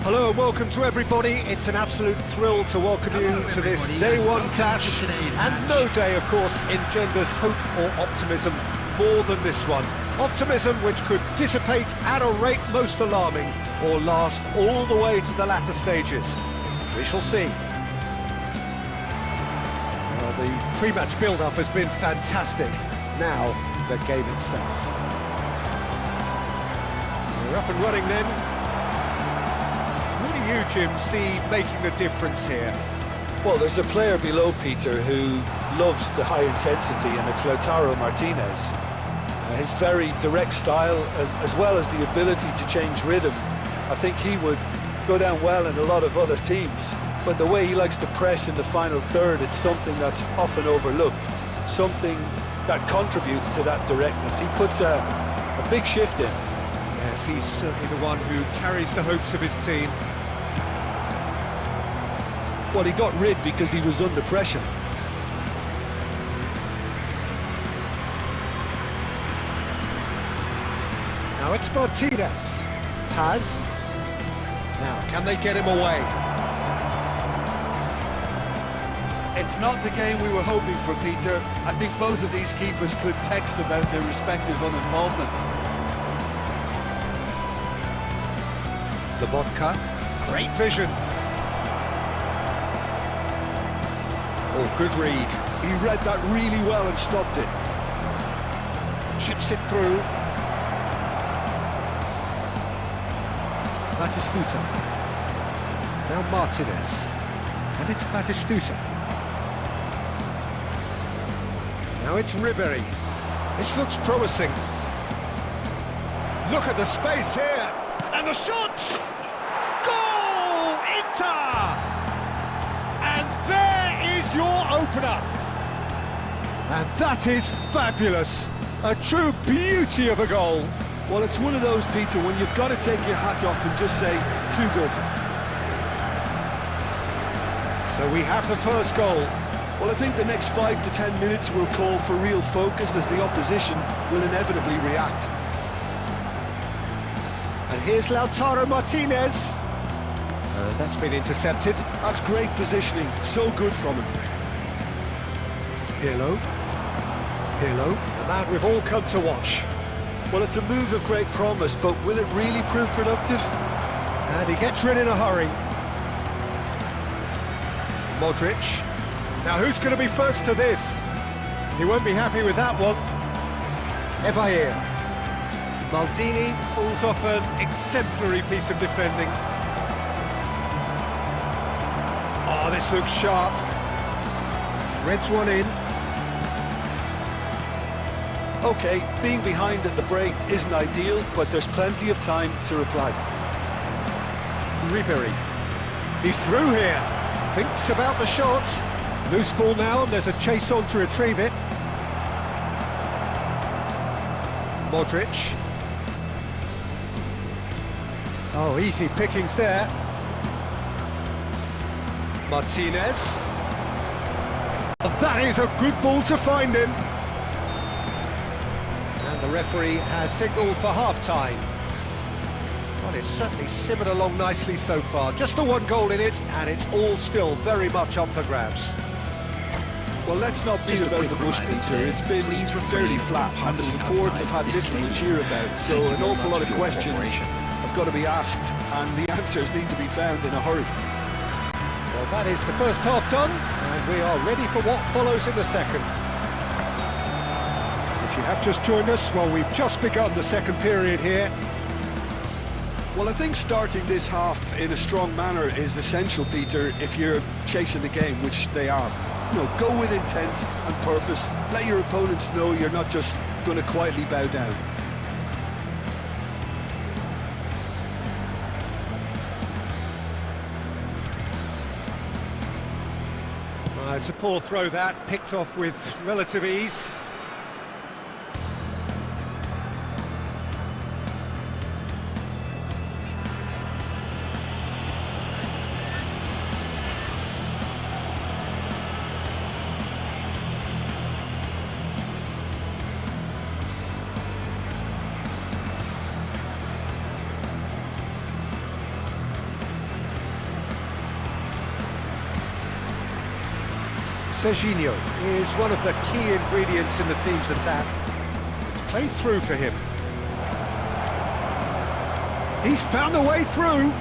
Hello and welcome to everybody. It's an absolute thrill to welcome you to this day one clash, and no day, of course, engenders hope or optimism more than this one. Optimism which could dissipate at a rate most alarming or last all the way to the latter stages. We shall see. Well, the pre-match build-up has been fantastic. Now, the game itself. We're up and running then. Who do you, Jim, see making the difference here? Well, there's a player below Peter who loves the high intensity, and it's 𝔒WaysalWaysc Martinez. His very direct style, as well as the ability to change rhythm, I think he would go down well in a lot of other teams. But the way he likes to press in the final third, it's something that's often overlooked, something that contributes to that directness. He puts a big shift in. Yes, he's certainly the one who carries the hopes of his team. Well, he got rid because he was under pressure. Now it's Martinez. Has. Now, can they get him away? It's not the game we were hoping for, Peter. I think both of these keepers could text about their respective uninvolvement. The vodka. Great vision. Oh, good read. He read that really well and stopped it. Chips it through. Batistuta. Now Martinez. And it's Batistuta. Now it's Ribery. This looks promising. Look at the space here. And the shot! Goal! Inter! And there is your opener. And that is fabulous. A true beauty of a goal. Well, it's one of those, Peter, when you've got to take your hat off and just say, too good. So we have the first goal. Well, I think the next 5 to 10 minutes will call for real focus, as the opposition will inevitably react. And here's 𝔒WaysalWaysc Martinez. That's been intercepted. That's great positioning, so good from him. Pirlo, the man we've all come to watch. Well, it's a move of great promise, but will it really prove productive? And he gets rid in a hurry. Modric. Now who's going to be first to this? He won't be happy with that one. 𝔒WaysalWaysc. Maldini pulls off an exemplary piece of defending. Oh, this looks sharp. Threads one in. OK, being behind at the break isn't ideal, but there's plenty of time to reply. Ribery. He's through here. Thinks about the shot. Loose ball now, and there's a chase on to retrieve it. Modric. Oh, easy pickings there. Martinez. That is a good ball to find him. And the referee has signalled for half-time. Well, it's certainly simmered along nicely so far. Just the one goal in it, and it's all still very much up for grabs. Well, let's not beat about the bush, Peter. It's been fairly flat, and the support have had little to cheer about, so an awful lot of questions have got to be asked, and the answers need to be found in a hurry. Well, that is the first half done, and we are ready for what follows in the second. If you have just joined us, well, we've just begun the second period here. Well, I think starting this half in a strong manner is essential, Peter, if you're chasing the game, which they are. You know, go with intent and purpose. Let your opponents know you're not just going to quietly bow down. It's a poor throw that, picked off with relative ease. Serginho is one of the key ingredients in the team's attack. It's played through for him. He's found a way through.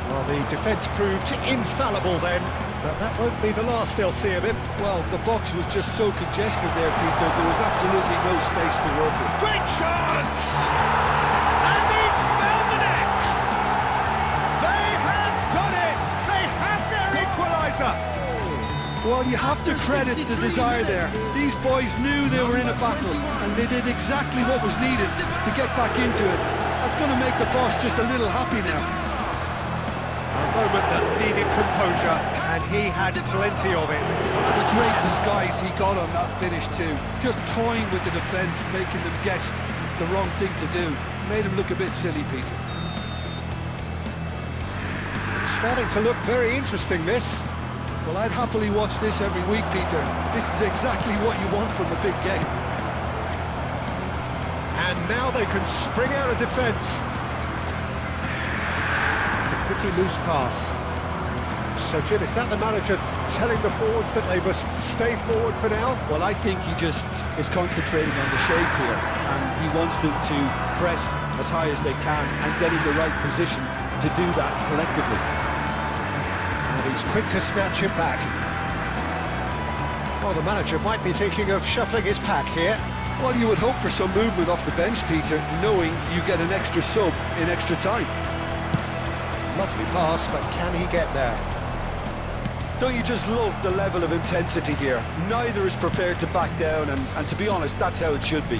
Well, the defence proved infallible then, but that won't be the last they'll see of him. Well, the box was just so congested there, Peter. There was absolutely no space to work with. Great chance! And he's found the net! They have done it! They have their equaliser! Well, you have to credit the desire there. These boys knew they were in a battle, and they did exactly what was needed to get back into it. That's going to make the boss just a little happy now. A moment that needed composure, and he had plenty of it. That's great disguise he got on that finish too. Just toying with the defence, making them guess the wrong thing to do. Made him look a bit silly, Peter. It's starting to look very interesting, this. Well, I'd happily watch this every week, Peter. This is exactly what you want from a big game. And now they can spring out of defence. Pretty loose pass. So, Jim, is that the manager telling the forwards that they must stay forward for now? Well, I think he just is concentrating on the shape here, and he wants them to press as high as they can and get in the right position to do that collectively. And he's quick to snatch it back. Well, the manager might be thinking of shuffling his pack here. Well, you would hope for some movement off the bench, Peter, knowing you get an extra sub in extra time. Lovely pass, but can he get there? Don't you just love the level of intensity here? Neither is prepared to back down, and to be honest, that's how it should be.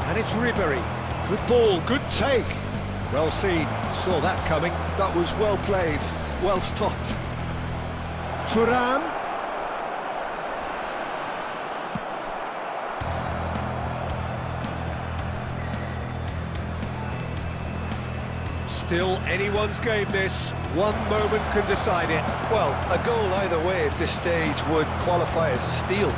And it's Ribery. Good ball, good take. Well seen, saw that coming. That was well played, well stopped. Thuram. Still anyone's game, this. One moment can decide it. Well, a goal either way at this stage would qualify as a steal.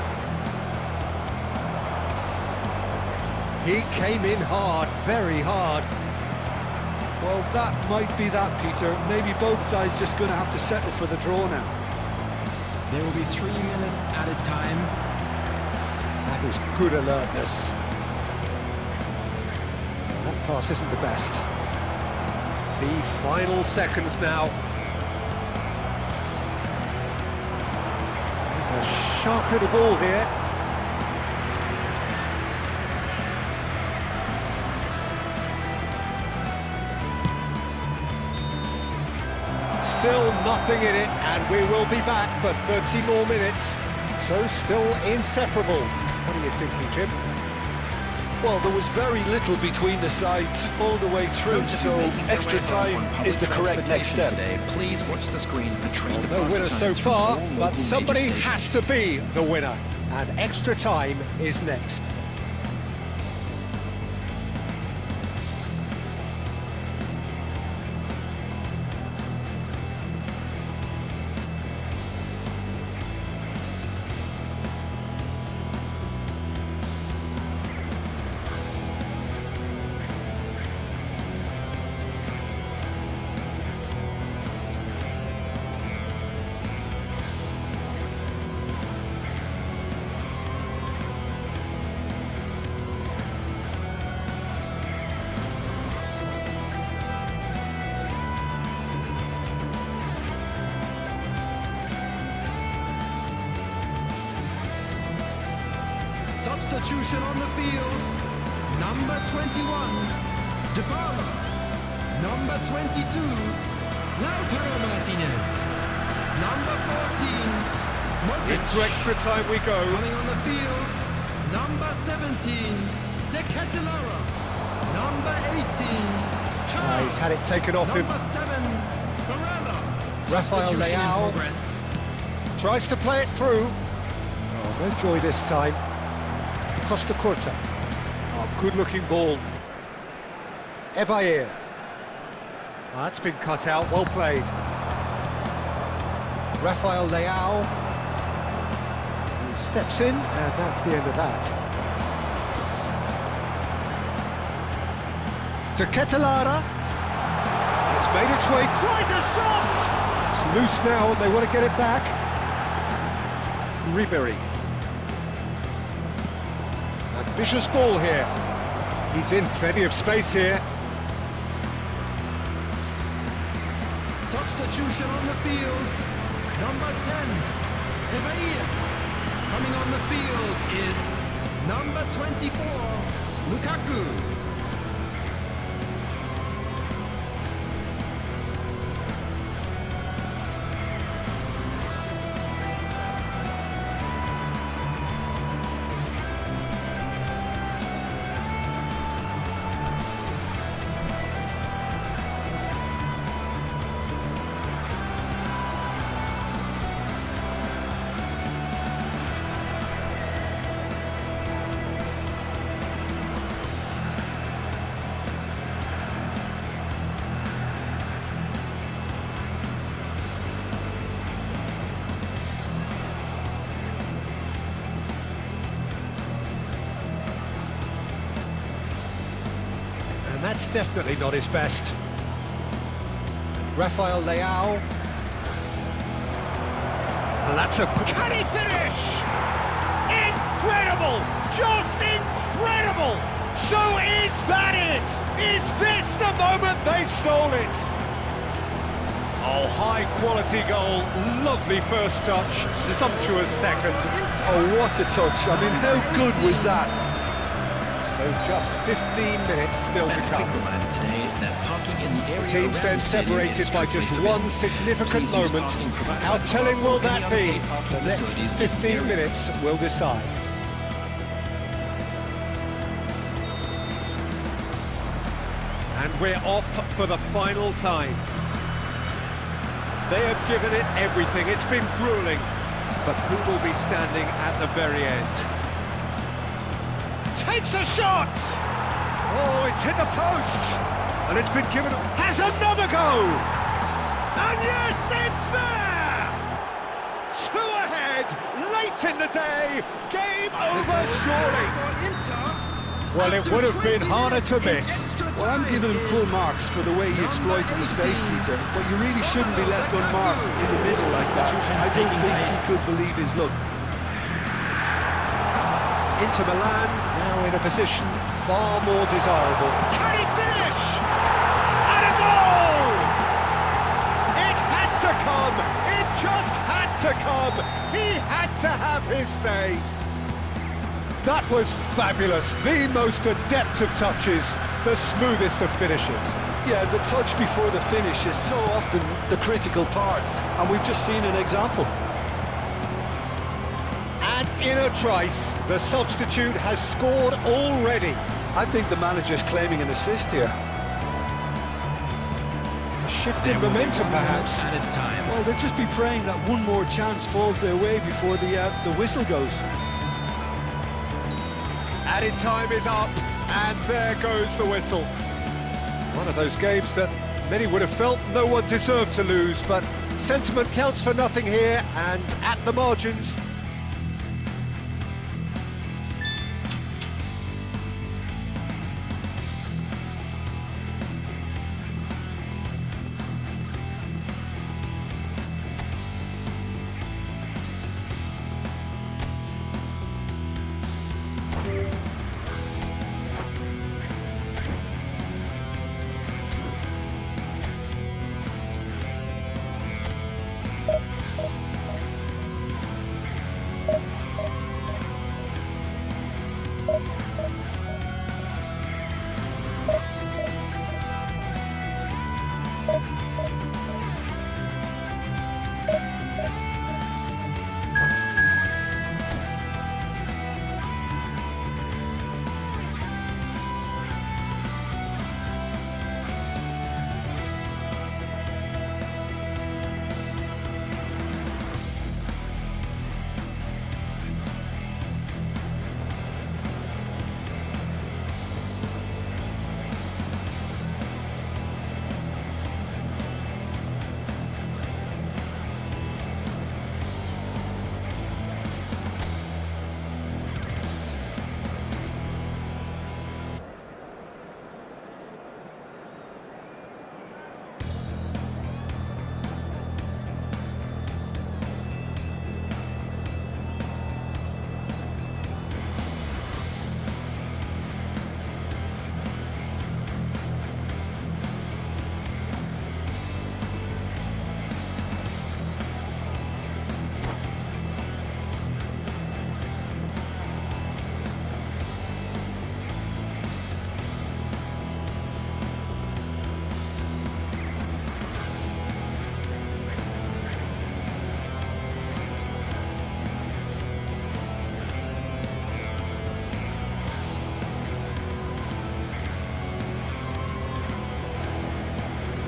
He came in hard, very hard. Well, that might be that, Peter. Maybe both sides just going to have to settle for the draw now. There will be 3 minutes added time. That is good alertness. That pass isn't the best. The final seconds now. There's a sharp little ball here. Still nothing in it, and we will be back for 30 more minutes. So still inseparable. What are you thinking, Jim? Well, there was very little between the sides all the way through, so extra time is the correct next step. Please watch the screen for train. No winner so far, but somebody has to be the winner, and extra time is next. Substitution on the field. Number 21, Dybala. Number 22, Lautaro Martinez. Number 14, Modric. Into extra time we go. Coming on the field, number 17, De Ketelaere. Number 18, He's had it taken off him. Number 7, Barella. Rafael Substitution in Leao progress. tries to play it through. Oh, no joy this time. Costa Curta. Oh, good-looking ball. Eva. That's been cut out, well played. Rafael Leao. He steps in, and that's the end of that. To Ketelara. It's made its way, tries a shot! It's loose now and they want to get it back. Ribery. Ambitious ball here. He's in plenty of space here. Substitution on the field. Number 10, Evair. Coming on the field is number 24, Lukaku. And that's definitely not his best. Rafael Leao. And that's a... Can he finish? Incredible! Just incredible! So is that it? Is this the moment they stole it? Oh, high-quality goal. Lovely first touch. Sumptuous second. Oh, what a touch. I mean, how good was that? So just 15 minutes still to come. The teams then separated by just one significant moment. How telling will that be? The next 15 minutes will decide. And we're off for the final time. They have given it everything. It's been grueling. But who will be standing at the very end? Takes a shot! Oh, it's hit the post! And it's been given... Has another go! And yes, it's there! 2 ahead, late in the day, game over surely. Well, it would have been harder to miss. Well, I'm giving him full marks for the way he exploited the space, Peter. But you really shouldn't be left unmarked in the middle like that. I don't think he could believe his luck. Inter Milan now in a position far more desirable. Can he finish? And a goal! It had to come! It just had to come! He had to have his say! That was fabulous! The most adept of touches, the smoothest of finishes. Yeah, the touch before the finish is so often the critical part, and we've just seen an example. And in a trice, the substitute has scored already. I think the manager's claiming an assist here. A shift in momentum, perhaps. Well, they'll just be praying that one more chance falls their way before the whistle goes. Added time is up, and there goes the whistle. One of those games that many would have felt no one deserved to lose, but sentiment counts for nothing here, and at the margins,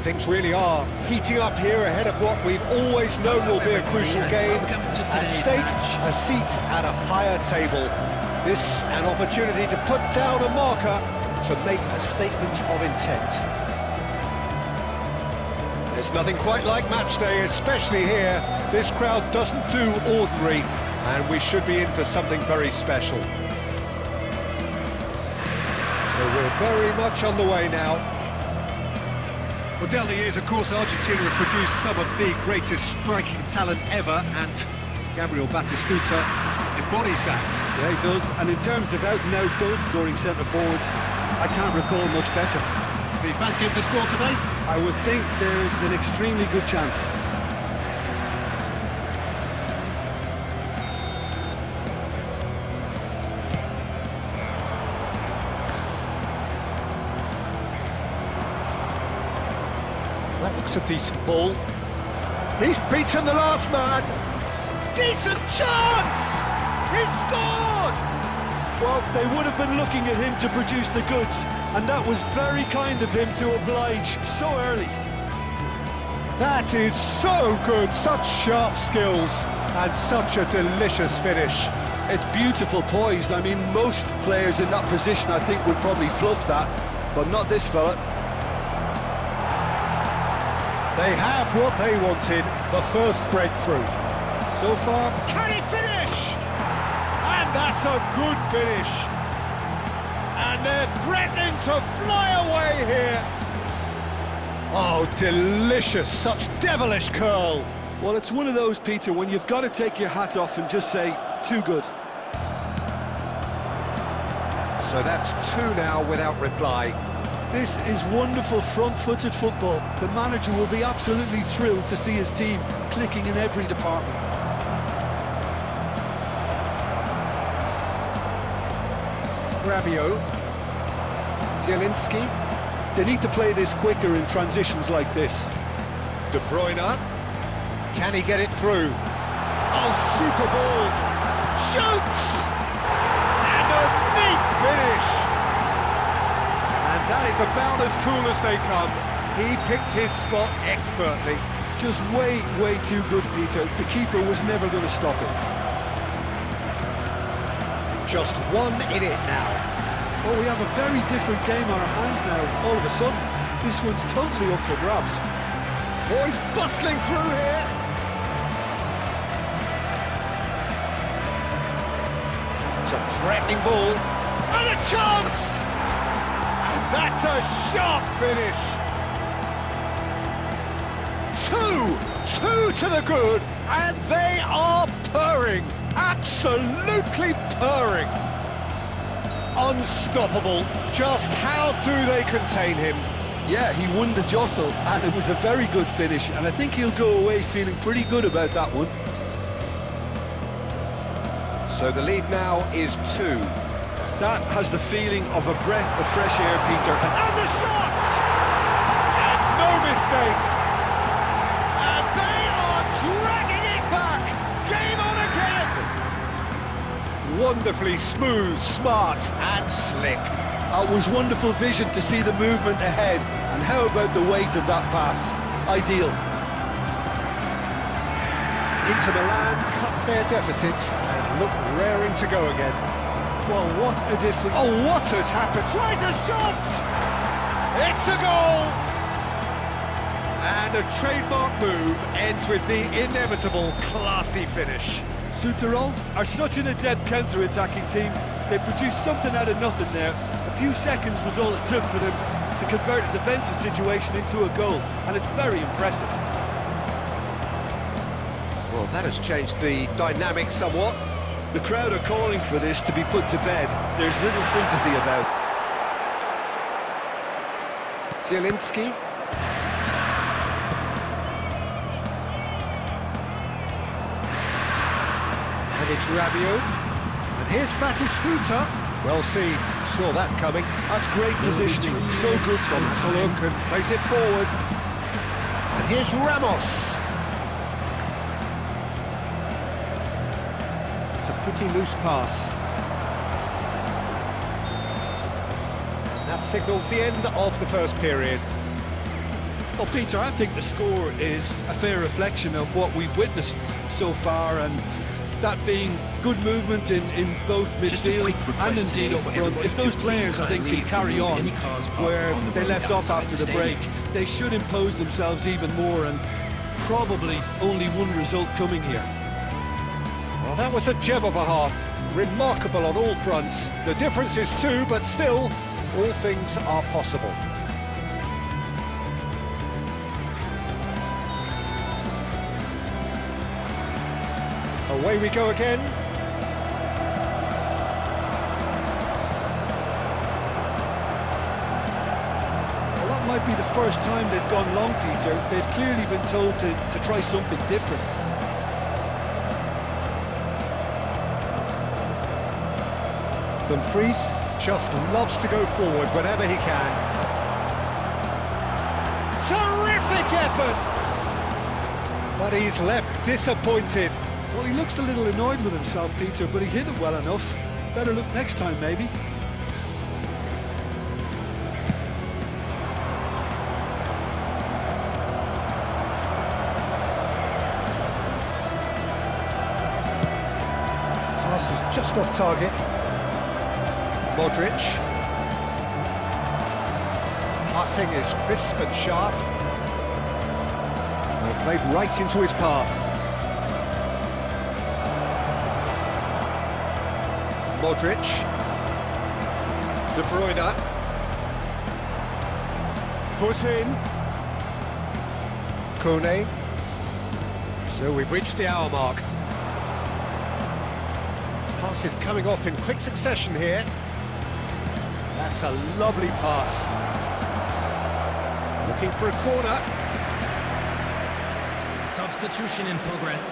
Things really are heating up here ahead of what we've always known will be a crucial game. At stake, a seat at a higher table. This an opportunity to put down a marker to make a statement of intent. There's nothing quite like match day, especially here. This crowd doesn't do ordinary, and we should be in for something very special. So we're very much on the way now. Well, down the years, of course, Argentina have produced some of the greatest striking talent ever, and Gabriel Batistuta embodies that. Yeah, he does. And in terms of out-and-out goal-scoring centre-forwards, I can't recall much better. Do you fancy him to score today? I would think there's an extremely good chance. That looks a decent ball. He's beaten the last man. Decent chance! He's scored! Well, they would have been looking at him to produce the goods, and that was very kind of him to oblige so early. That is so good, such sharp skills, and such a delicious finish. It's beautiful poise. I mean, most players in that position, I think, would probably fluff that, but not this fella. They have what they wanted, the first breakthrough. So far, can he finish? And that's a good finish. And they're threatening to fly away here. Oh, delicious, such devilish curl. Well, it's one of those, Peter, when you've got to take your hat off and just say, too good. So that's two now without reply. This is wonderful front-footed football. The manager will be absolutely thrilled to see his team clicking in every department. Rabiot. Zielinski. They need to play this quicker in transitions like this. De Bruyne. Can he get it through? Oh, super ball. Shoots! And a neat finish. And that is about as cool as they come. He picked his spot expertly. Just way too good, Peter. The keeper was never going to stop it. Just one in it now. Well, we have a very different game on our hands now, all of a sudden. This one's totally up for grabs. Boys bustling through here. It's a threatening ball. And a chance! And that's a sharp finish. Two to the good, and they are purring. Absolutely purring. Unstoppable. Just how do they contain him? Yeah, he won the jostle, and it was a very good finish, and I think he'll go away feeling pretty good about that one. So the lead now is 2. That has the feeling of a breath of fresh air, Peter. And the shot! And no mistake! And they are dragging it back! Game on again! Wonderfully smooth, smart and slick. It was wonderful vision to see the movement ahead, and how about the weight of that pass? Ideal. Inter Milan cut their deficits and look raring to go again. Well, what a difference. Oh, what has happened? Tries a shot! It's a goal! And a trademark move ends with the inevitable classy finish. Souterrain are such an adept counter-attacking team. They produced something out of nothing there. A few seconds was all it took for them to convert a defensive situation into a goal, and it's very impressive. Well, that has changed the dynamic somewhat. The crowd are calling for this to be put to bed. There's little sympathy about. Zielinski. And it's Rabiot. And here's Batistuta. Well seen, saw that coming. That's great positioning, so good from That's a look and plays it forward. And here's Ramos. It's a pretty loose pass. That signals the end of the first period. Well, Peter, I think the score is a fair reflection of what we've witnessed so far, and that being good movement in both midfield and indeed up front. If those players, I think, can carry on where they left off after the break, they should impose themselves even more, and probably only one result coming here. Well, that was a gem of a half. Remarkable on all fronts. The difference is 2, but still, all things are possible. Away we go again. Well, that might be the first time they've gone long, Peter. They've clearly been told to try something different. Dumfries just loves to go forward whenever he can. Terrific effort! But he's left disappointed. Well, he looks a little annoyed with himself, Peter, but he hit it well enough. Better look next time, maybe. Pass is just off target. Modric. Passing is crisp and sharp. Well, played right into his path. Modric. De Bruyne. Foot in. Kone. So we've reached the hour mark. Pass is coming off in quick succession here. That's a lovely pass. Looking for a corner. Substitution in progress.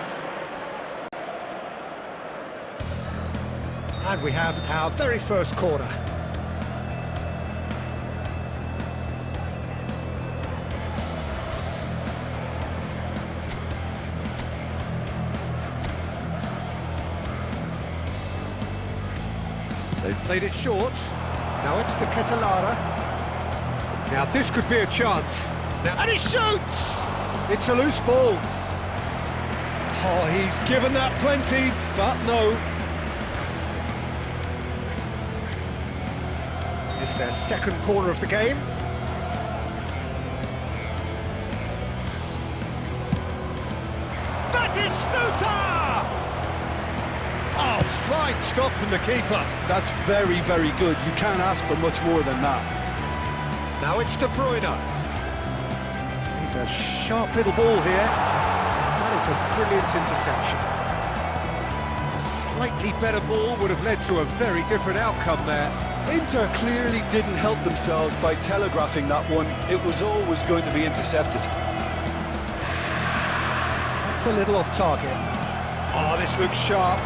And we have our very first corner. They've played it short. Now it's to Catalara. Now this could be a chance. Now, and he shoots! It's a loose ball. Oh, he's given that plenty, but no. It's their second corner of the game. Batistuta! Oh, fine stop from the keeper. That's very, very good. You can't ask for much more than that. Now it's De Bruyne. He's a sharp little ball here. That is a brilliant interception. A slightly better ball would have led to a very different outcome there. Inter clearly didn't help themselves by telegraphing that one. It was always going to be intercepted. That's a little off target. Oh, this looks sharp.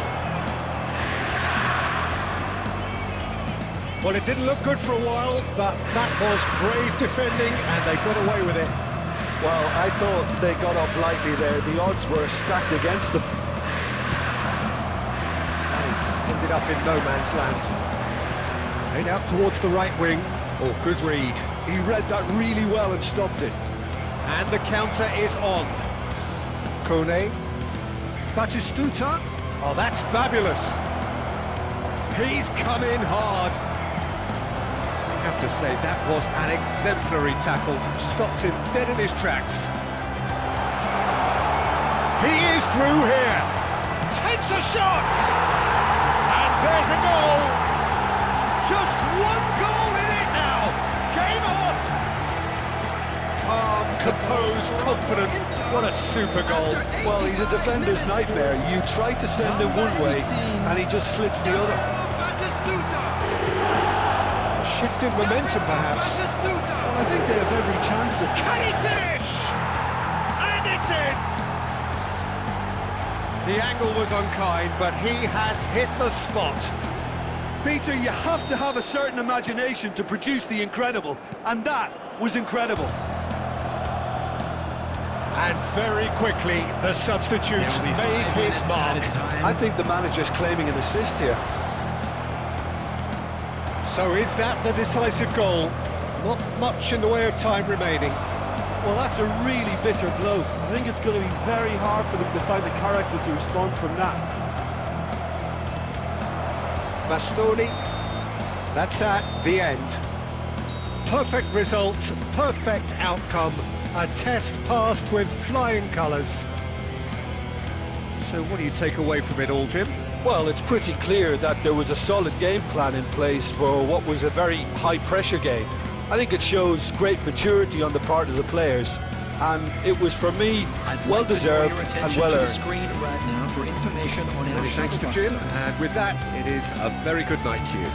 Well, it didn't look good for a while, but that was brave defending, and they got away with it. Well, I thought they got off lightly there. The odds were stacked against them. That has ended up in no man's land. Played out towards the right wing. Oh, good read. He read that really well and stopped it. And the counter is on. Kone. Batistuta. Oh, that's fabulous. He's come in hard. I have to say, that was an exemplary tackle. Stopped him dead in his tracks. He is through here. Takes a shot. And there's a goal. Just one goal in it now. Game on. Calm, composed, confident. What a super goal. Well, he's a defender's nightmare. You try to send him one way, and he just slips the other. Shift in momentum, perhaps. Well, I think they have every chance of... Can he finish? And it's in! The angle was unkind, but he has hit the spot. Peter, you have to have a certain imagination to produce the incredible, and that was incredible. And very quickly, the substitute made his mark. I think the manager's claiming an assist here. So is that the decisive goal? Not much in the way of time remaining. Well, that's a really bitter blow. I think it's going to be very hard for them to find the character to respond from that. Bastoni, that's at the end. Perfect result, perfect outcome, a test passed with flying colours. So what do you take away from it all, Jim? Well, it's pretty clear that there was a solid game plan in place for what was a very high-pressure game. I think it shows great maturity on the part of the players, and it was, for me, well-deserved and well-earned. Many thanks to Jim, and with that, it is a very good night to you.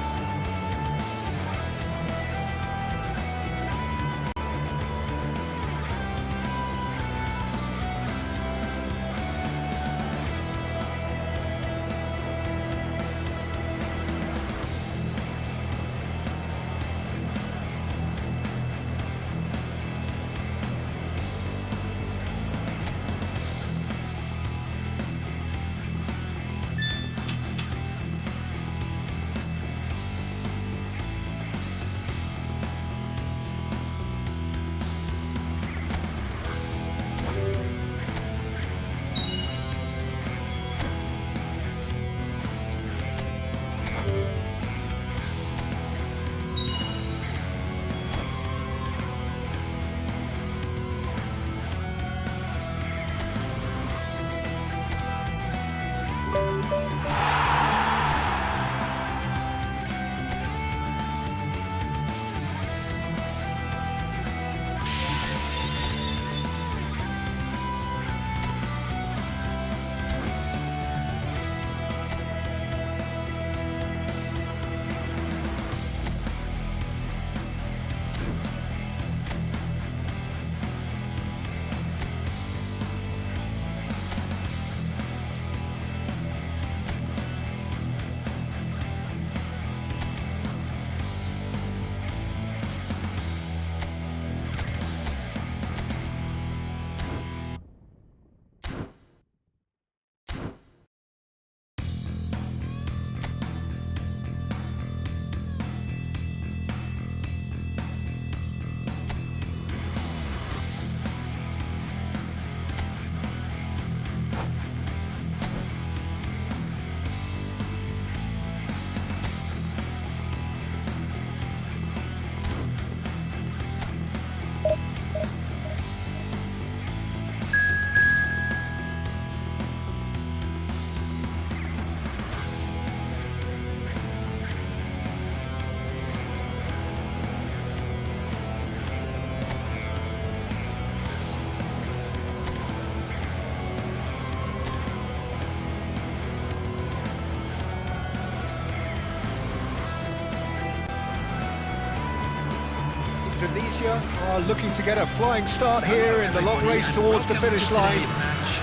Indonesia are looking to get a flying start here in the long race towards the finish line.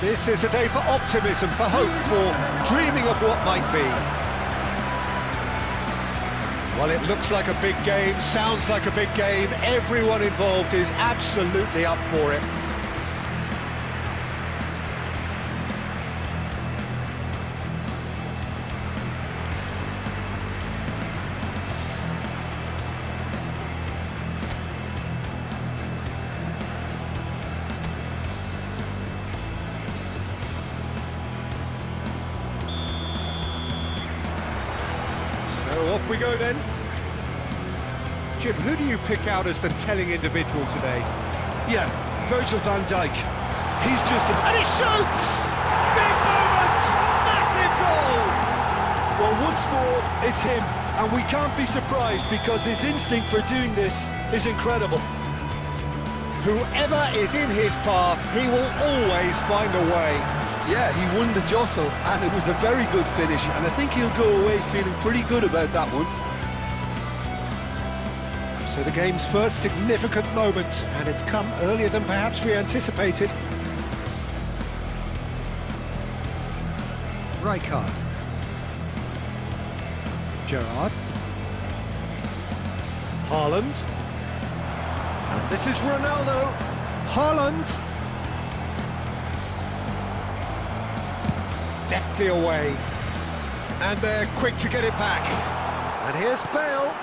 This is a day for optimism, for hope, for dreaming of what might be. Well, it looks like a big game, sounds like a big game. Everyone involved is absolutely up for it. So off we go then. Jim, who do you pick out as the telling individual today? Yeah, Virgil van Dijk. He's just a... And he shoots! Big moment! Massive goal! Well, once more, it's him. And we can't be surprised because his instinct for doing this is incredible. Whoever is in his path, he will always find a way. Yeah, he won the jostle, and it was a very good finish, and I think he'll go away feeling pretty good about that one. So the game's first significant moment, and it's come earlier than perhaps we anticipated. Rijkaard. Gerrard. Haaland. And this is Ronaldo. Haaland. Deftly away. And they're quick to get it back. And here's Bale.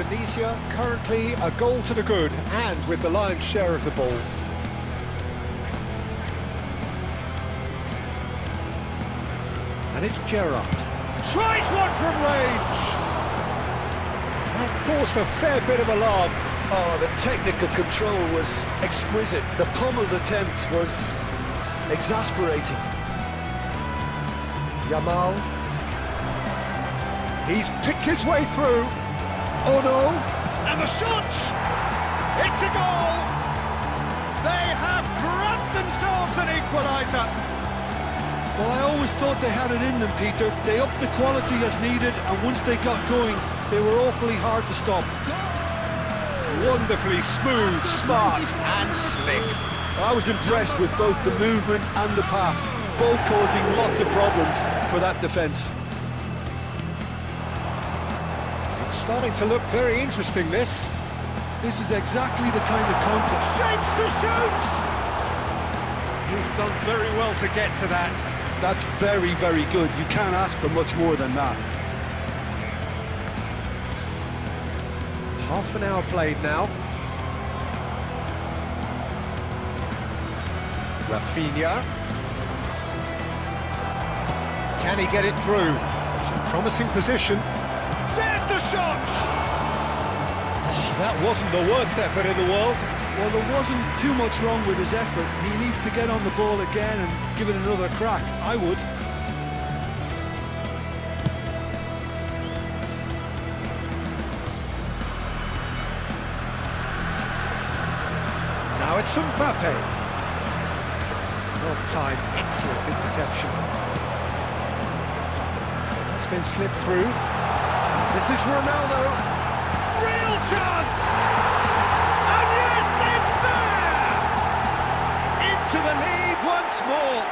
Tunisia currently a goal to the good and with the lion's share of the ball. And it's Gerrard. Tries one from range! That caused a fair bit of alarm. Oh, the technical control was exquisite. The pummeled attempt was exasperating. Yamal. He's picked his way through. Oh no! And the shot! It's a goal! They have grabbed themselves an equaliser. Well, I always thought they had it in them, Peter. They upped the quality as needed, and once they got going, they were awfully hard to stop. Wonderfully smooth, smart and slick. I was impressed with both the movement and the pass, both causing lots of problems for that defence. It's starting to look very interesting, this. This is exactly the kind of contest. Shapes to shoot! He's done very well to get to that. That's very, very good. You can't ask for much more than that. Half an hour played now. Rafinha. Can he get it through? It's a promising position. There's the shot! Oh, that wasn't the worst effort in the world. Well, there wasn't too much wrong with his effort. He needs to get on the ball again and give it another crack. I would. Now it's Mbappe. Well timed, excellent interception. It's been slipped through. This is Ronaldo. Real chance! And yes, it's there! Into the lead once more.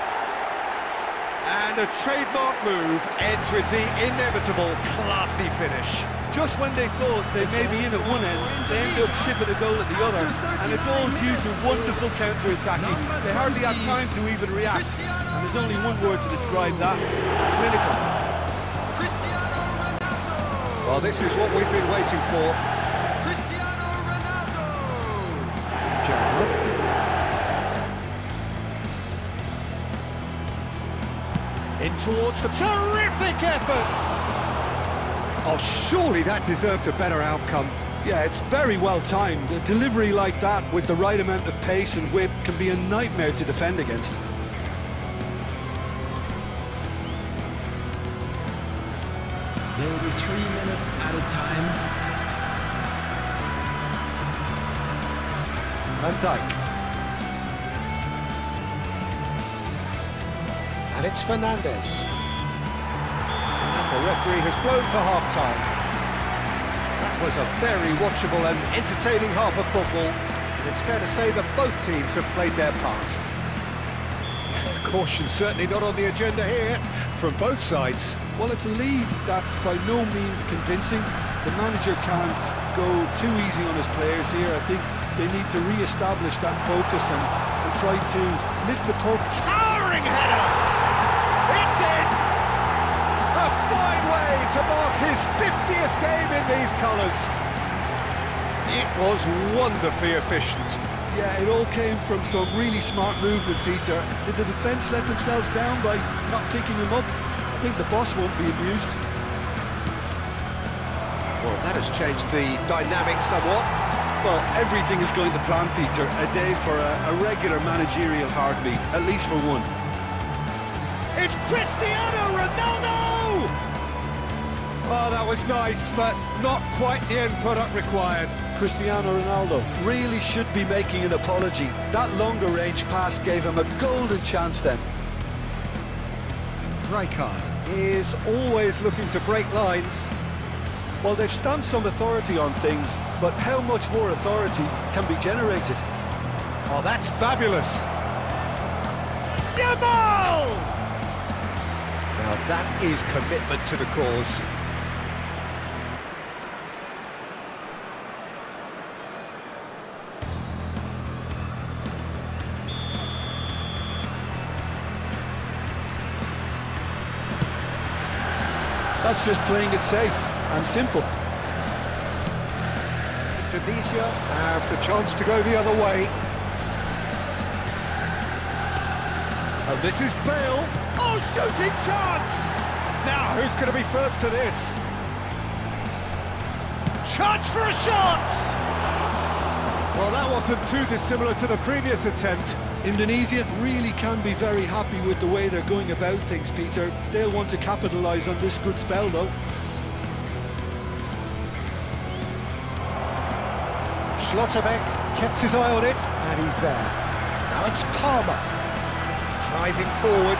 And a trademark move ends with the inevitable classy finish. Just when they thought they may be in at one end, they end up shipping a goal at the other, and it's all due to wonderful counter-attacking. They hardly had time to even react, and there's only one word to describe that: clinical. Well, this is what we've been waiting for. Gerrard. In towards the terrific effort! Oh, surely that deserved a better outcome. Yeah, it's very well timed. A delivery like that with the right amount of pace and whip can be a nightmare to defend against. There will be 3 minutes at a time. Van Dijk. And it's Fernandes. The referee has blown for half-time. That was a very watchable and entertaining half of football, and it's fair to say that both teams have played their part. Caution certainly not on the agenda here, from both sides. Well, it's a lead that's by no means convincing. The manager can't go too easy on his players here. I think they need to re-establish that focus and try to lift the puck. Towering header! It's in! A fine way to mark his 50th game in these colours. It was wonderfully efficient. Yeah, it all came from some really smart movement, Peter. Did the defence let themselves down by not picking him up? I think the boss won't be amused. Well, that has changed the dynamic somewhat. Well, everything is going to plan, Peter. A day for a regular managerial heartbeat, at least for one. It's Cristiano Ronaldo! Oh, that was nice, but not quite the end product required. Cristiano Ronaldo really should be making an apology. That longer range pass gave him a golden chance then. Rijkaard is always looking to break lines. Well, they've stamped some authority on things, but how much more authority can be generated? Oh, that's fabulous. Yamal! Now that is commitment to the cause. That's just playing it safe and simple. Tunisia have the chance to go the other way. And this is Bale. Oh, shooting chance! Now, who's going to be first to this? Chance for a shot! Well, that wasn't too dissimilar to the previous attempt. Indonesia really can be very happy with the way they're going about things, Peter. They'll want to capitalise on this good spell, though. 𔒝WaysalWaysc kept his eye on it, and he's there. Now it's Palmer, driving forward.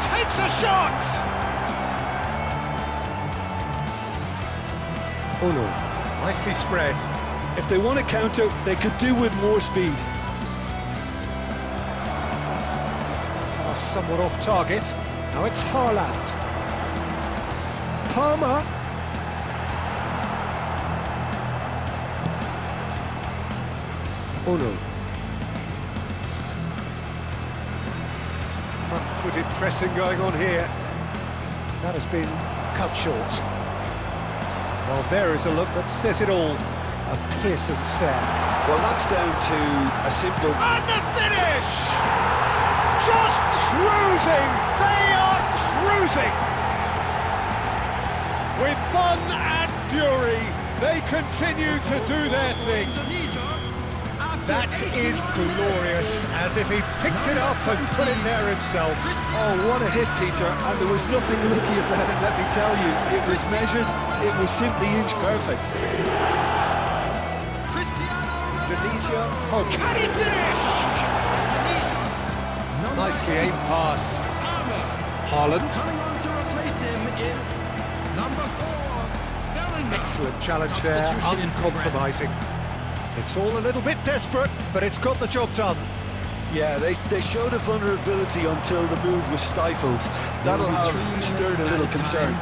Takes a shot! Oh no, nicely spread. If they want to counter, they could do with more speed. Pass somewhat off target. Now it's Haaland. Palmer. Oh no. Front-footed pressing going on here. That has been cut short. Well, there is a look that says it all. A piercing stare. Well, that's down to a simple... And the finish! Just cruising! They are cruising! With fun and fury, they continue to do their thing. That is glorious, as if he picked it up and put it there himself. Oh, what a hit, Peter, and there was nothing lucky about it, let me tell you. It was measured, it was simply inch perfect. Indonesia, oh, can he finish? Nicely aimed pass. Haaland. Coming on to replace him is number 4, Bellingham. Excellent challenge there, uncompromising. It's all a little bit desperate, but it's got the job done. Yeah, they showed a vulnerability until the move was stifled. That'll have stirred a little concern.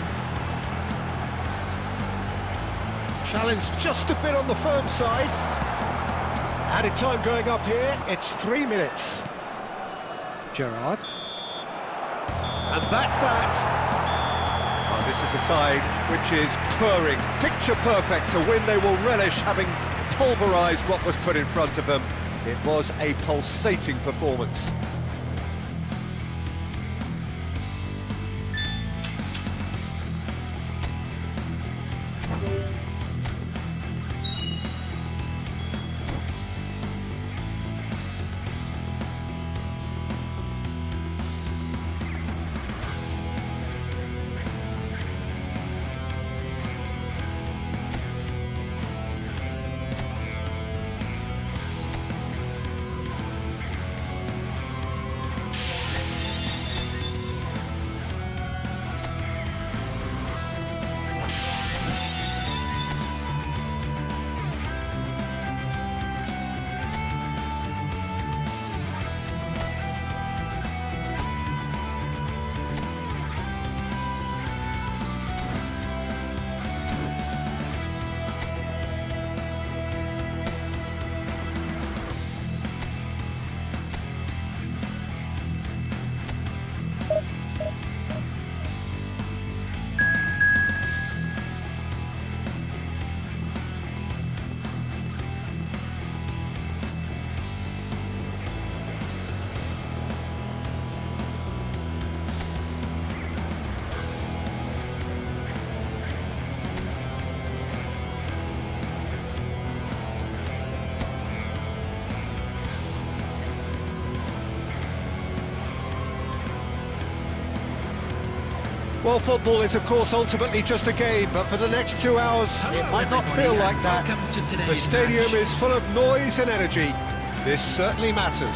Challenge just a bit on the firm side. Added time going up here, it's 3 minutes. Gerrard. And that's that. Oh, this is a side which is purring, picture perfect, a win they will relish, having pulverised what was put in front of them. It was a pulsating performance. Well, football is, of course, ultimately just a game, but for the next 2 hours, it might not feel like that. The stadium is full of noise and energy. This certainly matters.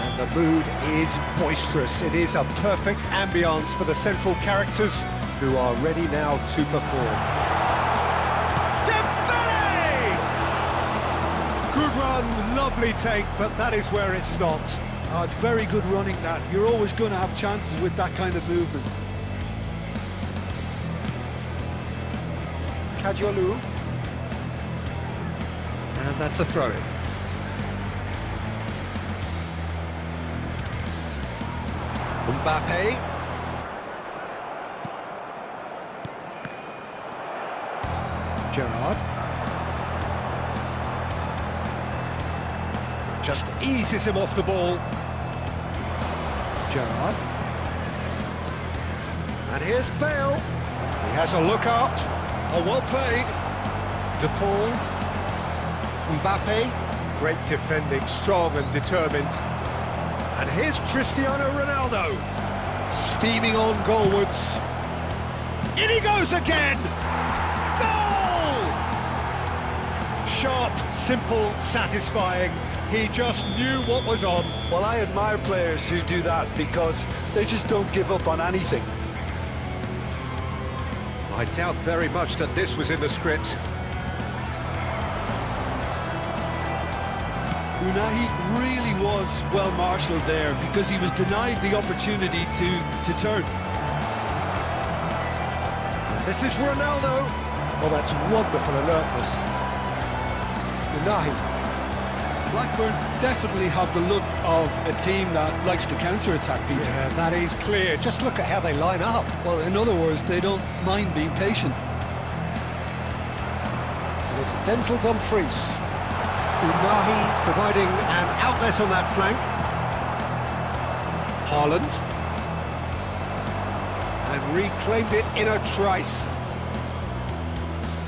And the mood is boisterous. It is a perfect ambience for the central characters who are ready now to perform. Dembele! Good run, lovely take, but that is where it stopped. Oh, it's very good running, that. You're always going to have chances with that kind of movement. Kajolu. And that's a throw-in. Mbappe. Gerrard. Just eases him off the ball. Gerrard. And here's Bale. He has a look up. Oh, well played. De Paul. Mbappe. Great defending, strong and determined. And here's Cristiano Ronaldo. Steaming on goalwards. In he goes again! Goal! Sharp, simple, satisfying. He just knew what was on. Well, I admire players who do that because they just don't give up on anything. I doubt very much that this was in the script. Unai really was well marshalled there because he was denied the opportunity to turn. And this is Ronaldo. Oh, that's wonderful alertness. Unai. Blackburn definitely have the look of a team that likes to counter-attack, Peter. Yeah, that is clear. Just look at how they line up. Well, in other words, they don't mind being patient. And it's Denzel Dumfries. Unai providing an outlet on that flank. Haaland. And reclaimed it in a trice.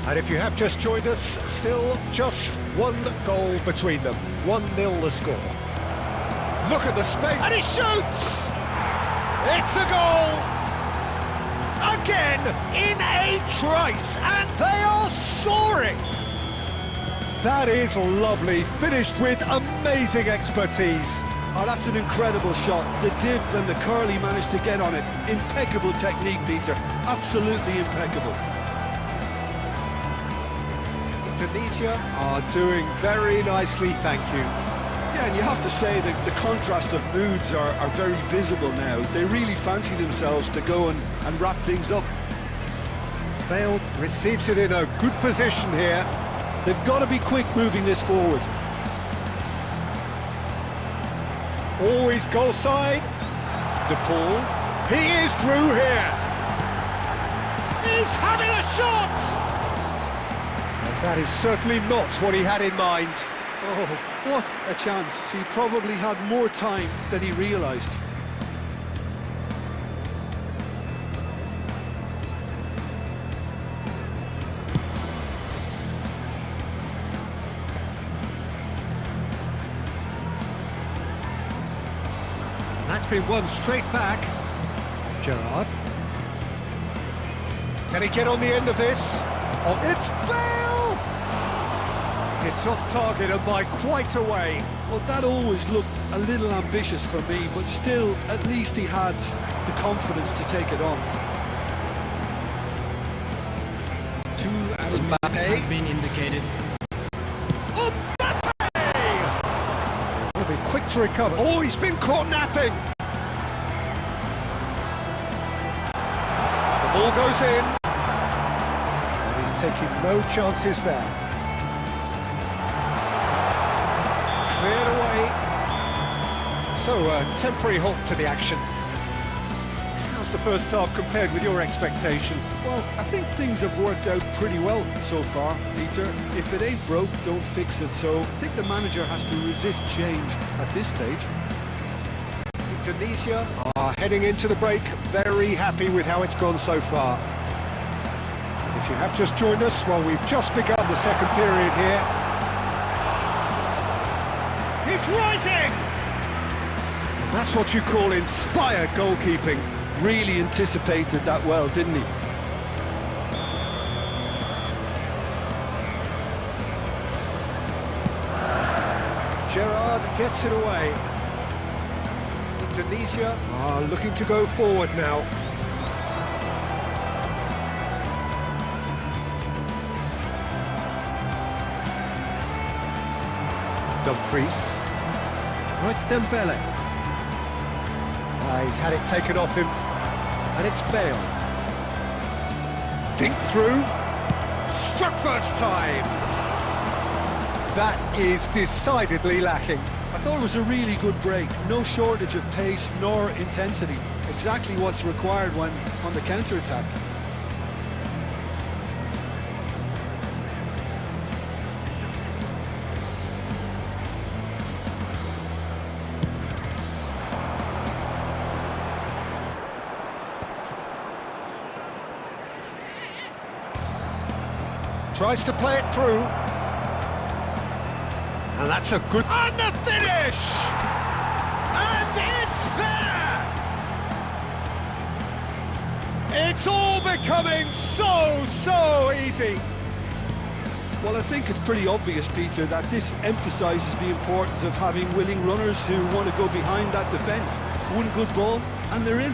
And if you have just joined us, still just one goal between them. 1-0 the score. Look at the space. And he shoots! It's a goal! Again, in a trice, and they are soaring! That is lovely, finished with amazing expertise. Oh, that's an incredible shot. The dip and the curl he managed to get on it. Impeccable technique, Peter. Absolutely impeccable. Indonesia are doing very nicely, thank you. Yeah, and you have to say that the contrast of moods are very visible now. They really fancy themselves to go and wrap things up. Bale receives it in a good position here. They've got to be quick moving this forward. Always goal side. De Paul. He is through here. He's having a shot! And that is certainly not what he had in mind. Oh, what a chance. He probably had more time than he realised. That's been won straight back. Gerrard. Can he get on the end of this? Oh, it's Bale! It's off target and by quite a way. Well, that always looked a little ambitious for me, but still, at least he had the confidence to take it on. Two added minutes has been indicated. Will be quick to recover. Oh, he's been caught napping. The ball goes in. And he's taking no chances there. Cleared away. So, a temporary halt to the action. How's the first half compared with your expectation? Well, I think things have worked out pretty well so far, Peter. If it ain't broke, don't fix it. So I think the manager has to resist change at this stage. Indonesia are heading into the break, very happy with how it's gone so far. If you have just joined us, well, we've just begun the second period here. It's rising! And that's what you call inspired goalkeeping. Really anticipated that well, didn't he? Gerrard gets it away. Indonesia are looking to go forward now. Dumfries. Oh, it's Dembele. He's had it taken off him. And it's Bale. Dink through. Struck first time. That is decidedly lacking. I thought it was a really good break. No shortage of pace nor intensity. Exactly what's required when on the counter-attack. Tries to play it through. And that's a good... And the finish! And it's there! It's all becoming so easy. Well, I think it's pretty obvious, Peter, that this emphasises the importance of having willing runners who want to go behind that defence. One good ball, and they're in.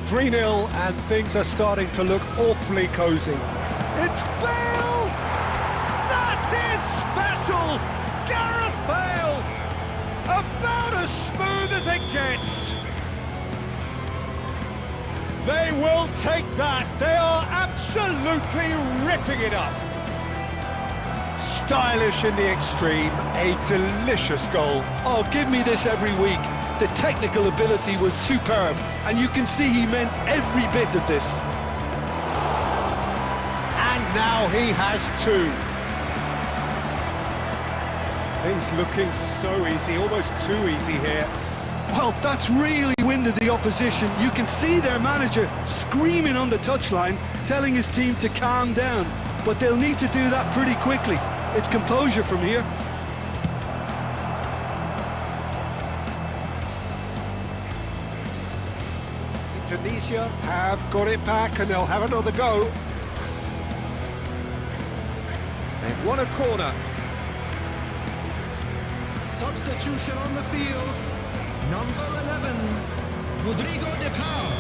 3-0, and things are starting to look awfully cosy. It's Bale! That is special! Gareth Bale! About as smooth as it gets! They will take that. They are absolutely ripping it up. Stylish in the extreme, a delicious goal. Oh, give me this every week. The technical ability was superb, and you can see he meant every bit of this. And now he has two. Things looking so easy, almost too easy here. Well, that's really winded the opposition. You can see their manager screaming on the touchline, telling his team to calm down. But they'll need to do that pretty quickly. It's composure from here. Indonesia have got it back, and they'll have another go. They've won a corner. Substitution on the field. Number 11, Rodrigo de Paul.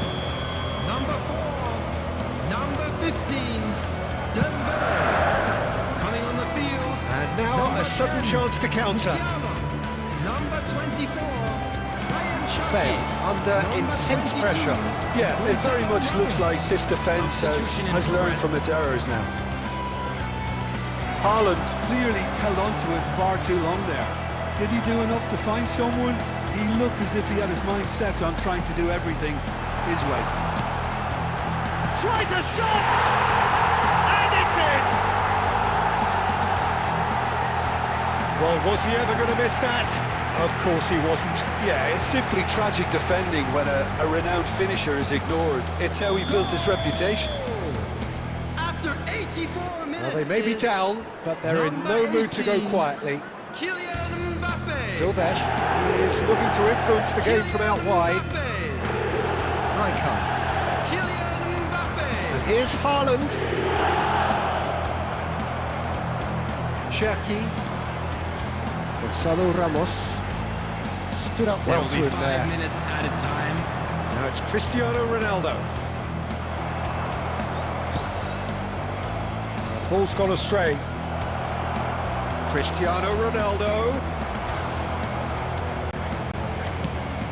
Number 4, number 15, Dembele. Coming on the field. And now number a sudden 10, chance to counter. Musiala. Number 24, Ryan Shaki. Bale under Number intense 22, pressure. Yeah, it very much looks like this defence has learned from its errors now. Haaland clearly held on to it far too long there. Did he do enough to find someone? He looked as if he had his mind set on trying to do everything his way. Tries a shot! And it's in! Well, was he ever going to miss that? Of course he wasn't. Yeah, it's simply tragic defending when a renowned finisher is ignored. It's how he built his reputation. After 84 minutes. Well, they may be down, but they're in no mood to go quietly. Kylian Mbappe. Sylvestre is looking to influence the game from out wide. Rijkaard. Kylian Mbappe. And here's Haaland. Cherki. Gonzalo Ramos. Stood up well to him there. 5 minutes added time. Now it's Cristiano Ronaldo. Ball's gone astray. Cristiano Ronaldo.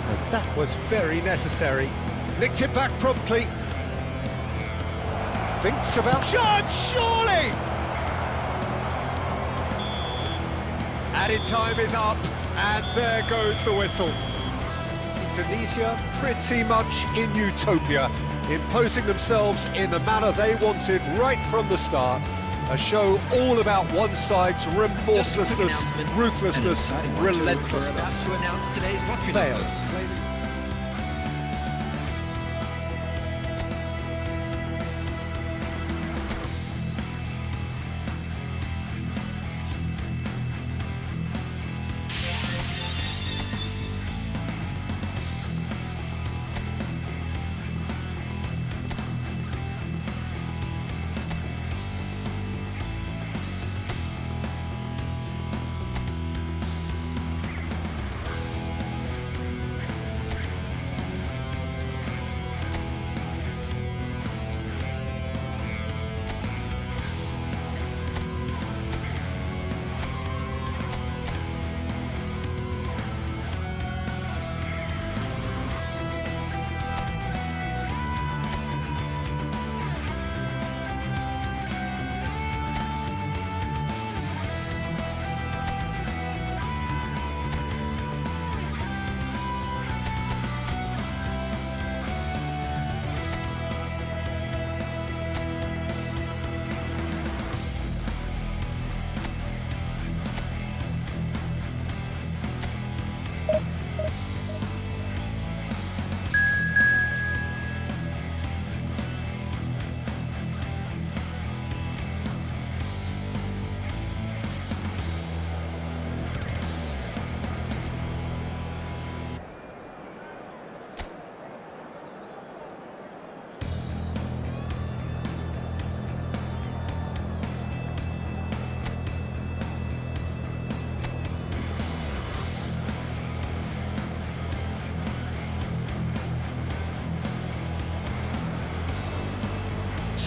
And that was very necessary. Nicked it back promptly. Thinks about shot, surely! Added time is up, and there goes the whistle. Indonesia pretty much in utopia, imposing themselves in the manner they wanted right from the start. A show all about one side's remorselessness, ruthlessness, relentlessness. Bale.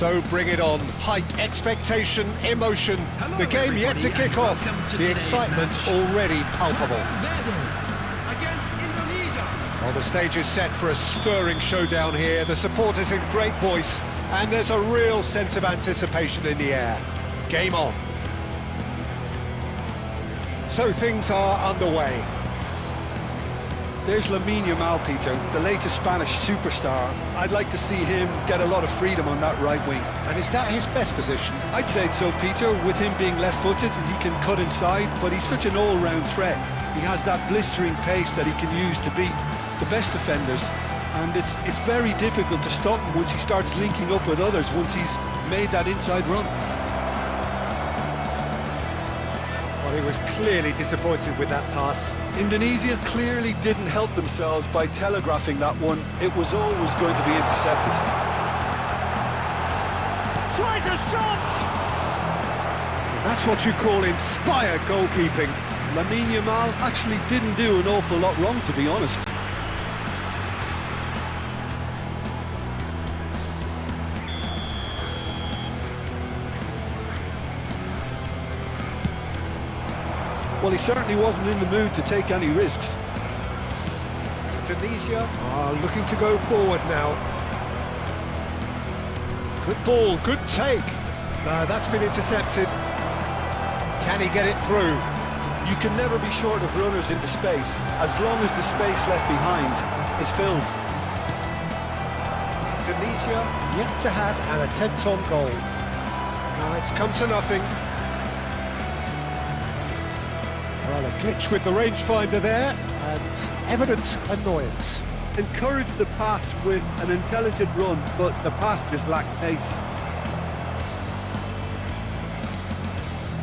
So bring it on. Hype, expectation, emotion. Hello, The game yet to everybody, kick and off. welcome to The today's excitement match. already palpable. Against Indonesia. Well, the stage is set for a stirring showdown here. The supporters in great voice, and there's a real sense of anticipation in the air. Game on. So things are underway. There's Lamine Yamal, Peter, the latest Spanish superstar. I'd like to see him get a lot of freedom on that right wing. And is that his best position? I'd say so, Peter. With him being left-footed, he can cut inside, but he's such an all-round threat. He has that blistering pace that he can use to beat the best defenders, and it's very difficult to stop him once he starts linking up with others, once he's made that inside run. Well, he was clearly disappointed with that pass. Indonesia clearly didn't help themselves by telegraphing that one. It was always going to be intercepted. Tries a shot! That's what you call inspired goalkeeping. Lamine Yamal actually didn't do an awful lot wrong, to be honest. Well, he certainly wasn't in the mood to take any risks. Indonesia are looking to go forward now. Good ball, good take. That's been intercepted. Can he get it through? You can never be short of runners into space, as long as the space left behind is filled. Indonesia yet to have an attempt on goal. It's come to nothing. Well, a glitch with the rangefinder there, and evident annoyance. Encouraged the pass with an intelligent run, but the pass just lacked pace.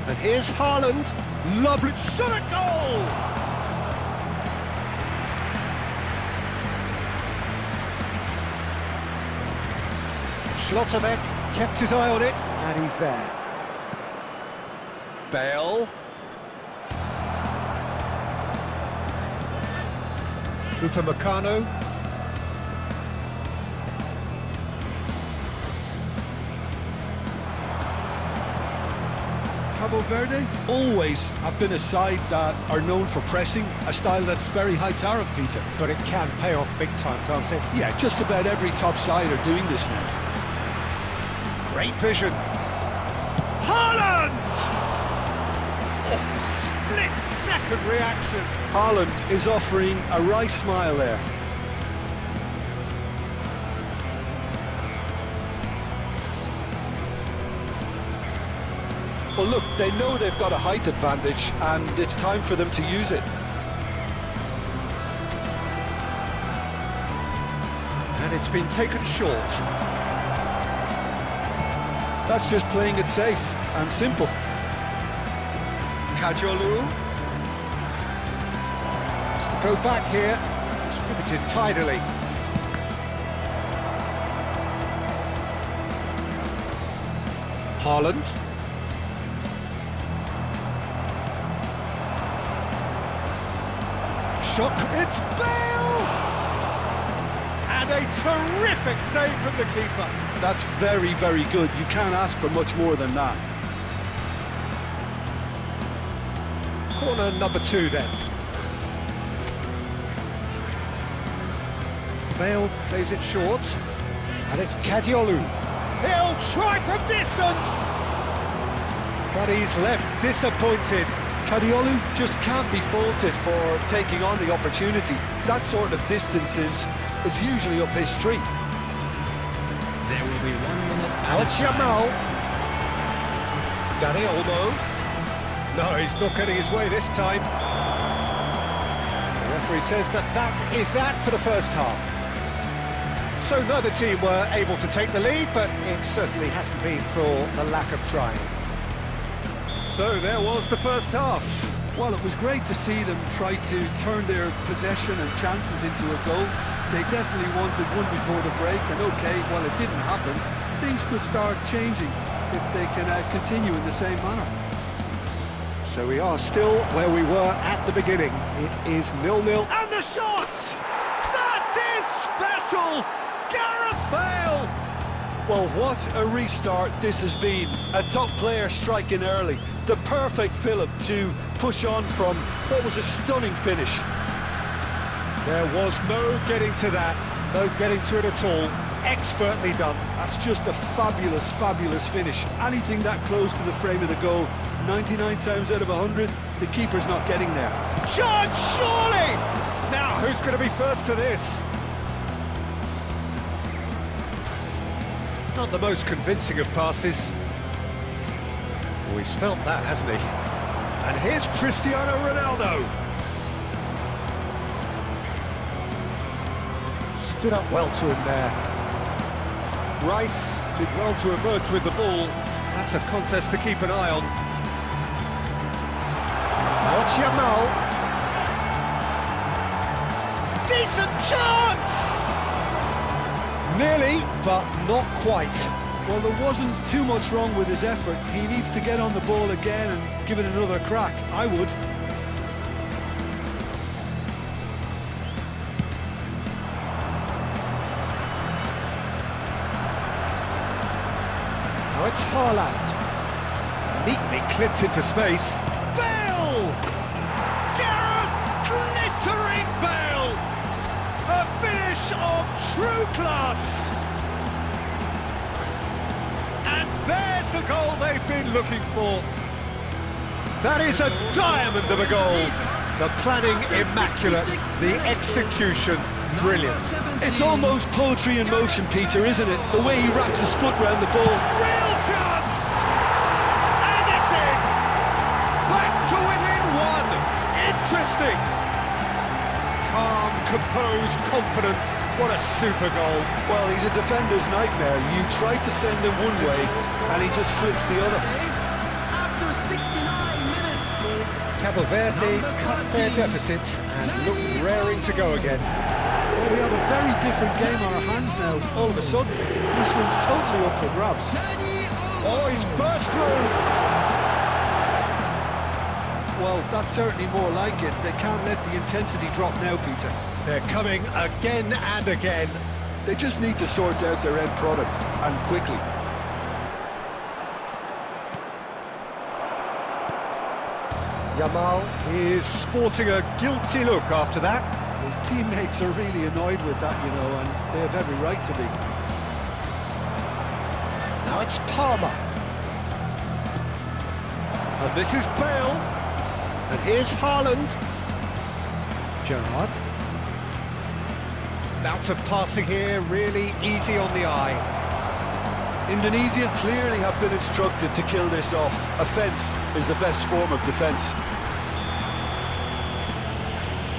And here's Haaland. Lovely shot at goal! 𝔒�WaysalWaysc kept his eye on it, and he's there. Bale. Upamecano. Cabo Verde always have been a side that are known for pressing, a style that's very high tariff, Peter. But it can pay off big time, can't it? Yeah, just about every top side are doing this now. Great vision. Haaland! Oh, split-second reaction. Haaland is offering a wry smile there. Well, look, they know they've got a height advantage, and it's time for them to use it. And it's been taken short. That's just playing it safe and simple. Kajolu. Has to go back here. Distributed tidily. Haaland. Shot, it's Bale! And a terrific save from the keeper. That's very, very good. You can't ask for much more than that. Corner number 2 then. Bale plays it short, and it's Kadiolu. He'll try from distance! But he's left disappointed. Kadiolu just can't be faulted for taking on the opportunity. That sort of distance is usually up his street. There will be 1 minute. Alex Yamal. Dani Olmo. No, he's not getting his way this time. The referee says that is that for the first half. So neither team were able to take the lead, but it certainly hasn't been for the lack of trying. So there was the first half. Well, it was great to see them try to turn their possession and chances into a goal. They definitely wanted one before the break, and okay, while it didn't happen, things could start changing if they can continue in the same manner. So we are still where we were at the beginning. It is 0-0. And the shot! That is special! Gareth Bale! Well, what a restart this has been. A top player striking early. The perfect fillip to push on from what was a stunning finish. There was no getting to that, no getting to it at all. Expertly done. That's just a fabulous, fabulous finish. Anything that close to the frame of the goal, 99 times out of 100, the keeper's not getting there. Chance, surely! Now, who's going to be first to this? Not the most convincing of passes. Oh, he's felt that, hasn't he? And here's Cristiano Ronaldo. Stood up well to him there. Rice did well to emerge with the ball. That's a contest to keep an eye on. Now it's Yamal. Decent chance! Nearly, but not quite. Well, there wasn't too much wrong with his effort. He needs to get on the ball again and give it another crack. I would. Now it's Haaland. Neatly clipped into space. Bale! Gareth glittering Bale! A finish of true class! And there's the goal they've been looking for. That is a diamond of a goal. The planning immaculate, the execution brilliant. It's almost poetry in motion, Peter, isn't it? The way he wraps his foot round the ball. Real chance! And it's in! Back to within one! Interesting! Calm, composed, confident. What a super goal. Well, he's a defender's nightmare. You try to send him one way, and he just slips the other. After 69 minutes, please. Cabo Verde cut their deficit and look raring to go again. Well, we have a very different game on our hands now. All of a sudden, this one's totally up for grabs. Oh, he's burst through! Well, that's certainly more like it. They can't let the intensity drop now, Peter. They're coming again and again. They just need to sort out their end product, and quickly. Yamal is sporting a guilty look after that. His teammates are really annoyed with that, you know, and they have every right to be. Now it's Palmer. And this is Bale. And here's Haaland. Gerrard. Bout of passing here, really easy on the eye. Indonesia clearly have been instructed to kill this off. Offence is the best form of defence.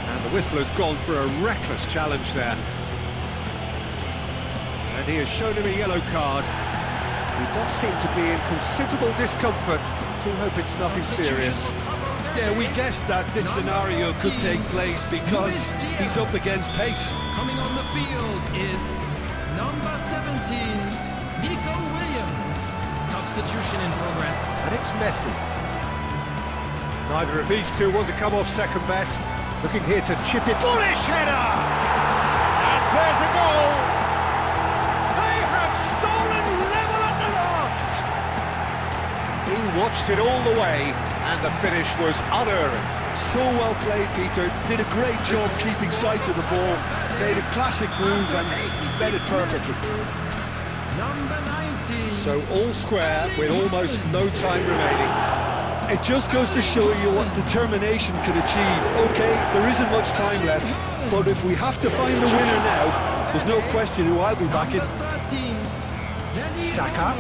And the whistle has gone for a reckless challenge there. And he has shown him a yellow card. He does seem to be in considerable discomfort. Do hope it's nothing serious. Yeah, we guessed that this scenario could take place because he's up against pace. Coming on the field is number 17, Nico Williams. Substitution in progress. And it's Messi. Neither of these two want to come off second best. Looking here to chip it. Bullish header! And there's a goal! They have stolen level at the last! He watched it all the way, and the finish was unerring. So well played, Peter. Did a great job keeping sight of the ball. Made a classic move and led it perfectly. Number 19. So all square with almost no time remaining. It just goes to show you what determination can achieve. Okay, there isn't much time left, but if we have to find the winner now, there's no question who I'll be backing. Number 13, Saka.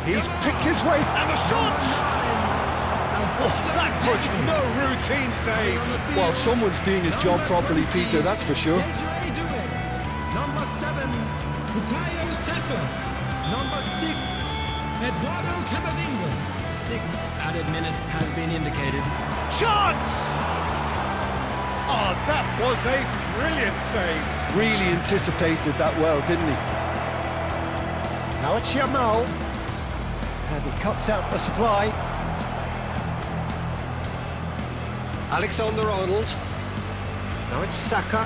He's picked his way, and the shot! Oh, that was no routine save. Well, someone's doing his job properly, Peter, that's for sure. Number 7, Bukayo Saka. Number 6, Eduardo Camavinga. 6 added minutes has been indicated. Chance! Oh, that was a brilliant save. Really anticipated that well, didn't he? Now it's Yamal. And he cuts out the supply. Alexander-Arnold. Now it's Saka.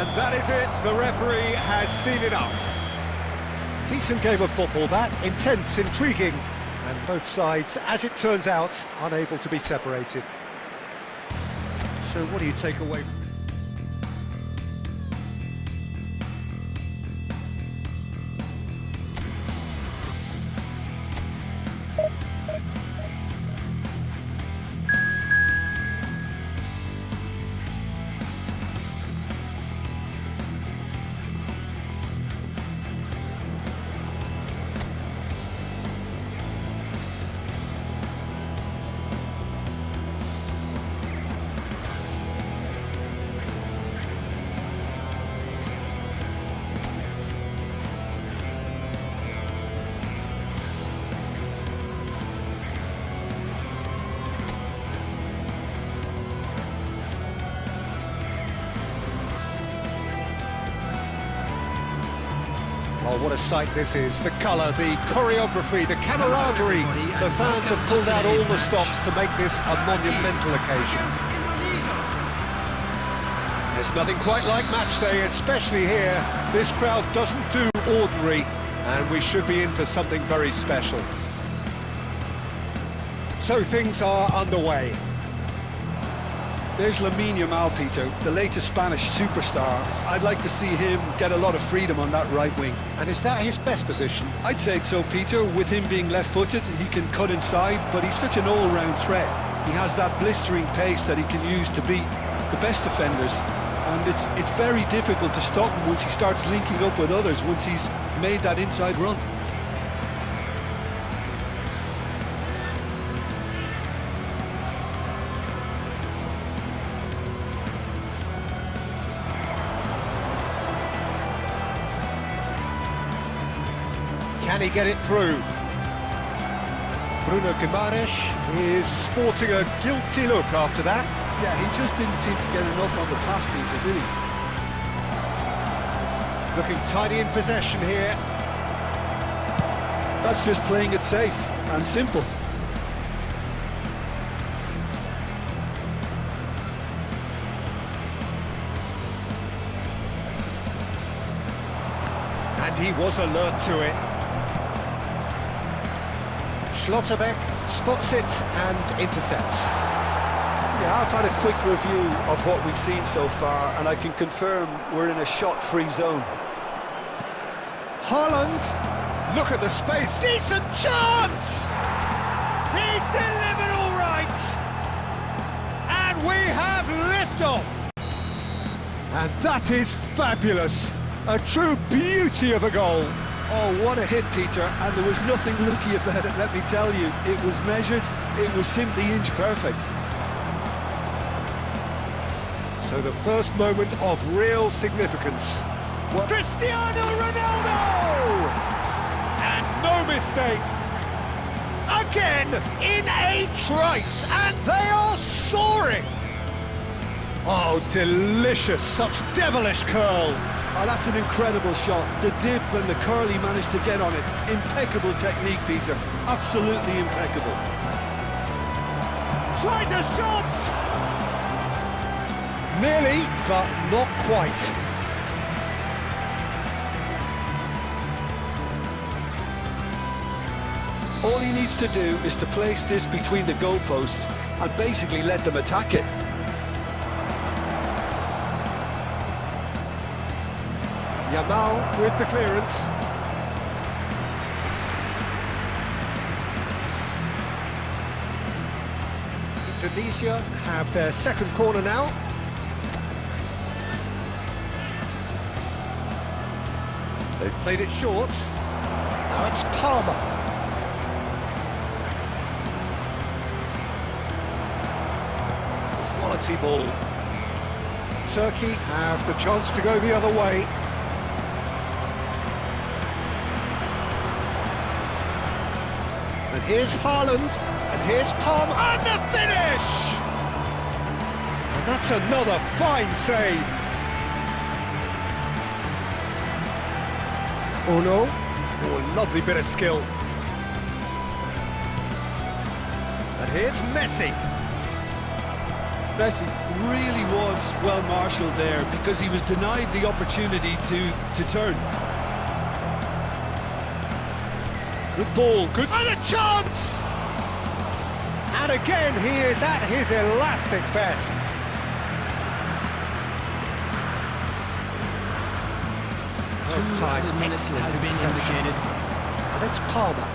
And that is it, the referee has seen enough. Decent game of football that, intense, intriguing, and both sides, as it turns out, unable to be separated. So what do you take away from Oh, what a sight this is. The colour, the choreography, the camaraderie. The fans have pulled out all the stops to make this a monumental occasion. There's nothing quite like match day, especially here. This crowd doesn't do ordinary, and we should be in for something very special. So things are underway. There's Lamine Yamal, Peter, the latest Spanish superstar. I'd like to see him get a lot of freedom on that right wing. And is that his best position? I'd say so, Peter. With him being left-footed, he can cut inside, but he's such an all-round threat. He has that blistering pace that he can use to beat the best defenders, and it's very difficult to stop him once he starts linking up with others, once he's made that inside run. Can he get it through? Bruno Guimaraes is sporting a guilty look after that. Yeah, he just didn't seem to get enough on the pass, Peter, did he? Looking tidy in possession here. That's just playing it safe and simple. And he was alert to it. 𔒝WaysalWaysc spots it and intercepts. Yeah, I've had a quick review of what we've seen so far, and I can confirm we're in a shot-free zone. Haaland, look at the space, decent chance! He's delivered all right! And we have liftoff! And that is fabulous! A true beauty of a goal. Oh, what a hit, Peter, and there was nothing lucky about it, let me tell you. It was measured, it was simply inch perfect. So the first moment of real significance. What? Cristiano Ronaldo! And no mistake! Again, in a trice, and they are soaring! Oh, delicious, such devilish curl! Oh, that's an incredible shot. The dip and the curl he managed to get on it. Impeccable technique, Peter. Absolutely impeccable. Tries a shot! Nearly, but not quite. All he needs to do is to place this between the goalposts and basically let them attack it. Yamal with the clearance. Indonesia have their second corner now. They've played it short. Now it's Palmer. Quality ball. Turkey have the chance to go the other way. And here's Haaland, and here's Palmer, and the finish! And that's another fine save. Oh no, oh, lovely bit of skill. And here's Messi. Messi really was well marshalled there because he was denied the opportunity to turn. Good ball, good... And a chance! And again, he is at his elastic best. Time, minutes has been indicated. and it's Palmer.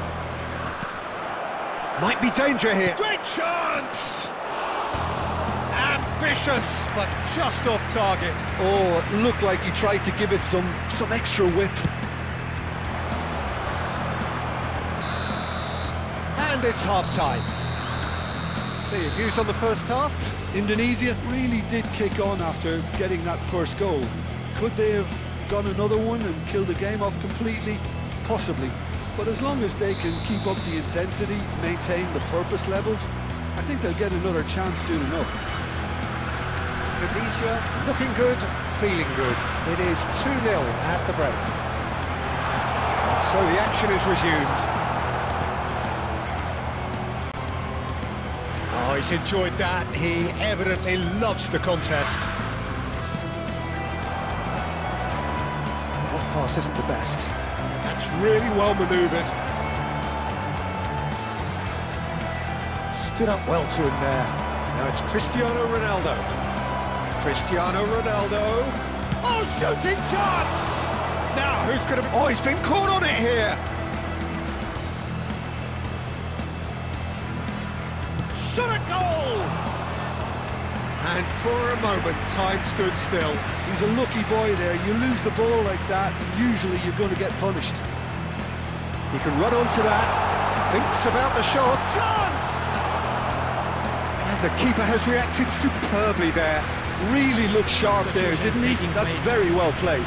Might be danger here. Great chance! Ambitious, but just off target. Oh, it looked like he tried to give it some extra whip. And it's half-time. See your views on the first half? Indonesia really did kick on after getting that first goal. Could they have done another one and killed the game off completely? Possibly. But as long as they can keep up the intensity, maintain the purpose levels, I think they'll get another chance soon enough. Indonesia looking good, feeling good. It is 2-0 at the break. And so the action is resumed. Oh, he's enjoyed that. He evidently loves the contest. That pass isn't the best. That's really well manoeuvred. Stood up well to him there. Now it's Cristiano Ronaldo. Cristiano Ronaldo. Oh, shooting chance! Now who's going to... Oh, he's been caught on it here. Shot a goal! And for a moment, time stood still. He's a lucky boy there. You lose the ball like that, and usually you're going to get punished. He can run onto that. Thinks about the shot. Chance! And the keeper has reacted superbly there. Really looked sharp there, didn't he? That's very well played.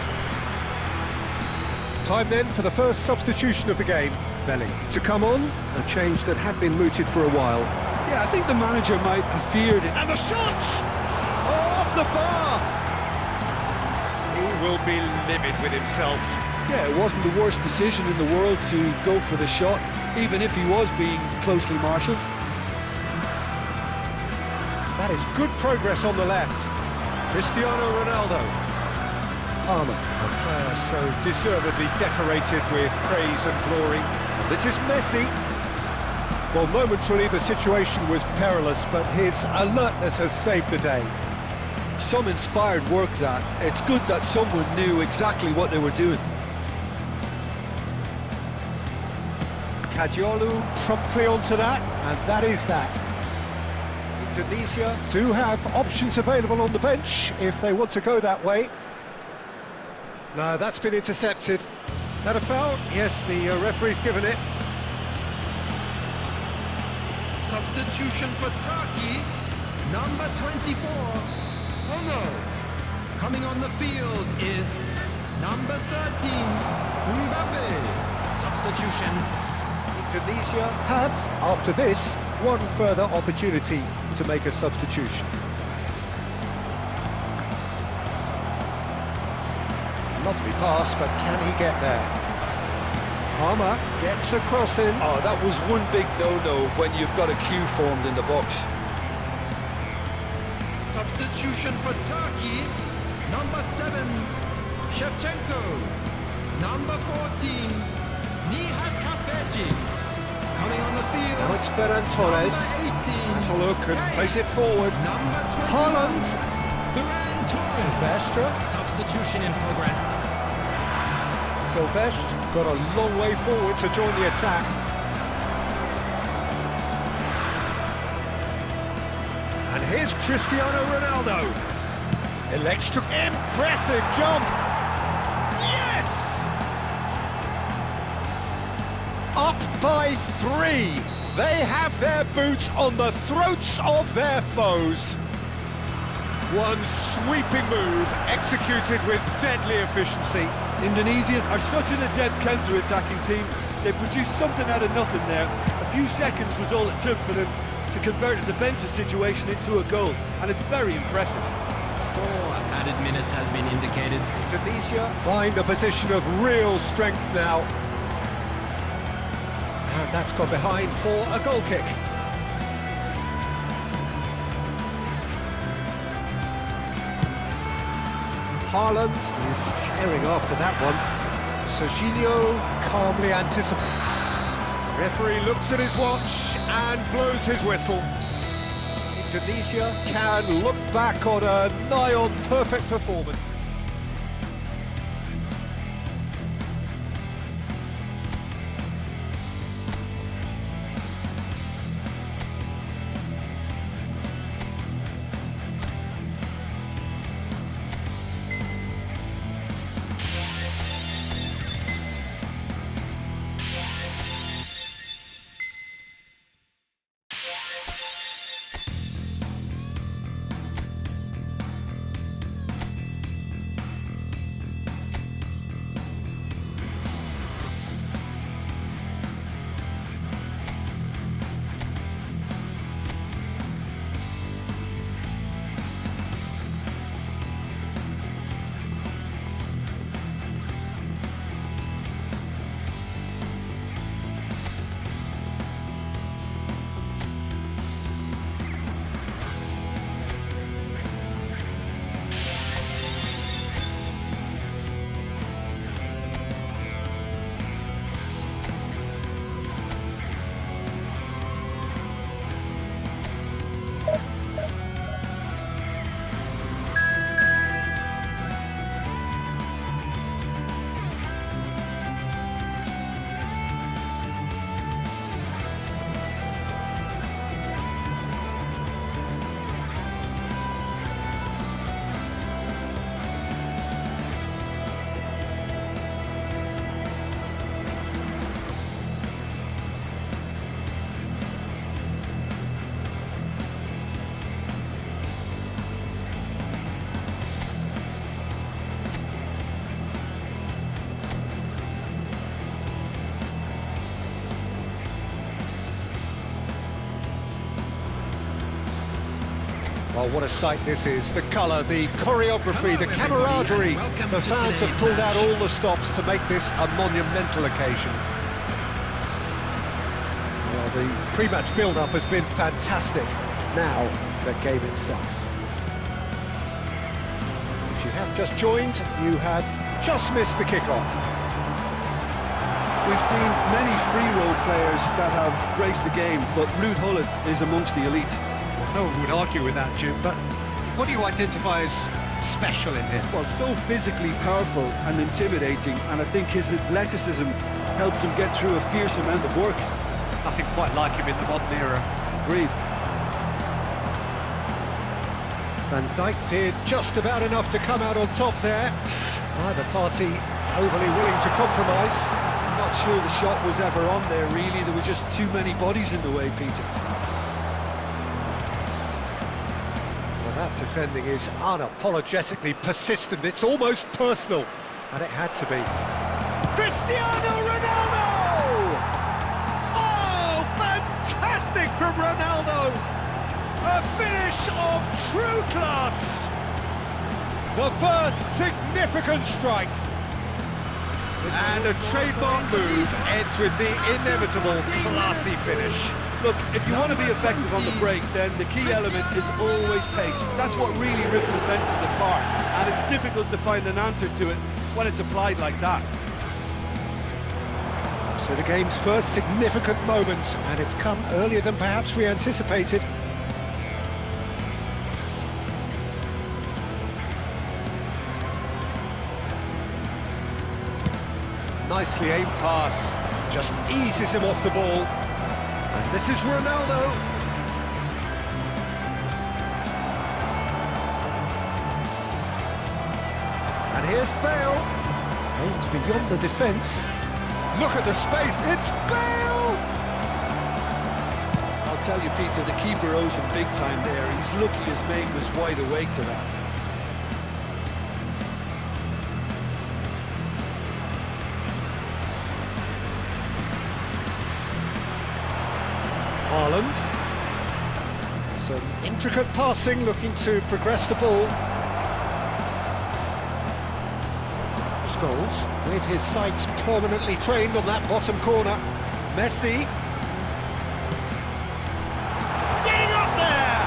Time then for the first substitution of the game. Belling to come on, a change that had been mooted for a while. Yeah, I think the manager might have feared it. And the shot! Oh, off the bar! He will be livid with himself. Yeah, it wasn't the worst decision in the world to go for the shot, even if he was being closely marshalled. That is good progress on the left. Cristiano Ronaldo. Palmer, a player so deservedly decorated with praise and glory. This is Messi. Well, momentarily the situation was perilous, but his alertness has saved the day. Some inspired work that. It's good that someone knew exactly what they were doing. Kajolu promptly onto that, and that is that. Indonesia do have options available on the bench if they want to go that way. No, that's been intercepted. That a foul? Yes, the referee's given it. Substitution for Turkey, number 24. Oh no! Coming on the field is number 13, Mbappe. Substitution. Indonesia have, after this, one further opportunity to make a substitution. Lovely pass, but can he get there? Palmer gets a cross in. Oh, that was one big no-no when you've got a queue formed in the box. Substitution for Turkey, number 7, Shevchenko. Number 14, Nihat Kafeci. Coming on the field. Now it's Ferran Torres. Has a look and plays it forward. Number 21, Haaland. Ferran Torres. Silvestre. Substitution in progress. Silvestre got a long way forward to join the attack. And here's Cristiano Ronaldo. Elects to... Impressive jump! Yes! Up by 3. They have their boots on the throats of their foes. One sweeping move, executed with deadly efficiency. Indonesia are such an adept counter-attacking team. They produced something out of nothing there. A few seconds was all it took for them to convert a defensive situation into a goal, and it's very impressive. 4 added minutes has been indicated. Indonesia find a position of real strength now. And that's gone behind for a goal kick. Haaland is herring after that one. Serginho calmly anticipates. Referee looks at his watch and blows his whistle. Indonesia can look back on a nigh-on perfect performance. Oh, what a sight this is. The colour, the choreography, the camaraderie. The fans have pulled out all the stops to make this a monumental occasion. Well, the pre-match build-up has been fantastic. Now, the game itself. If you have just joined, you have just missed the kick-off. We've seen many free role players that have graced the game, but Ruud Gullit is amongst the elite. No one would argue with that, Jim, but what do you identify as special in him? Well, so physically powerful and intimidating, and I think his athleticism helps him get through a fierce amount of work. Nothing quite like him in the modern era. Agreed. Van Dijk did just about enough to come out on top there. Neither party overly willing to compromise. I'm not sure the shot was ever on there, really. There were just too many bodies in the way, Peter. That defending is unapologetically persistent. It's almost personal, and it had to be. Cristiano Ronaldo! Oh, fantastic from Ronaldo! A finish of true class! The first significant strike. And a trademark move ends with the inevitable classy finish. Look, if you want to be effective on the break, then the key element is always pace. That's what really rips defences apart, and it's difficult to find an answer to it when it's applied like that. So the game's first significant moment, and it's come earlier than perhaps we anticipated. Nicely aimed pass, just eases him off the ball. And this is Ronaldo. And here's Bale. Aims beyond the defence. Look at the space, it's Bale! I'll tell you, Peter, the keeper owes him big time there. He's lucky his mate was wide awake to that. Haaland. Some intricate passing, looking to progress the ball. Scholes, with his sights permanently trained on that bottom corner. Messi. Getting up there!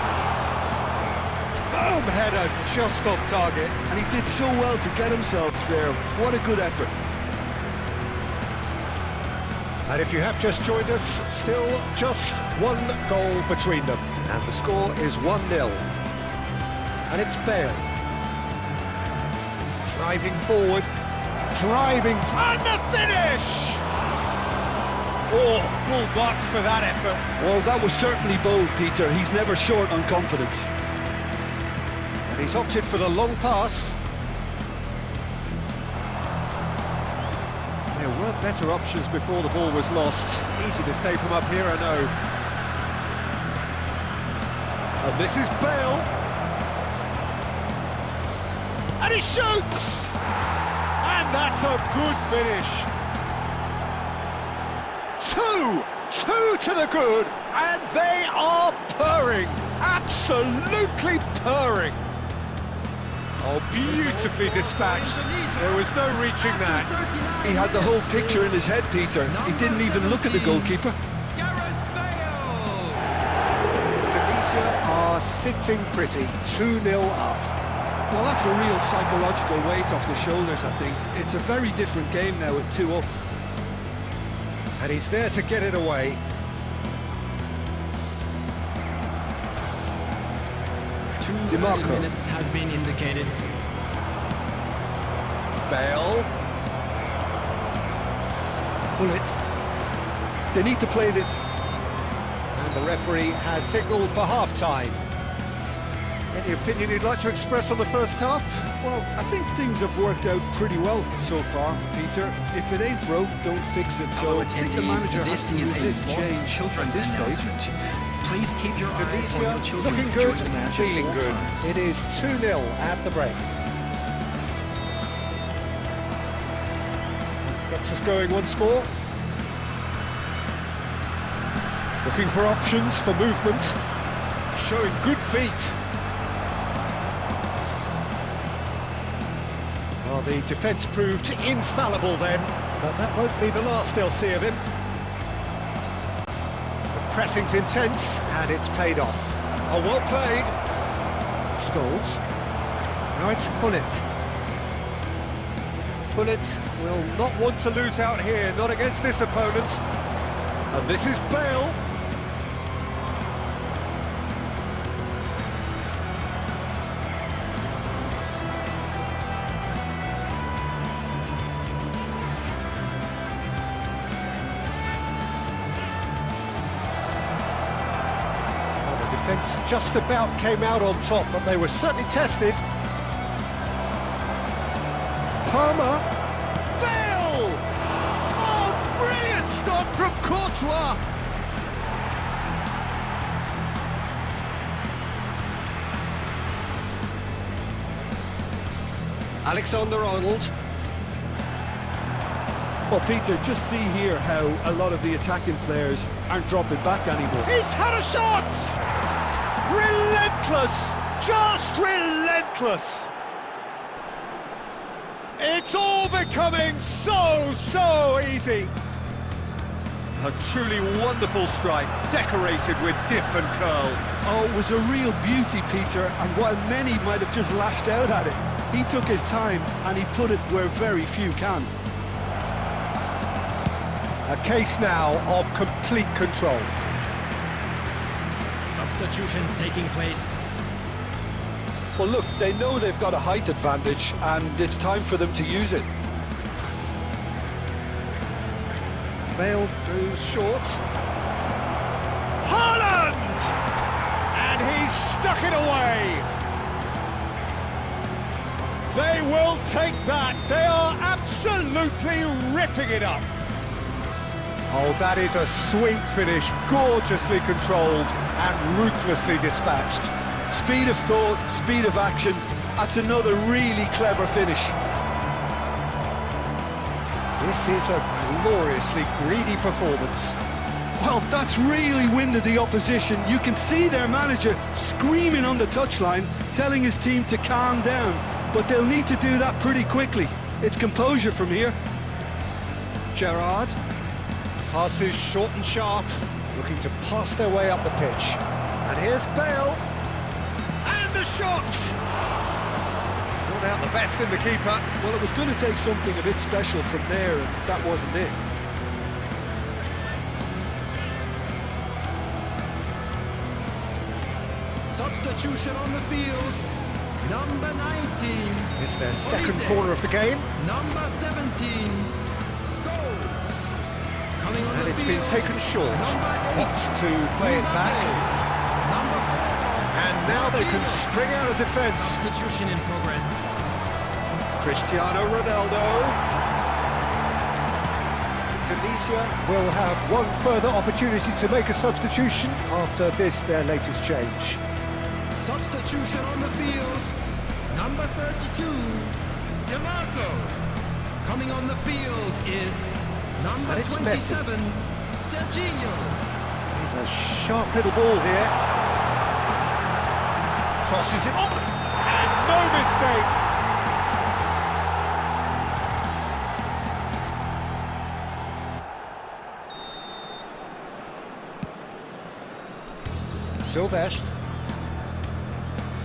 Boom, header. header just off target. And he did so well to get himself there. What a good effort. And if you have just joined us, still just one goal between them. And the score is 1-0. And it's Bale. Driving forward. And the finish! Oh, full marks for that effort. Well, that was certainly bold, Peter. He's never short on confidence. And he's opted for the long pass. There were better options before the ball was lost. Easy to say from up here, I know. And this is Bale. And he shoots! And that's a good finish. Two to the good, and they are purring, absolutely purring. Oh, beautifully dispatched. There was no reaching that. He had the whole picture in his head, Peter. He didn't even look at the goalkeeper. Tunisia are sitting pretty, 2-0 up. Well, that's a real psychological weight off the shoulders, I think. It's a very different game now at 2 up. And he's there to get it away. DiMarco. 2 minutes has been indicated. Bale. Bullet. They need to play the... And the referee has signalled for half-time. Any opinion you'd like to express on the first half? Well, I think things have worked out pretty well so far, Peter. If it ain't broke, don't fix it. So I think the manager has to resist change at this stage. Please keep your eye on your Tunisia children looking good, during the match feeling at all good. times. It is 2-0 at the break. Gets us going once more. Looking for options for movement. Showing good feet. Well, the defence proved infallible then, but that won't be the last they'll see of him. The pressing's intense, and it's paid off. Oh, well played. Scholes. Now it's Hullet. Hullet will not want to lose out here, not against this opponent. And this is Bale. Defence just about came out on top, but they were certainly tested. Palmer. Bale! Oh, brilliant stop from Courtois! Alexander-Arnold. Well, Peter, just see here how a lot of the attacking players aren't dropping back anymore. He's had a shot! Relentless! Just relentless! It's all becoming so easy. A truly wonderful strike, decorated with dip and curl. Oh, it was a real beauty, Peter, and while many might have just lashed out at it, he took his time and he put it where very few can. A case now of complete control. Substitutions taking place. Well, look, they know they've got a height advantage, and it's time for them to use it. Bale goes short. Haaland! And he's stuck it away. They will take that. They are absolutely ripping it up. Oh, that is a sweet finish, gorgeously controlled and ruthlessly dispatched. Speed of thought, speed of action, that's another really clever finish. This is a gloriously greedy performance. Well, that's really winded the opposition. You can see their manager screaming on the touchline, telling his team to calm down, but they'll need to do that pretty quickly. It's composure from here. Gerrard passes short and sharp, looking to pass their way up the pitch. And here's Bale. And the a shot! Not out the best in the keeper. Well, it was going to take something a bit special from there, and that wasn't it. Substitution on the field. Number 19. It's their second Olise. corner of the game. Number 17. Scholes. Coming on And the it's field. been taken short. Number 8. Opts to play it back. Number 4. And now they can spring out of defence. Substitution in progress. Cristiano Ronaldo. Tunisia will have one further opportunity to make a substitution after this, their latest change. Substitution on the field. Number 32. DeMarco. Coming on the field is number And it's Messi. 27. Serginho. He's a sharp little ball here. Crosses it on. And no mistake. Sylvestre.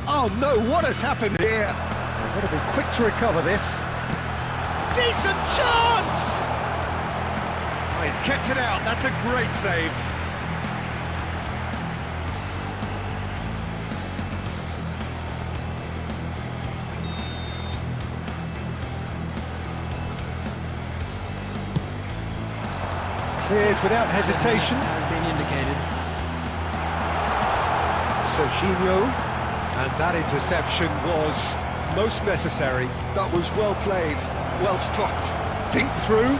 Oh no, what has happened here? They've got to be quick to recover this. Decent chance! Oh, he's kept it out, that's a great save. Cleared without hesitation. Has been indicated. Serginho, and that interception was most necessary. That was well played, well struck. Dinked through.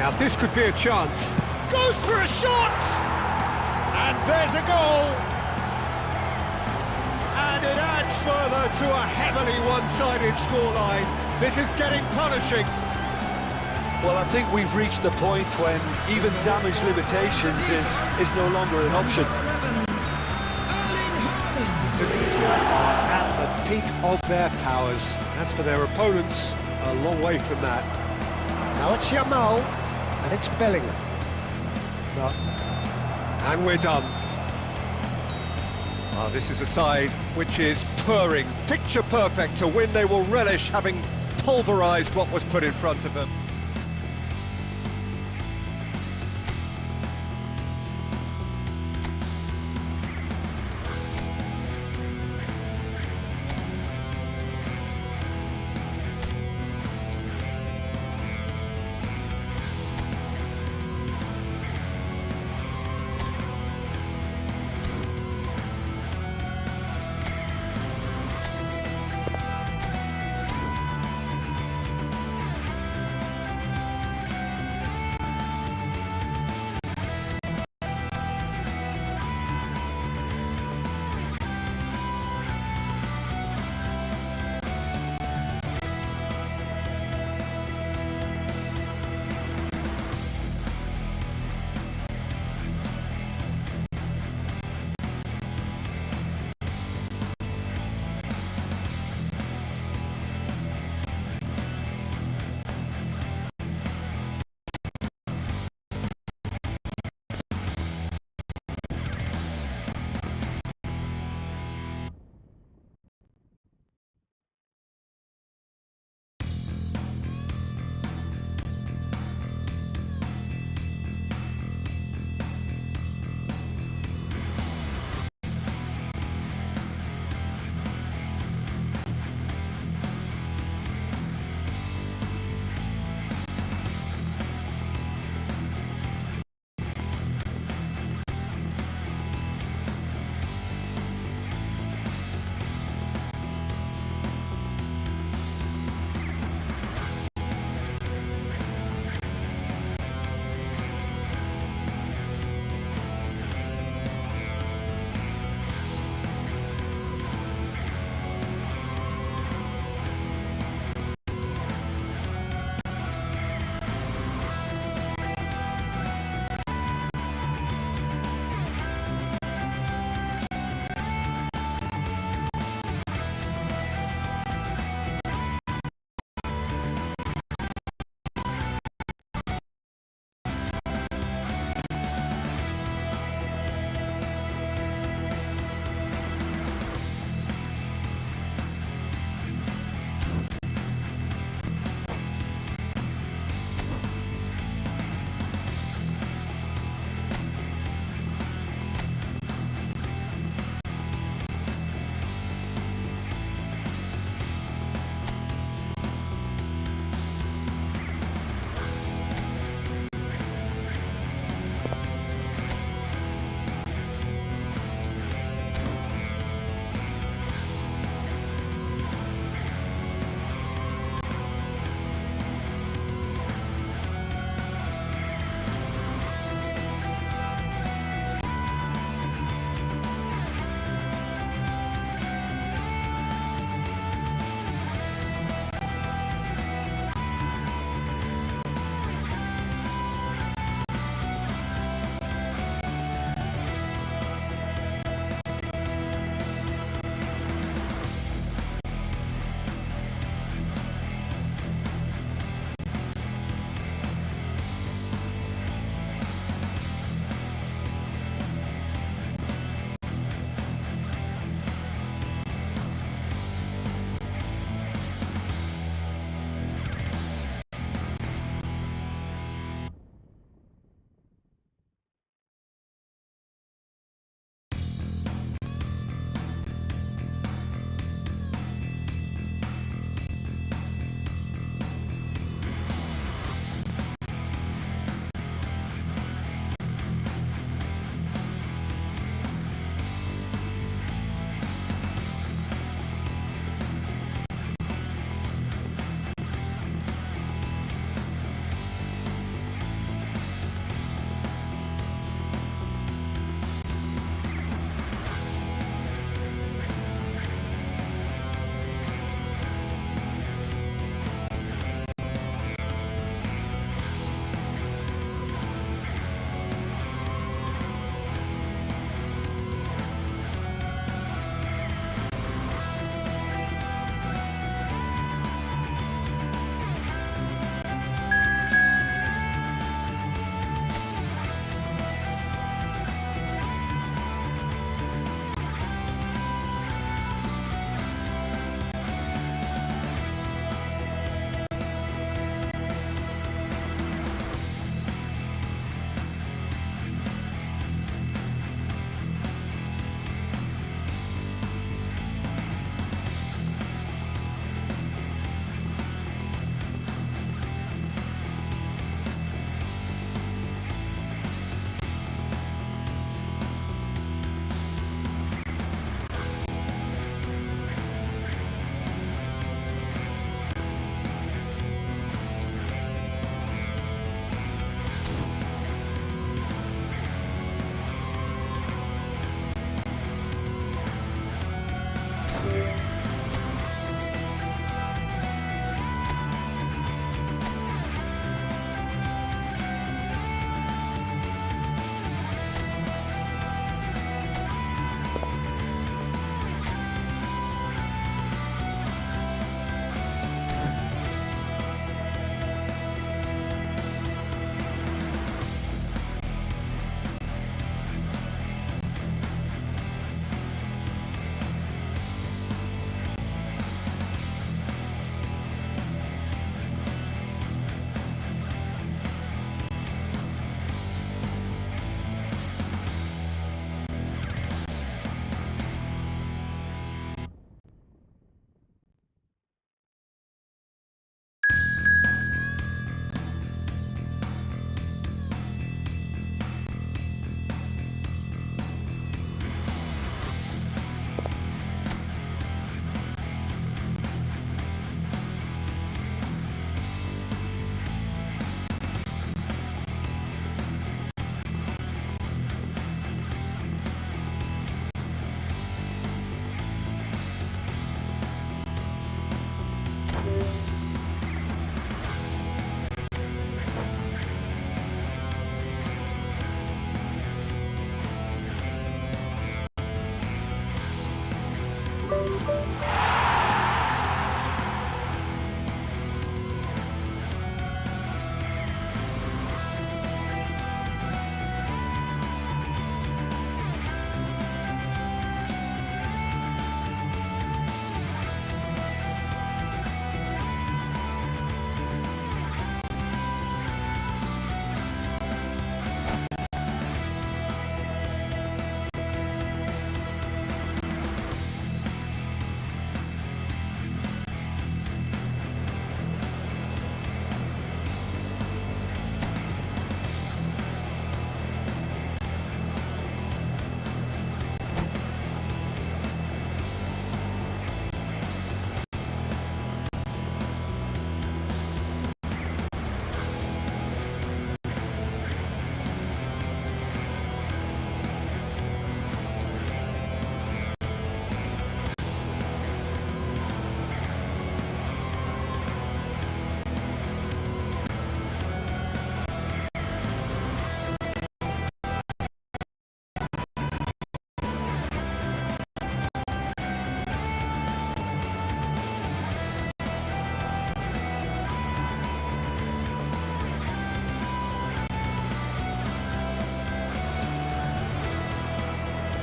Now this could be a chance. Goes for a shot! And there's a goal! And it adds further to a heavily one-sided scoreline. This is getting punishing. Well, I think we've reached the point when even damage limitations is no longer an option. 11. Tunisia are at the peak of their powers. As for their opponents, a long way from that. Now it's Yamal, and it's Bellingham. No. And we're done. Oh, this is a side which is purring, picture perfect to win. They will relish having pulverised what was put in front of them.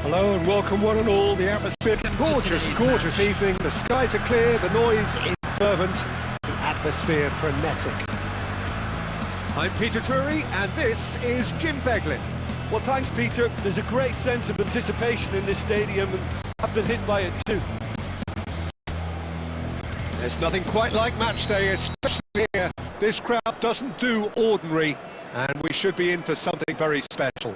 Hello and welcome one and all. The atmosphere, gorgeous, gorgeous evening. The skies are clear, the noise is fervent, the atmosphere frenetic. I'm Peter Drury and this is Jim Beglin. Well, thanks, Peter. There's a great sense of anticipation in this stadium, and I've been hit by it too. There's nothing quite like match day, especially here. This crowd doesn't do ordinary, and we should be in for something very special.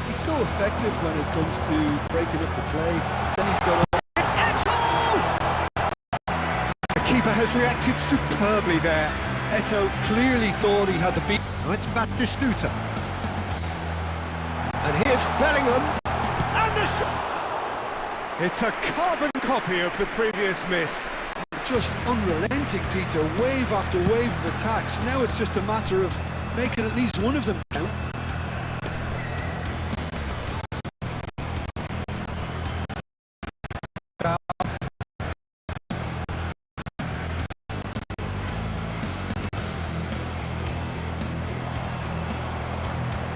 He's so effective when it comes to breaking up the play. Then he's got The keeper has reacted superbly there. Eto'o clearly thought he had the beat. Now it's Batistuta. And here's Bellingham. And the shot! It's a carbon copy of the previous miss. Just unrelenting, Peter. Wave after wave of attacks. Now it's just a matter of making at least one of them count.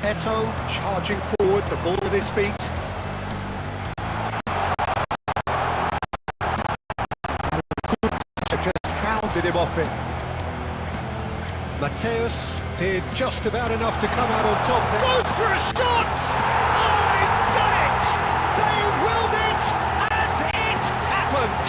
Eto'o charging forward, the ball at his feet. And just pounded him off it. Mateus did just about enough to come out on top there. Goes for a shot! Oh, he's done it! They willed it, and it happened!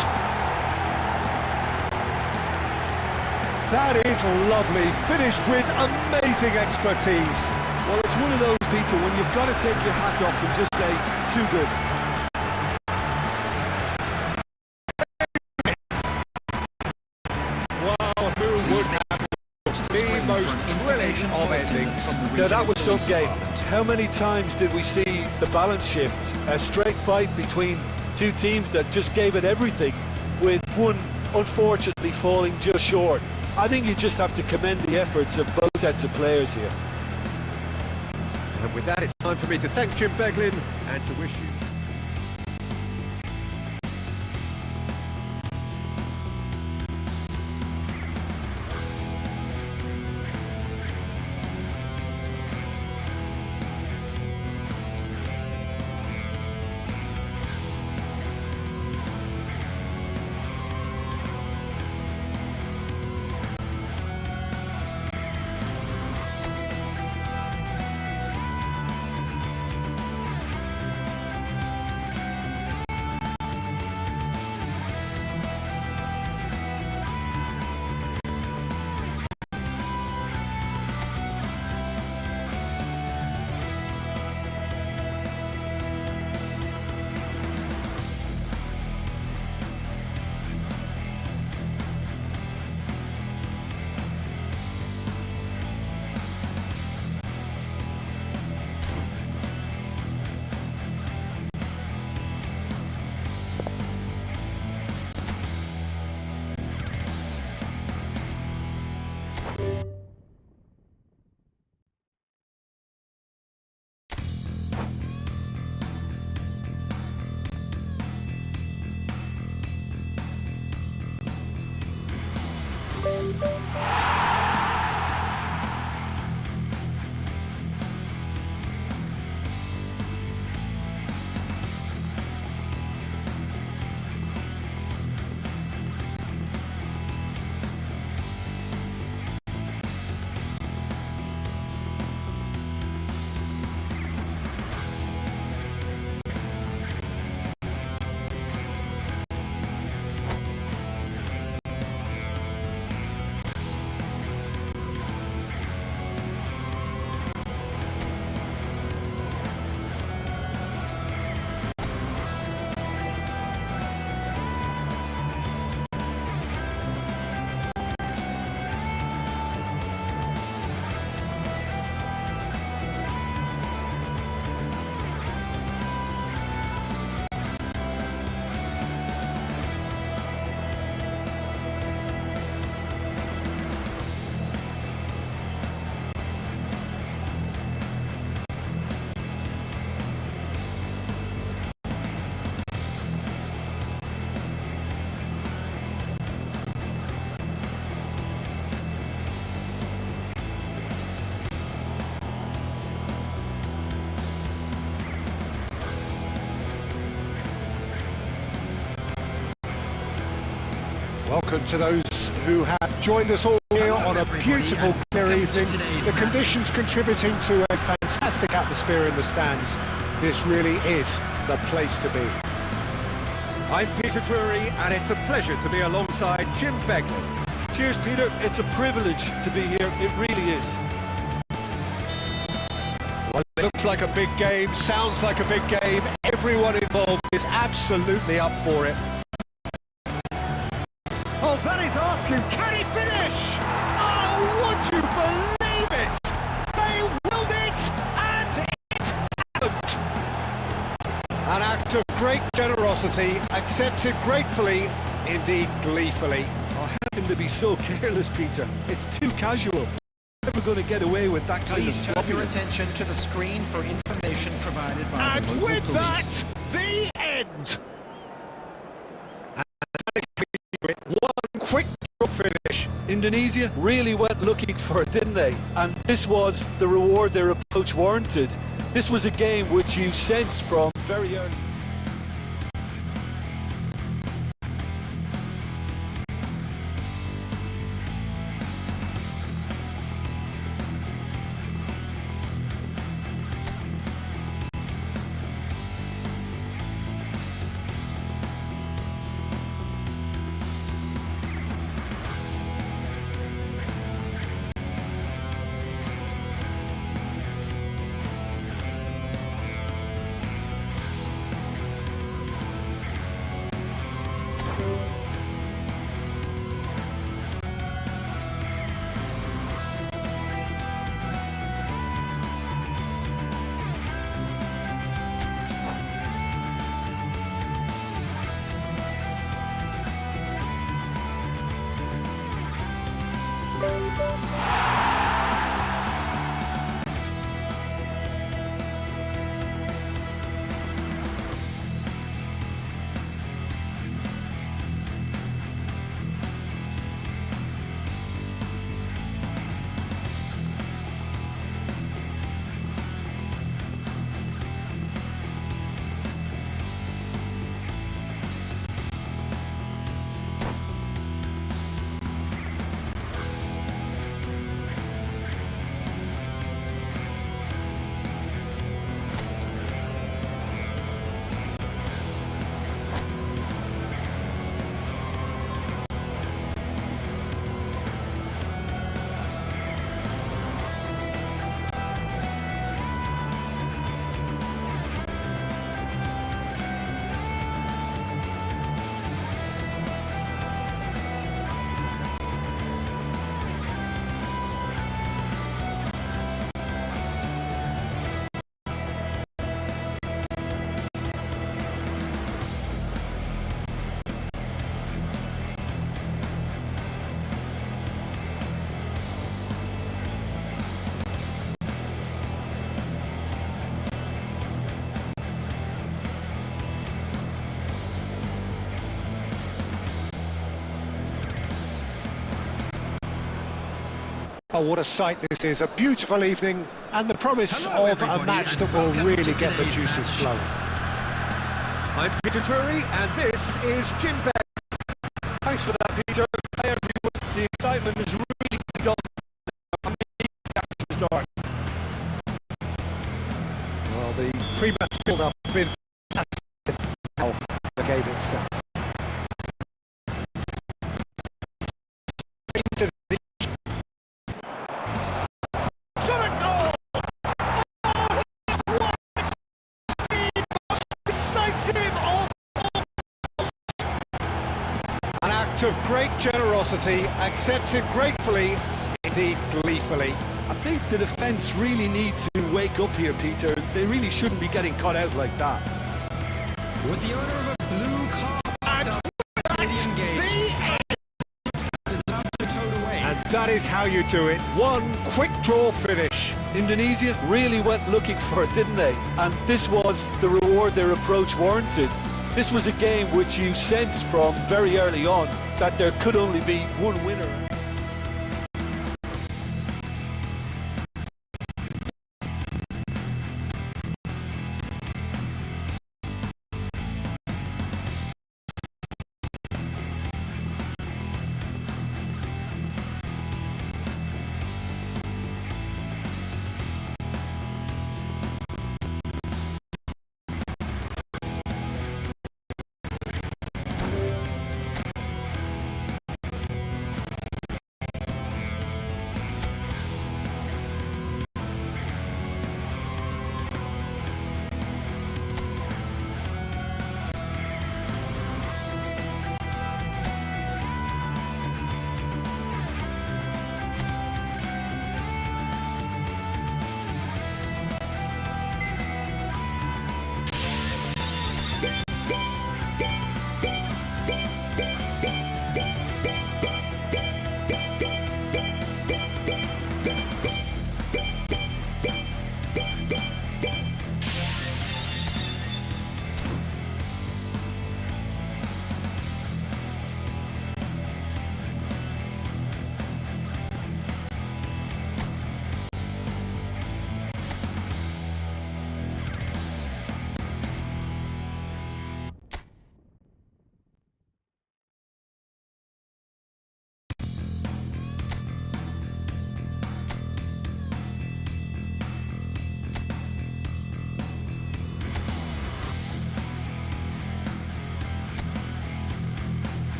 That is lovely, finished with amazing expertise. Well, it's one of those, Peter, when you've got to take your hat off and just say, too good. Wow, who would have the most thrilling of endings? Now, that was some game. How many times did we see the balance shift? A straight fight between two teams that just gave it everything, with one unfortunately falling just short. I think you just have to commend the efforts of both sets of players here. And with that, it's time for me to thank Jim Beglin and to wish you... welcome to those who have joined us all here on a beautiful, clear evening. The conditions contributing to a fantastic atmosphere in the stands. This really is the place to be. I'm Peter Drury, and it's a pleasure to be alongside Jim Begley. Cheers, Peter. It's a privilege to be here. It really is. Well, it looks like a big game, sounds like a big game. Everyone involved is absolutely up for it. Oh, that is asking, can he finish? Oh, would you believe it? They willed it, and it happened. An act of great generosity, accepted gratefully, indeed gleefully. Oh, how can they be so careless, Peter? It's too casual. Never going to get away with that kind of Please turn your sloppiness. attention to the screen for information provided by the And local with police. that, the end. One quick draw finish. Indonesia really went looking for it, didn't they? And this was the reward their approach warranted. This was a game which you sensed from very early. Oh, what a sight this is, a beautiful evening and the promise Hello, of a everybody, match and that will welcome really to get the today's juices match. flowing. I'm Peter Drury, and this is Jim Begley. Thanks for that, Peter. Hi, everyone. The excitement is really done. I'm to start. Well, the pre-match build-up has been fantastic. Now, the game itself. Into the shot at goal! Oh, he's won it! The most decisive of all. An act of great generosity, accepted gratefully, indeed gleefully. I think the defence really need to wake up here, Peter. They really shouldn't be getting caught out like that. With the owner of a blue car And stadium gate, the end. is about to tote away. And that is how you do it. One quick draw finish. Indonesia really went looking for it, didn't they? And this was the reward their approach warranted. This was a game which you sensed from very early on that there could only be one winner.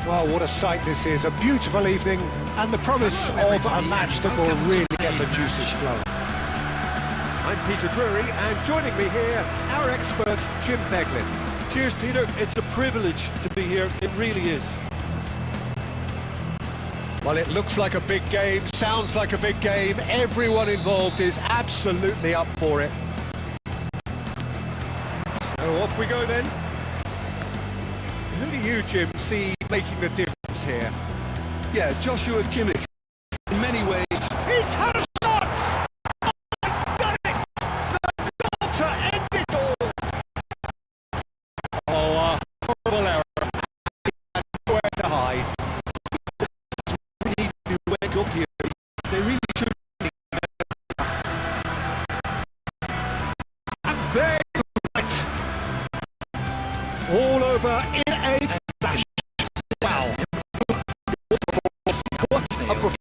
Well, what a sight this is, a beautiful evening and the promise of a match that will really get the juices flowing. I'm Peter Drury, and joining me here, our expert Jim Beglin. Cheers, Peter. It's a privilege to be here. It really is. Well, it looks like a big game, sounds like a big game. Everyone involved is absolutely up for it. So off we go then. Who do you, Jim, see making the difference here? Yeah, Joshua Kimmich, in many ways. He's had a shot! He's done it! The goal to end it all! Oh, a horrible error. And nowhere to hide. We need to wake up here. They really should. And there you it. All over in a flash. Wow. What a performance.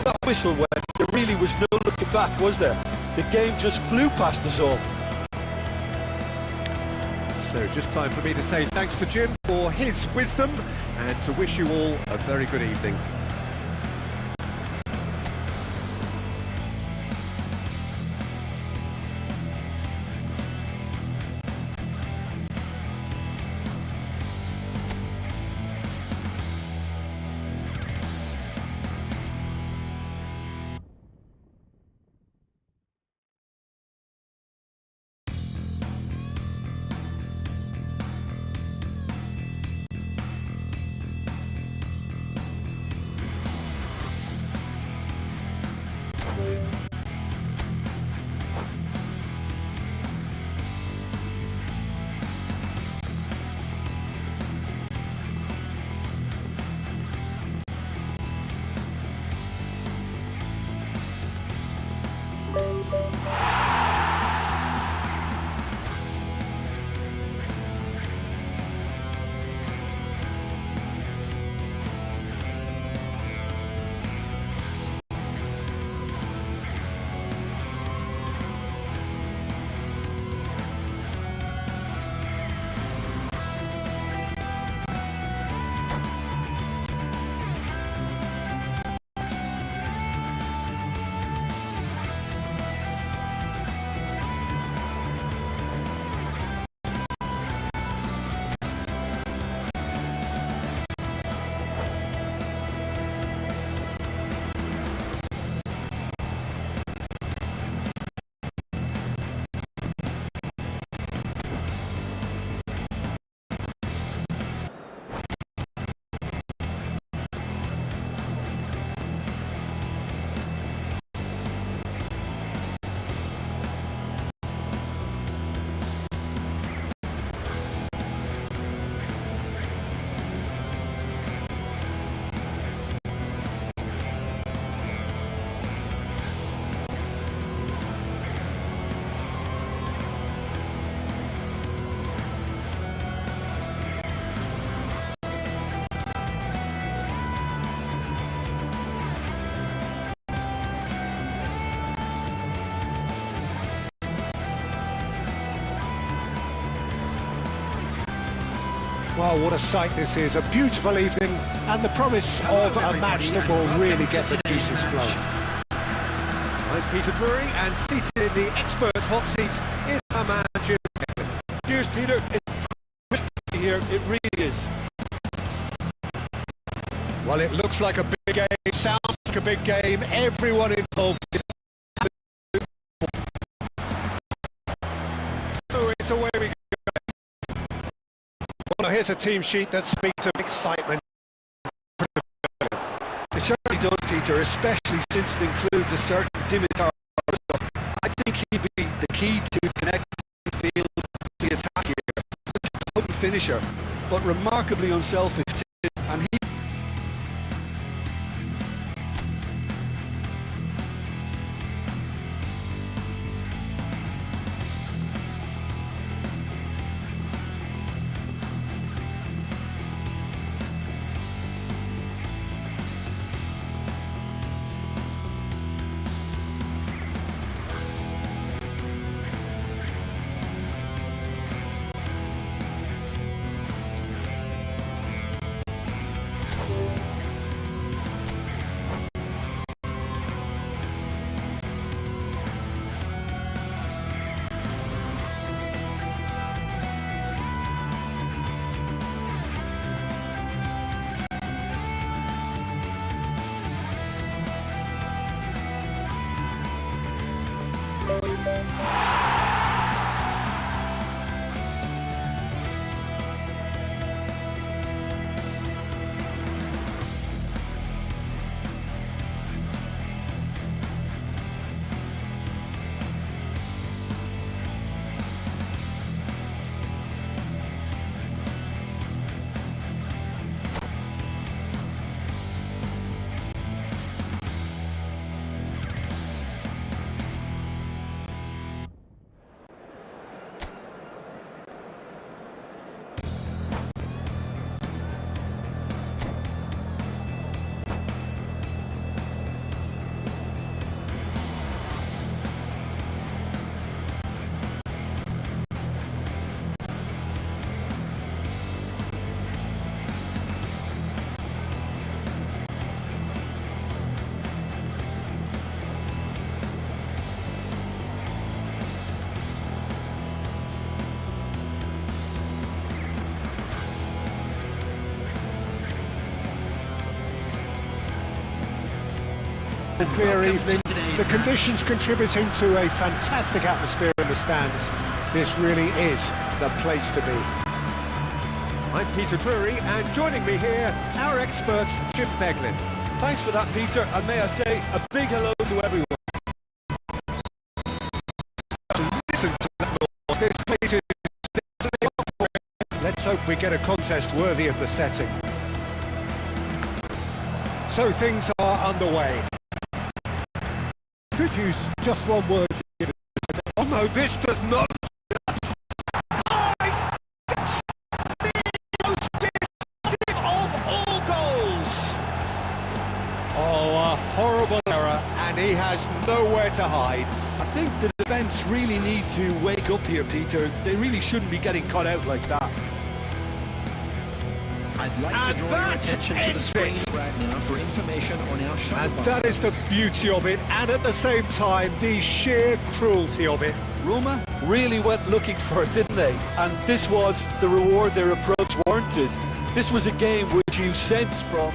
That whistle went, there really was no looking back, was there? The game just flew past us all. So just time for me to say thanks to Jim for his wisdom and to wish you all a very good evening. Well, what a sight this is, a beautiful evening and the promise of a match that will really get the juices flowing. I'm Peter Drury, and seated in the expert's hot seat is our man Jim. Cheers, Peter. It's a privilege to be here. It really is. Well, it looks like a big game, sounds like a big game. Everyone involved is so it's away we go. Well, here's a team sheet that speaks of excitement. It certainly does, Peter, especially since it includes a certain Dimitar. I think he'd be the key to connecting the field, the attack here. Such a potent finisher, but remarkably unselfish too, and he Clear evening, the conditions contributing to a fantastic atmosphere in the stands. This really is the place to be. I'm Peter Drury, and joining me here, our expert, Jim Beglin. Thanks for that, Peter, and may I say a big hello to everyone. Listen to that noise. This place is definitely up. Let's hope we get a contest worthy of the setting. So things are underway. Could use just one word. Oh no, this does not. Horrible error, and he has nowhere to hide. I think the defence really need to wake up here, Peter. They really shouldn't be getting caught out like that. I'd like to draw your attention to the screen right now for information on our shuttle And that is the beauty of it, and at the same time, the sheer cruelty of it. Roma really went looking for it, didn't they? And this was the reward their approach warranted. This was a game which you sensed from...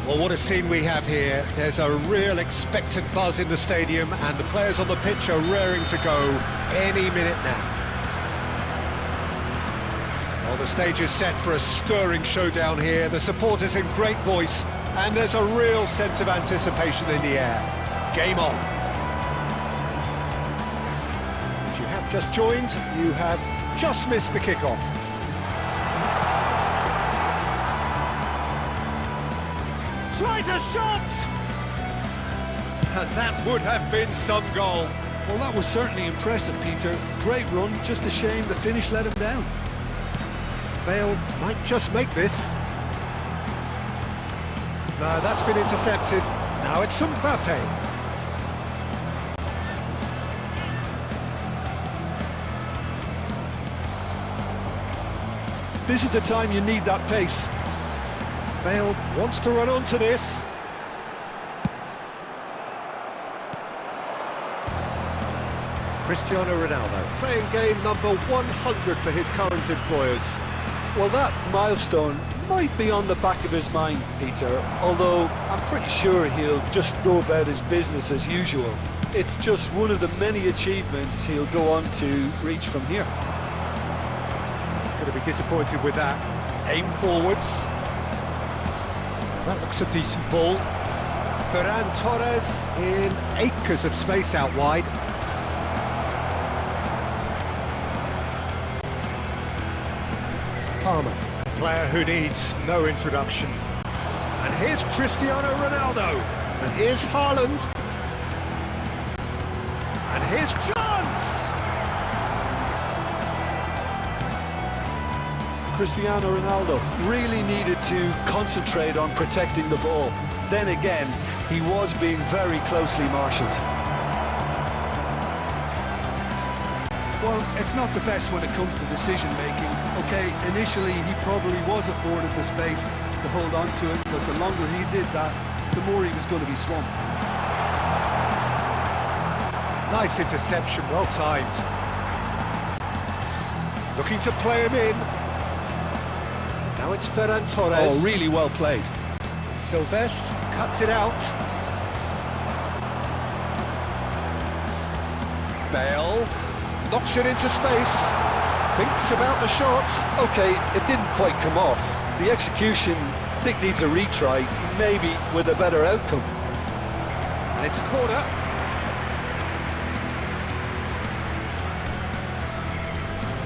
Well, what a scene we have here. There's a real expectant buzz in the stadium, and the players on the pitch are raring to go any minute now. Well, the stage is set for a stirring showdown here. The supporters in great voice, and there's a real sense of anticipation in the air. Game on. If you have just joined, you have just missed the kickoff. Tries a shot! And that would have been some goal. Well, that was certainly impressive, Peter. Great run, just a shame the finish let him down. Bale might just make this. No, that's been intercepted. Now it's Mbappe. This is the time you need that pace. Bale wants to run onto this. Cristiano Ronaldo playing game number 100 for his current employers. Well, that milestone might be on the back of his mind, Peter, although I'm pretty sure he'll just go about his business as usual. It's just one of the many achievements he'll go on to reach from here. He's going to be disappointed with that. Aim forwards. That looks a decent ball. Ferran Torres in acres of space out wide. Palmer, a player who needs no introduction. And here's Cristiano Ronaldo. And here's Haaland. And here's chance! Cristiano Ronaldo really needed to concentrate on protecting the ball. Then again, he was being very closely marshalled. Well, it's not the best when it comes to decision-making. Okay, initially he probably was afforded the space to hold on to it, but the longer he did that, the more he was going to be swamped. Nice interception, well timed. Looking to play him in. Now it's Ferran Torres. Oh, really well played. 𝔒WaysalWaysc cuts it out. Bale knocks it into space. Thinks about the shot. Okay, it didn't quite come off. The execution, I think, needs a retry, maybe with a better outcome. And it's corner.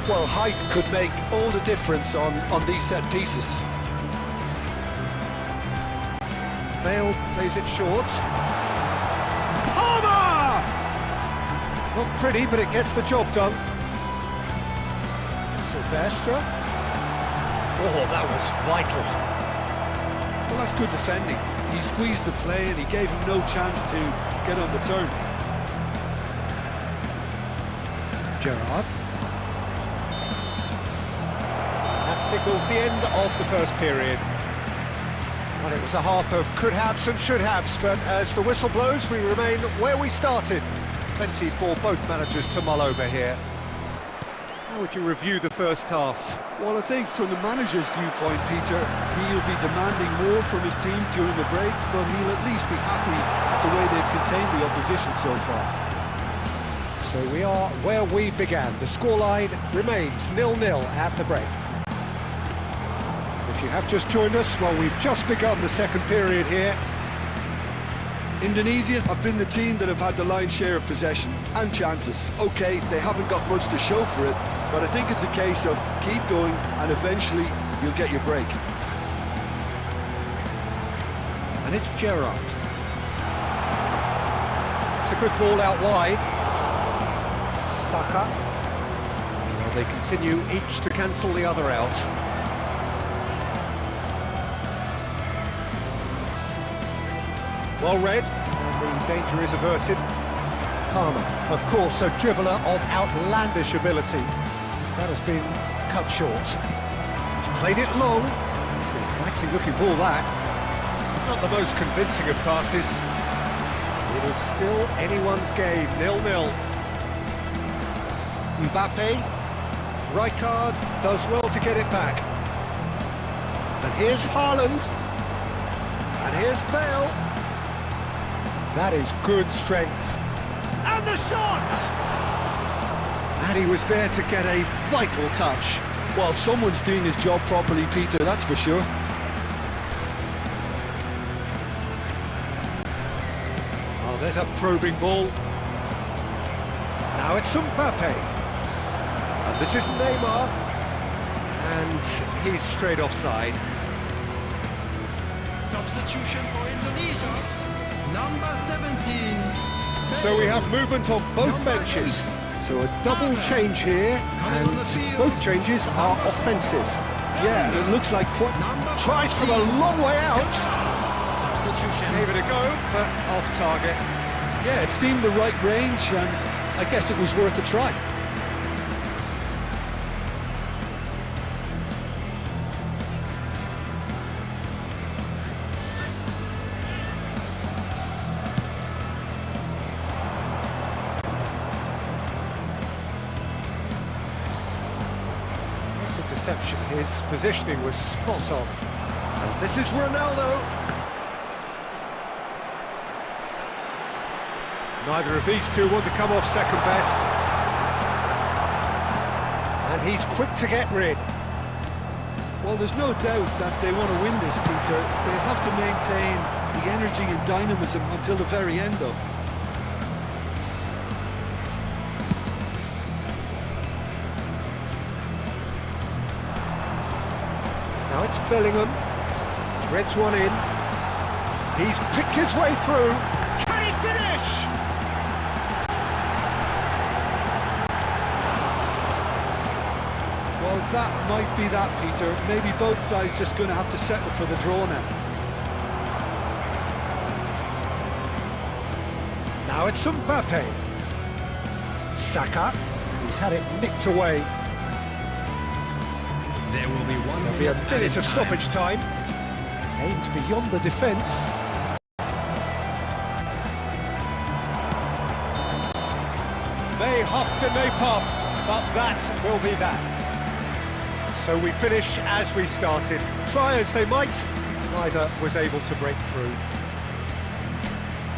Well, height could make all the difference on these set pieces. Bale plays it short. Palmer! Not pretty, but it gets the job done. 𝔒WaysalWaysc. Oh, that was vital. Well, that's good defending. He squeezed the play and he gave him no chance to get on the turn. Gerrard. That signals the end of the first period. Well, it was a half of could-haves and should-haves, but as the whistle blows, we remain where we started. Plenty for both managers to mull over here. How would you review the first half? Well, I think from the manager's viewpoint, Peter, he'll be demanding more from his team during the break, but he'll at least be happy at the way they've contained the opposition so far. So we are where we began. The scoreline remains 0-0 at the break. If you have just joined us, well, we've just begun the second period here. Indonesia have been the team that have had the lion's share of possession and chances. Okay, they haven't got much to show for it, but I think it's a case of keep going and eventually you'll get your break. And it's Gerrard. It's a good ball out wide. Saka. Well, they continue each to cancel the other out. Well read, and the danger is averted. Palmer, of course, a dribbler of outlandish ability. That has been cut short. He's played it long. It's an inviting looking ball, that. Not the most convincing of passes. It is still anyone's game, 0-0. Mbappe. Rijkaard does well to get it back. And here's Haaland. And here's Bale. That is good strength. And the shot! And he was there to get a vital touch. Well, someone's doing his job properly, Peter, that's for sure. Oh, there's a probing ball. Now it's Mbappe. And this is Neymar. And he's straight offside. Substitution for Indonesia. Number 17. So we have movement on both benches. So a double change here, and both changes are offensive. Yeah, it looks like Tries from a long way out. Gave it a go, but off target. yeah, it seemed the right range, and I guess it was worth a try. Interception, his positioning was spot on. And this is Ronaldo. Neither of these two want to come off second best. And he's quick to get rid. Well, there's no doubt that they want to win this, Peter. They have to maintain the energy and dynamism until the very end, though. Now it's Bellingham, threads one in, he's picked his way through, can he finish? Well, that might be that, Peter. Maybe both sides just going to have to settle for the draw now. Now it's Mbappe, Saka, he's had it nicked away. There will be one There'll be a minute added of stoppage time. Aimed beyond the defence. They huffed and they puffed, but that will be that. So we finish as we started. Try as they might, neither was able to break through.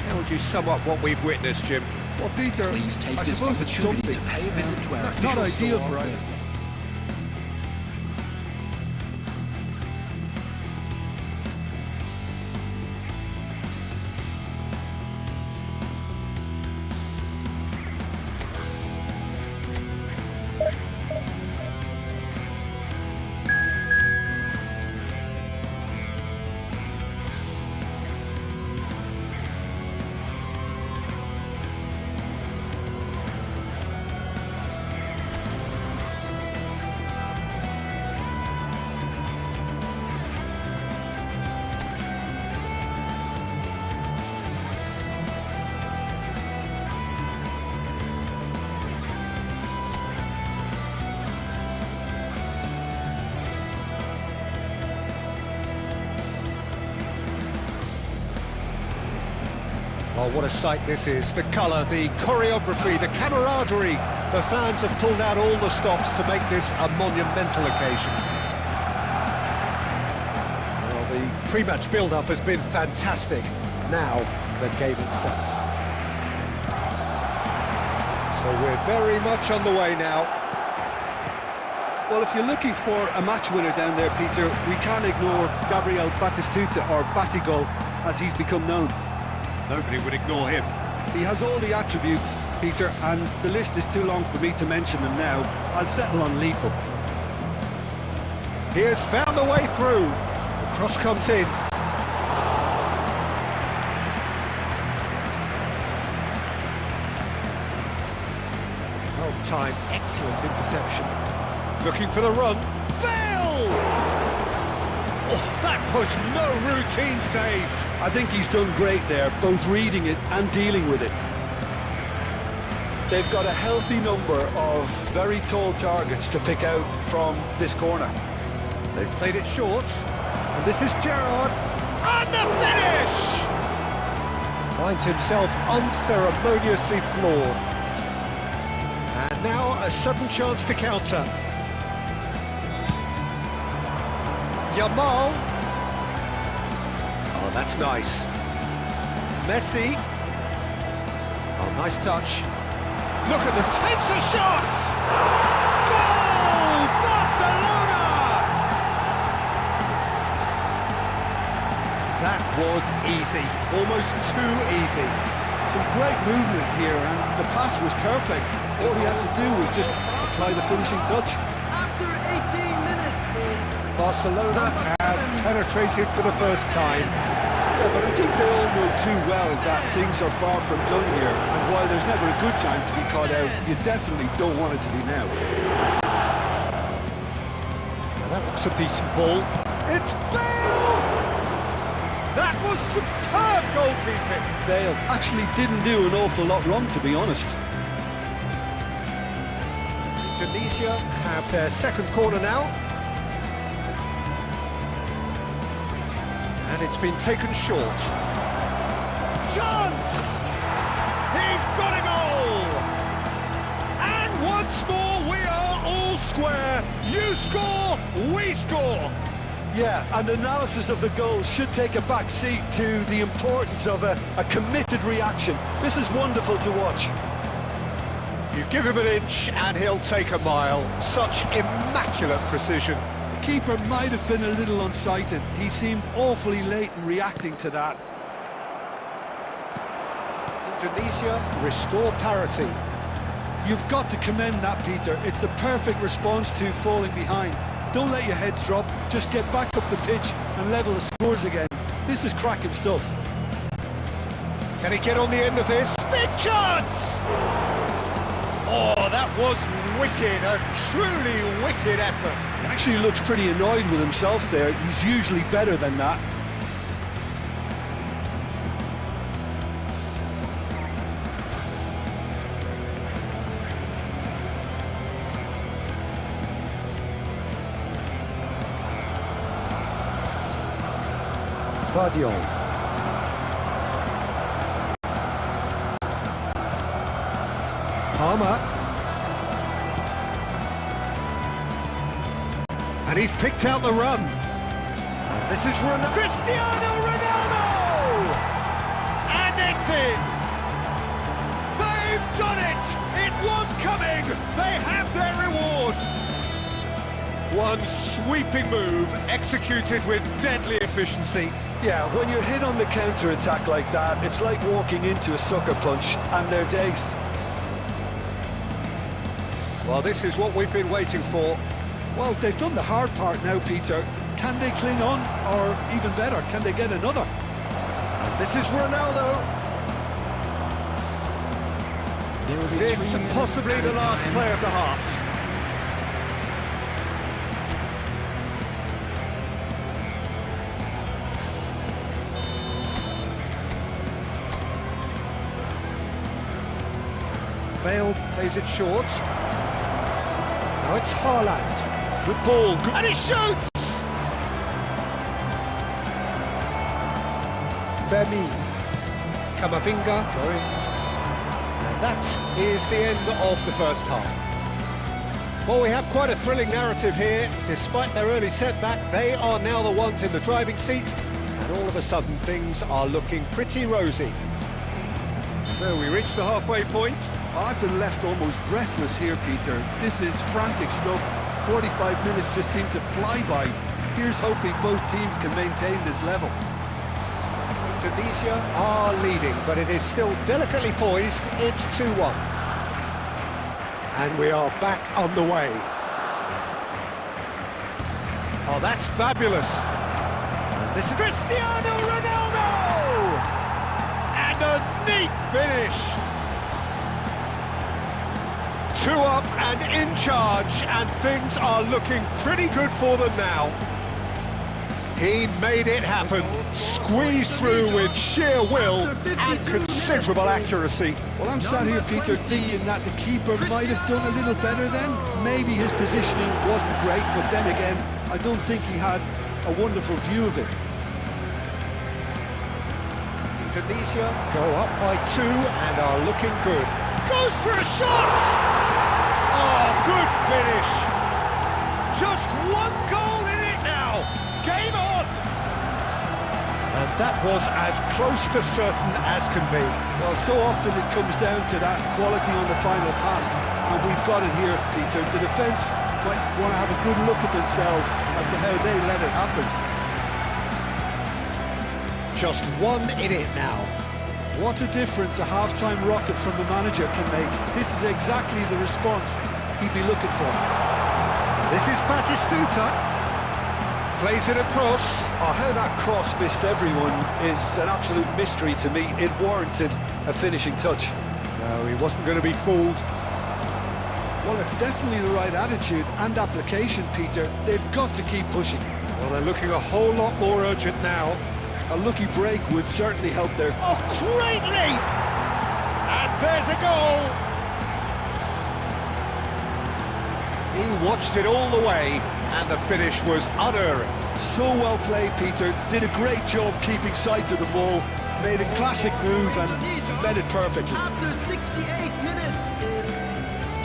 How would you sum up what we've witnessed, Jim? Well, Peter, Please take I this suppose it's opportunity something. to pay a visit to our Not official ideal store for on either the- side. Oh, what a sight this is. The colour, the choreography, the camaraderie. The fans have pulled out all the stops to make this a monumental occasion. Well, the pre-match build-up has been fantastic. Now, the game itself. So we're very much on the way now. Well, if you're looking for a match winner down there, Peter, we can't ignore Gabriel Batistuta, or Batigol, as he's become known. Nobody would ignore him. He has all the attributes, Peter, and the list is too long for me to mention them now. I'll settle on lethal. He has found a way through. The cross comes in. Well timed, excellent interception. Looking for the run. Bale! Oh, that was no routine save. I think he's done great there, both reading it and dealing with it. They've got a healthy number of very tall targets to pick out from this corner. They've played it short. And this is Gerrard. And the finish! Finds himself unceremoniously floored. And now a sudden chance to counter. Yamal. Oh, that's nice. Messi. Oh, nice touch. Look at this, takes a shot! Goal! Barcelona! That was easy, almost too easy. Some great movement here, and the pass was perfect. All he had to do was just apply the finishing touch. After 18 minutes is Barcelona have penetrated for the first time. Yeah, but I think they all know too well that things are far from done here, and while there's never a good time to be caught out, you definitely don't want it to be now. Now that looks a decent ball. It's Bale! That was superb goalkeeping. Bale actually didn't do an awful lot wrong, to be honest. Indonesia have their second corner now. And it's been taken short. Chance! He's got a goal! And once more we are all square. You score, we score. Yeah, and analysis of the goal should take a back seat to the importance of a committed reaction. This is wonderful to watch. You give him an inch and he'll take a mile. Such immaculate precision. The keeper might have been a little unsighted. He seemed awfully late in reacting to that. Indonesia restore parity. You've got to commend that, Peter. It's the perfect response to falling behind. Don't let your heads drop, just get back up the pitch and level the scores again. This is cracking stuff. Can he get on the end of this? Big chance! Oh, that was wicked, a truly wicked effort. He actually looks pretty annoyed with himself there. He's usually better than that. Vardiol. Palmer. And he's picked out the run. And this is Cristiano Ronaldo! And it's in! They've done it! It was coming! They have their reward! One sweeping move, executed with deadly efficiency. Yeah, when you're hit on the counter-attack like that, it's like walking into a sucker punch, and they're dazed. Well, this is what we've been waiting for. Well, they've done the hard part now, Peter. Can they cling on, or even better, can they get another? And this is Ronaldo. This possibly the last play of the half. Bale plays it short. Now it's Haaland. Good ball. Good. And he shoots! Vermi. Camavinga going. And that is the end of the first half. Well, we have quite a thrilling narrative here. Despite their early setback, they are now the ones in the driving seat. And all of a sudden, things are looking pretty rosy. So we reach the halfway point. I've been left almost breathless here, Peter. This is frantic stuff. 45 minutes just seem to fly by. Here's hoping both teams can maintain this level. Indonesia are leading, but it is still delicately poised. It's 2-1. And we are back on the way. Oh, that's fabulous. And this is Cristiano Ronaldo! And a neat finish. 2 up and in charge, and things are looking pretty good for them now. He made it happen, squeezed through with sheer will and considerable accuracy. Well, I'm sat here, Peter, thinking that the keeper might have done a little better then. Maybe his positioning wasn't great, but then again, I don't think he had a wonderful view of it. Indonesia go up by 2 and are looking good. Goes for a shot! Oh, good finish! Just 1 goal in it now! Game on! And that was as close to certain as can be. Well, so often it comes down to that quality on the final pass, and we've got it here, Peter. The defence might want to have a good look at themselves as to how they let it happen. Just 1 in it now. What a difference a half-time rocket from the manager can make. This is exactly the response he'd be looking for. This is Batistuta. Plays it across. Oh, how that cross missed everyone is an absolute mystery to me. It warranted a finishing touch. No, he wasn't going to be fooled. Well, it's definitely the right attitude and application, Peter. They've got to keep pushing. Well, they're looking a whole lot more urgent now. A lucky break would certainly help their... Oh, great leap! And there's a goal! He watched it all the way, and the finish was unerring. So well played, Peter. Did a great job keeping sight of the ball. Made a classic move and met it perfectly. After 68 minutes is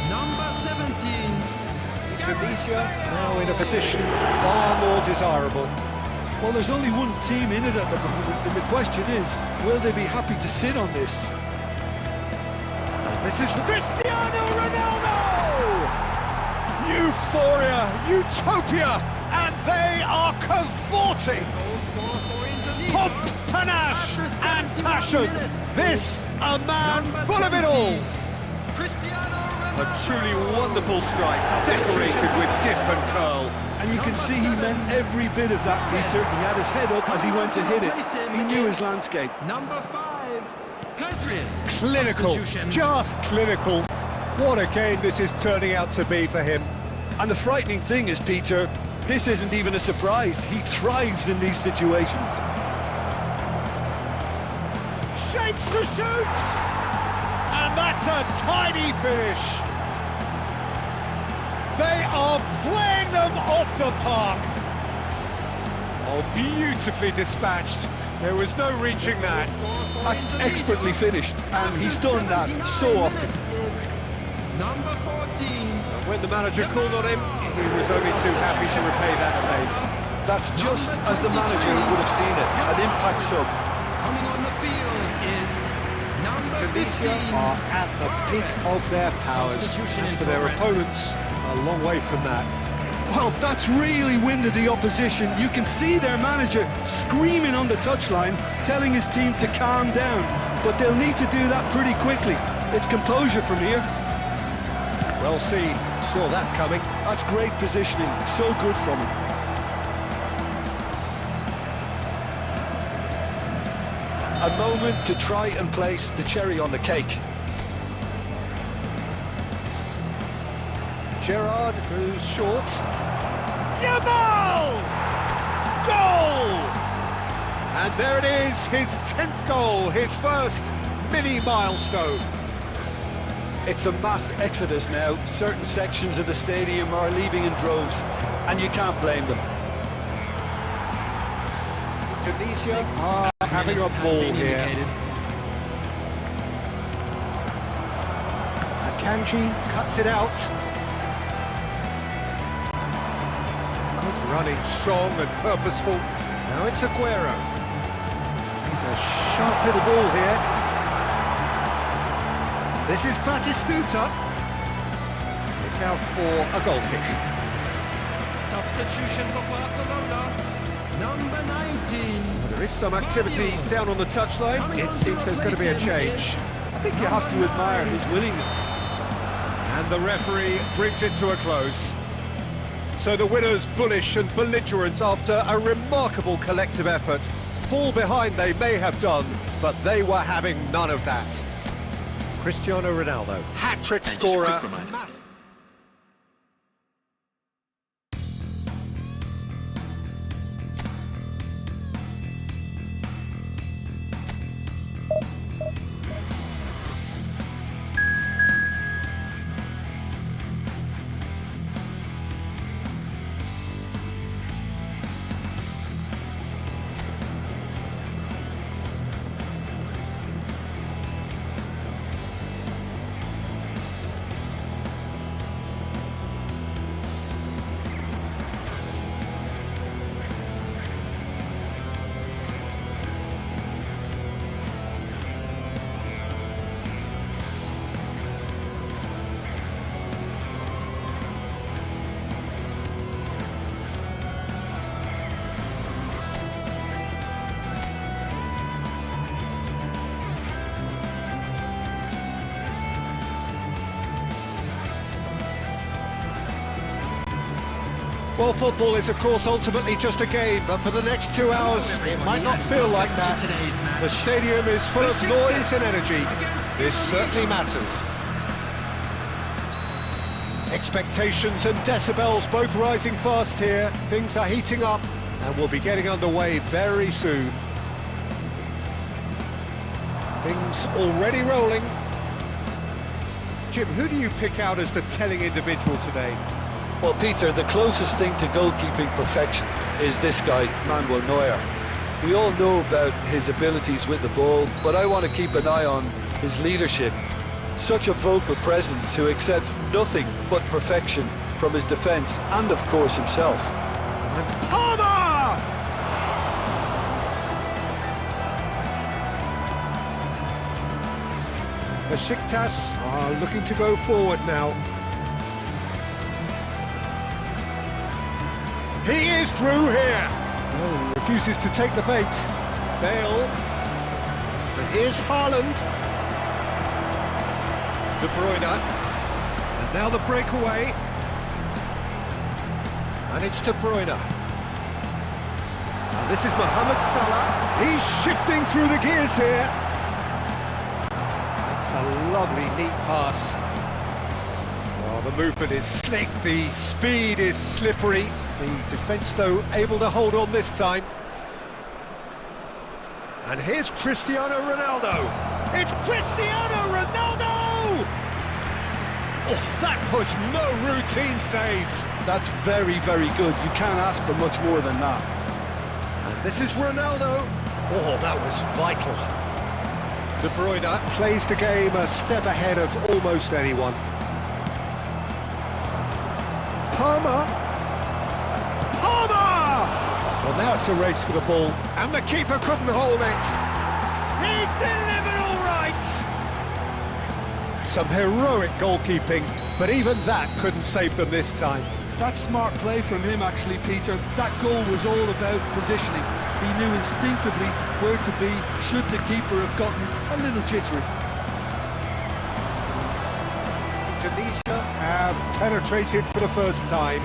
number 17. Indonesia now in a position far more desirable. Well, there's only one team in it at the moment, and the question is, will they be happy to sit on this? And this is Cristiano Ronaldo! Euphoria, utopia, and they are cavorting. Pomp, panache, and passion. This a man full of it all. A truly wonderful strike, decorated with dip and curl. And you can see he meant every bit of that, Peter. He had his head up as he went to hit it. He knew his landscape. Number 5, Pedri. Clinical, just clinical. What a game this is turning out to be for him. And the frightening thing is, Peter, this isn't even a surprise. He thrives in these situations. Shapes to shoot! And that's a tiny finish. They are playing them off the park. Oh, beautifully dispatched. There was no reaching that. That's expertly finished, and he's done that so often. Number 14. When the manager called on him, he was only too happy to repay that fate. That's just as the manager would have seen it, an impact sub. Coming on the field is number 15. Tunisia are at the peak of their powers. As for their opponents, a long way from that. Well, that's really winded the opposition. You can see their manager screaming on the touchline, telling his team to calm down. But they'll need to do that pretty quickly. It's composure from here. Well seen, saw that coming. That's great positioning, so good from him. A moment to try and place the cherry on the cake. Gerrard, who's short. Jamal! Goal! And there it is, his 10th goal, his first mini milestone. It's a mass exodus now. Certain sections of the stadium are leaving in droves, and you can't blame them. Tunisia are having a ball here. Akanji cuts it out. Good running, strong and purposeful. Now it's Aguero. He's a sharp little ball here. This is Batistuta. It's out for a goal kick. Substitution for Barcelona. Number 19. There is some activity down on the touchline. It seems there's going to be a change. I think you have to admire his willingness. And the referee brings it to a close. So the winners, bullish and belligerent after a remarkable collective effort. Fall behind they may have done, but they were having none of that. Cristiano Ronaldo, hat-trick scorer. Well, football is, of course, ultimately just a game, but for the next 2 hours, it might not feel like that. The stadium is full of noise and energy. This certainly matters. Expectations and decibels both rising fast here. Things are heating up, and we'll be getting underway very soon. Things already rolling. Jim, who do you pick out as the telling individual today? Well, Peter, the closest thing to goalkeeping perfection is this guy, Manuel Neuer. We all know about his abilities with the ball, but I want to keep an eye on his leadership. Such a vocal presence who accepts nothing but perfection from his defence and, of course, himself. And Palmer! Besiktas are looking to go forward now. He is through here. Oh, refuses to take the bait. Bale. And here's Haaland. De Bruyne. And now the breakaway. And it's De Bruyne. And this is Mohamed Salah. He's shifting through the gears here. It's a lovely, neat pass. Oh, the movement is slick, the speed is slippery. The defence, though, able to hold on this time. And here's Cristiano Ronaldo. It's Cristiano Ronaldo! Oh, that was no routine save. That's very, very good. You can't ask for much more than that. And this is Ronaldo. Oh, that was vital. De Bruyne plays the game a step ahead of almost anyone. Palmer! Well, now it's a race for the ball, and the keeper couldn't hold it. He's delivered all right! Some heroic goalkeeping, but even that couldn't save them this time. That's smart play from him, actually, Peter. That goal was all about positioning. He knew instinctively where to be should the keeper have gotten a little jittery. Indonesia have penetrated for the first time.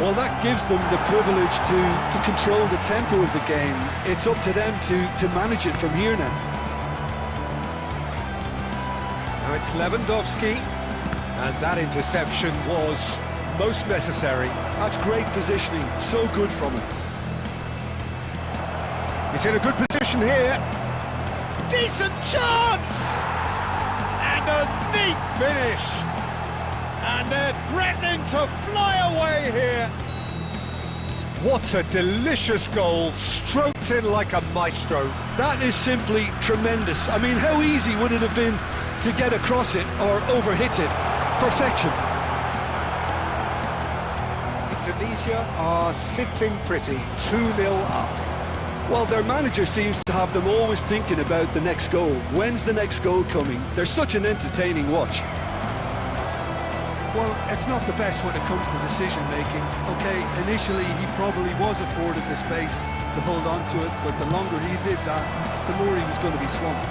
Well, that gives them the privilege to control the tempo of the game. It's up to them to manage it from here now. Now it's Lewandowski, and that interception was most necessary. That's great positioning, so good from him. He's in a good position here. Decent chance! And a neat finish! And they're threatening to fly away here. What a delicious goal, stroked in like a maestro. That is simply tremendous. I mean, how easy would it have been to get across it or overhit it? Perfection. Indonesia are sitting pretty, 2-0 up. Well, their manager seems to have them always thinking about the next goal. When's the next goal coming? They're such an entertaining watch. Well, it's not the best when it comes to decision-making. Okay, initially he probably was afforded the space to hold on to it, but the longer he did that, the more he was going to be swamped.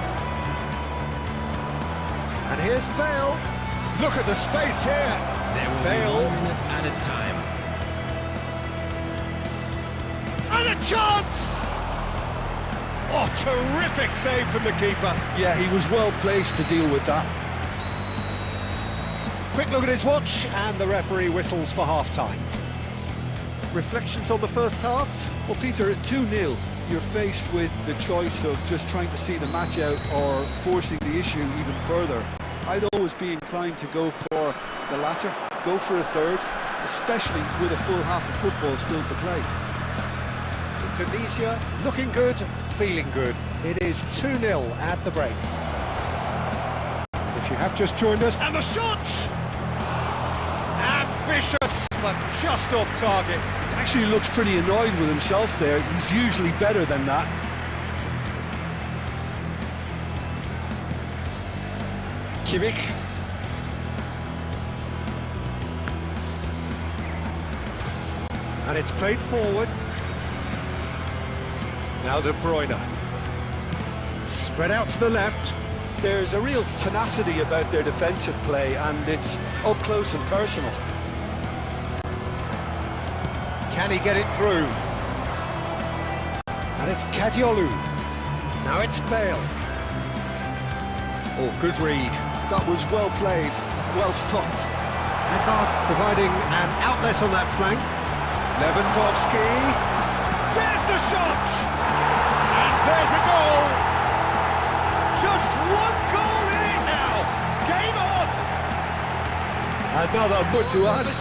And here's Bale. Look at the space here. There will Bale. be 1 minute added time. And a chance! Oh, terrific save from the keeper. Yeah, he was well placed to deal with that. Quick look at his watch, and the referee whistles for half-time. Reflections on the first half? Well, Peter, at 2-0, you're faced with the choice of just trying to see the match out or forcing the issue even further. I'd always be inclined to go for the latter, go for a third, especially with a full half of football still to play. Indonesia looking good, feeling good. It is 2-0 at the break. If you have just joined us, and the shot! Ambitious, but just off target. Actually looks pretty annoyed with himself there. He's usually better than that. Kimmich. And it's played forward. Now De Bruyne. Spread out to the left. There's a real tenacity about their defensive play, and it's up close and personal. Can he get it through? And it's Kadiolu. Now it's Bale. Oh, good read. That was well played, well stopped. Hazard providing an outlet on that flank. Lewandowski. There's the shot! And there's a goal! Just one goal in it now! Game on! Another put to add.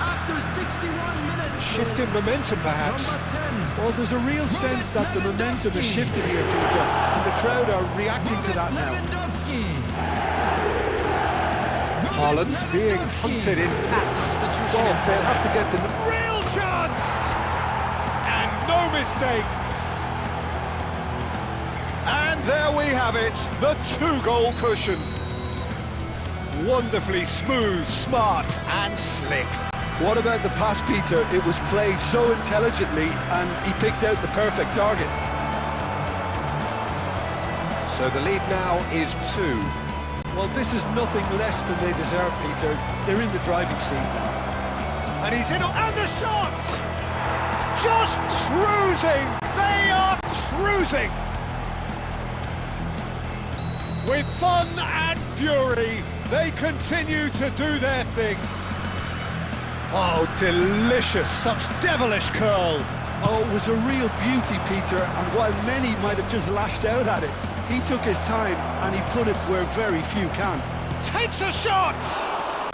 After 61 minutes. Shift in momentum, perhaps. Number 10. Well, there's a real sense that the momentum has shifted here, Peter, and the crowd are reacting to that now. Lewandowski. Haaland being hunted in pass. Well, they'll have to get the... Real chance! And no mistake! And there we have it, the 2-goal cushion. Wonderfully smooth, smart and slick. What about the pass, Peter? It was played so intelligently and he picked out the perfect target. So the lead now is 2. Well, this is nothing less than they deserve, Peter. They're in the driving seat now. And he's in, and the shot! Just cruising! They are cruising! With fun and fury, they continue to do their thing. Oh, delicious, such devilish curl. Oh, it was a real beauty, Peter, and while many might have just lashed out at it, he took his time and he put it where very few can. Takes a shot!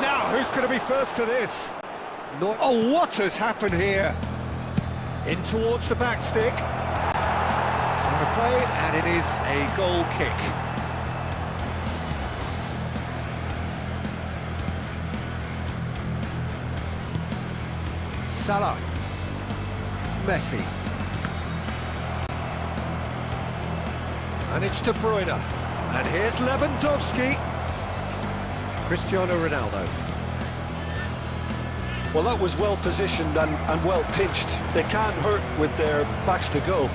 Now, who's going to be first to this? Oh, what has happened here? In towards the back stick. It's on the play, and it is a goal kick. Salah. Messi. And it's De Bruyne. And here's Lewandowski. Cristiano Ronaldo. Well, that was well positioned and well pitched. They can't hurt with their backs to go.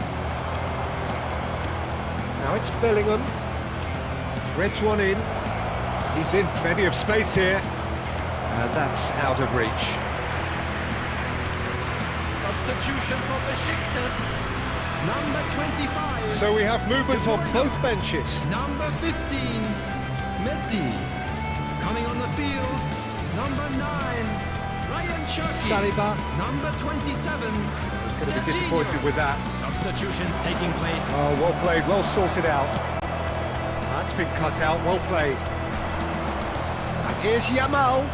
Now it's Bellingham. Threads one in. He's in plenty of space here. And that's out of reach. Substitution for Besiktas. Number 25. So we have movement on both benches. Number 15, Messi. Coming on the field, number 9, Ryan Cherki. Saliba. Number 27. He's going to be disappointed with that. Substitutions taking place. Oh, well played, well sorted out. That's been cut out, well played. And here's Yamal.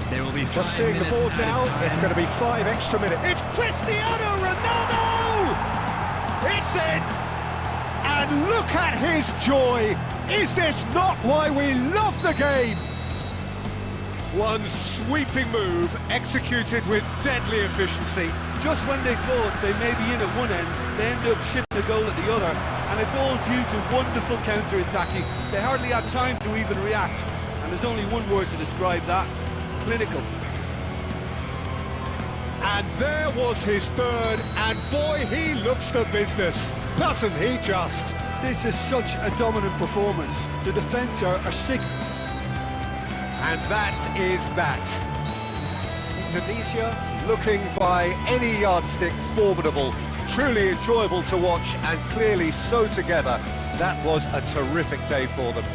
There will be Just seeing the board now, it's going to be 5 extra minutes. It's Cristiano Ronaldo! It's in! And look at his joy! Is this not why we love the game? One sweeping move, executed with deadly efficiency. Just when they thought they may be in at one end, they end up shipping a goal at the other, and it's all due to wonderful counter-attacking. They hardly had time to even react, and there's only one word to describe that: clinical. And there was his third, and boy, he looks the business, doesn't he just? This is such a dominant performance. The defence are sick. And that is that. Indonesia looking by any yardstick formidable, truly enjoyable to watch, and clearly so together. That was a terrific day for them.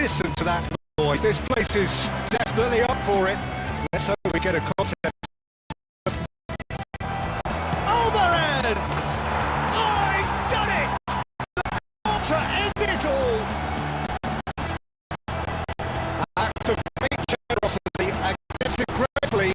listen to that noise. This place is definitely up for it. Let's hope we get a contest. Alvarez! Oh, he's done it! To end it all! Act of great generosity and gives it gratefully.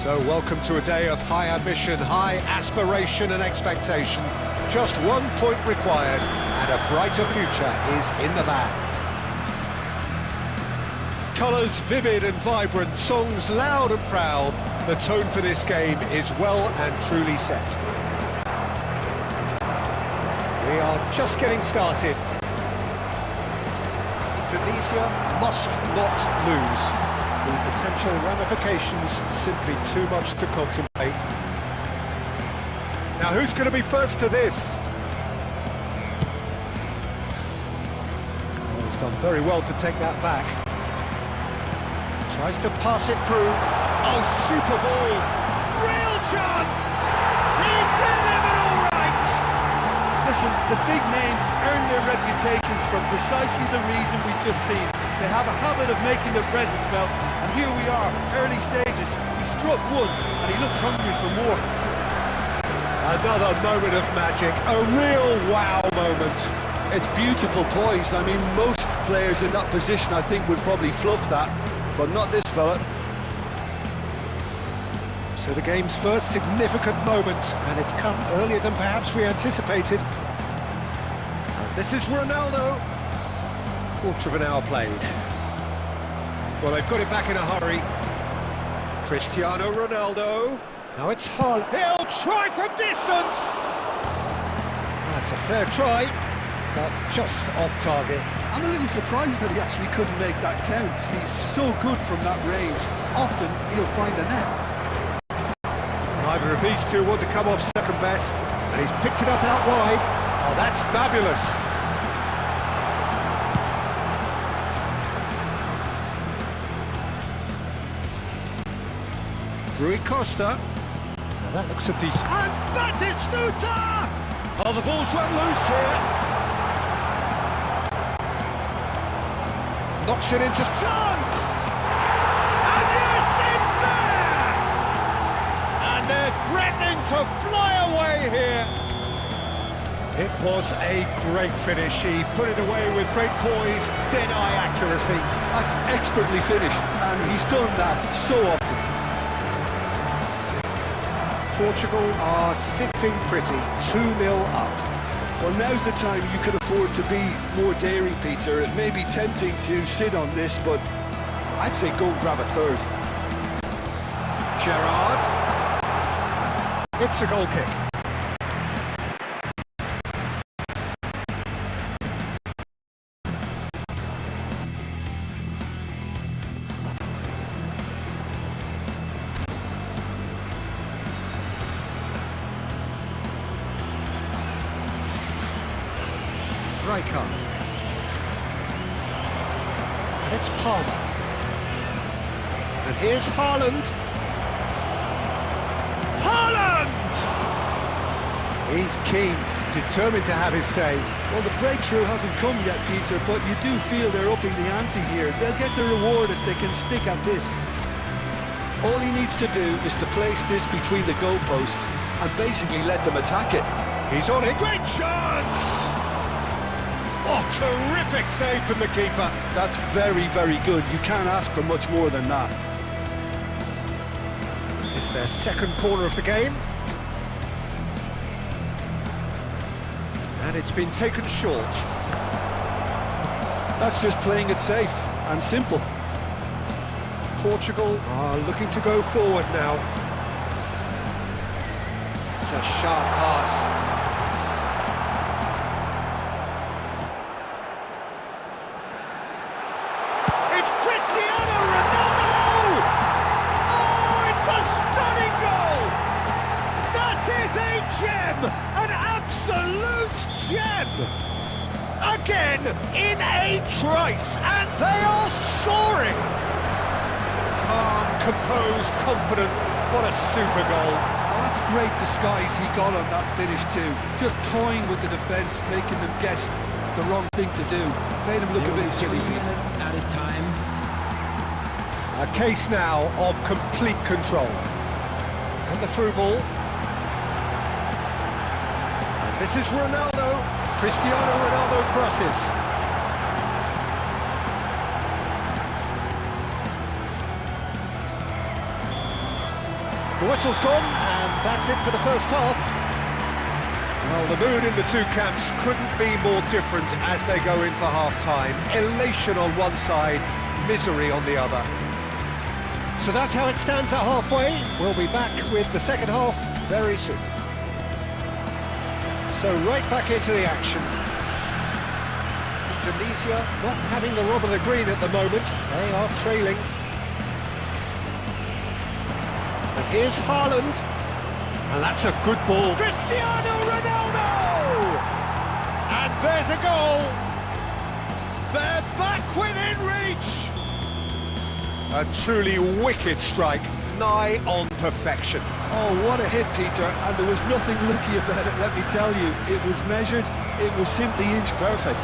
So welcome to a day of high ambition, high aspiration and expectation. Just 1 point required and a brighter future is in the bag. Colours vivid and vibrant, songs loud and proud. The tone for this game is well and truly set. We are just getting started. Indonesia must not lose. The potential ramifications simply too much to contemplate. Now who's going to be first to this? Oh, he's done very well to take that back. Tries to pass it through. Oh, super ball! Real chance! He's delivered all right! Listen, the big names earn their reputations for precisely the reason we've just seen. They have a habit of making their presence felt, and here we are, early stages. He struck one, and he looks hungry for more. Another moment of magic, a real wow moment. It's beautiful poise. I mean, most players in that position, I think, would probably fluff that, but not this fella. So the game's first significant moment, and it's come earlier than perhaps we anticipated. And this is Ronaldo. Quarter of an hour played. Well, they've got it back in a hurry. Cristiano Ronaldo. Now it's Haaland. He'll try from distance! That's a fair try, but just off target. I'm a little surprised that he actually couldn't make that count. He's so good from that range. Often, he'll find a net. Neither of these two want to come off second best, and he's picked it up out wide. Oh, that's fabulous. Rui Costa. Now that looks a decent... And Batistuta! Oh, the ball's run loose here. Knocks it into chance! And yes, it's there! And they're threatening to fly away here. It was a great finish. He put it away with great poise, dead-eye accuracy. That's expertly finished, and he's done that so often. Portugal are sitting pretty, 2-0 up. Well, now's the time you can afford to be more daring, Peter. It may be tempting to sit on this, but I'd say go and grab a third. Gerrard. It's a goal kick. Right card. And it's Palmer. And here's Haaland. Haaland! He's keen, determined to have his say. Well, the breakthrough hasn't come yet, Peter, but you do feel they're upping the ante here. They'll get the reward if they can stick at this. All he needs to do is to place this between the goalposts and basically let them attack it. He's on it. Great chance! Oh, terrific save from the keeper. That's very, very good. You can't ask for much more than that. It's their second corner of the game. And it's been taken short. That's just playing it safe and simple. Portugal are looking to go forward now. It's a sharp pass. It's Cristiano Ronaldo! Oh, it's a stunning goal! That is a gem! An absolute gem! Again, in a trice, and they are soaring! Calm, composed, confident, what a super goal. Oh, that's great disguise he got on that finish too. Just toying with the defence, making them guess the wrong thing to do. Made him look a bit silly, Peter. Added time. A case now of complete control. And the through ball. And this is Ronaldo. Cristiano Ronaldo crosses. The whistle's gone, and that's it for the first half. Well, the mood in the two camps couldn't be more different as they go in for half-time. Elation on one side, misery on the other. So that's how it stands at halfway. We'll be back with the second half very soon. So right back into the action. Indonesia not having the rub of the green at the moment. They are trailing. And here's Haaland. And that's a good ball. Cristiano Ronaldo! And there's a goal. They're back within reach. A truly wicked strike, nigh on perfection. Oh, what a hit, Peter, and there was nothing lucky about it, let me tell you. It was measured, it was simply inch perfect.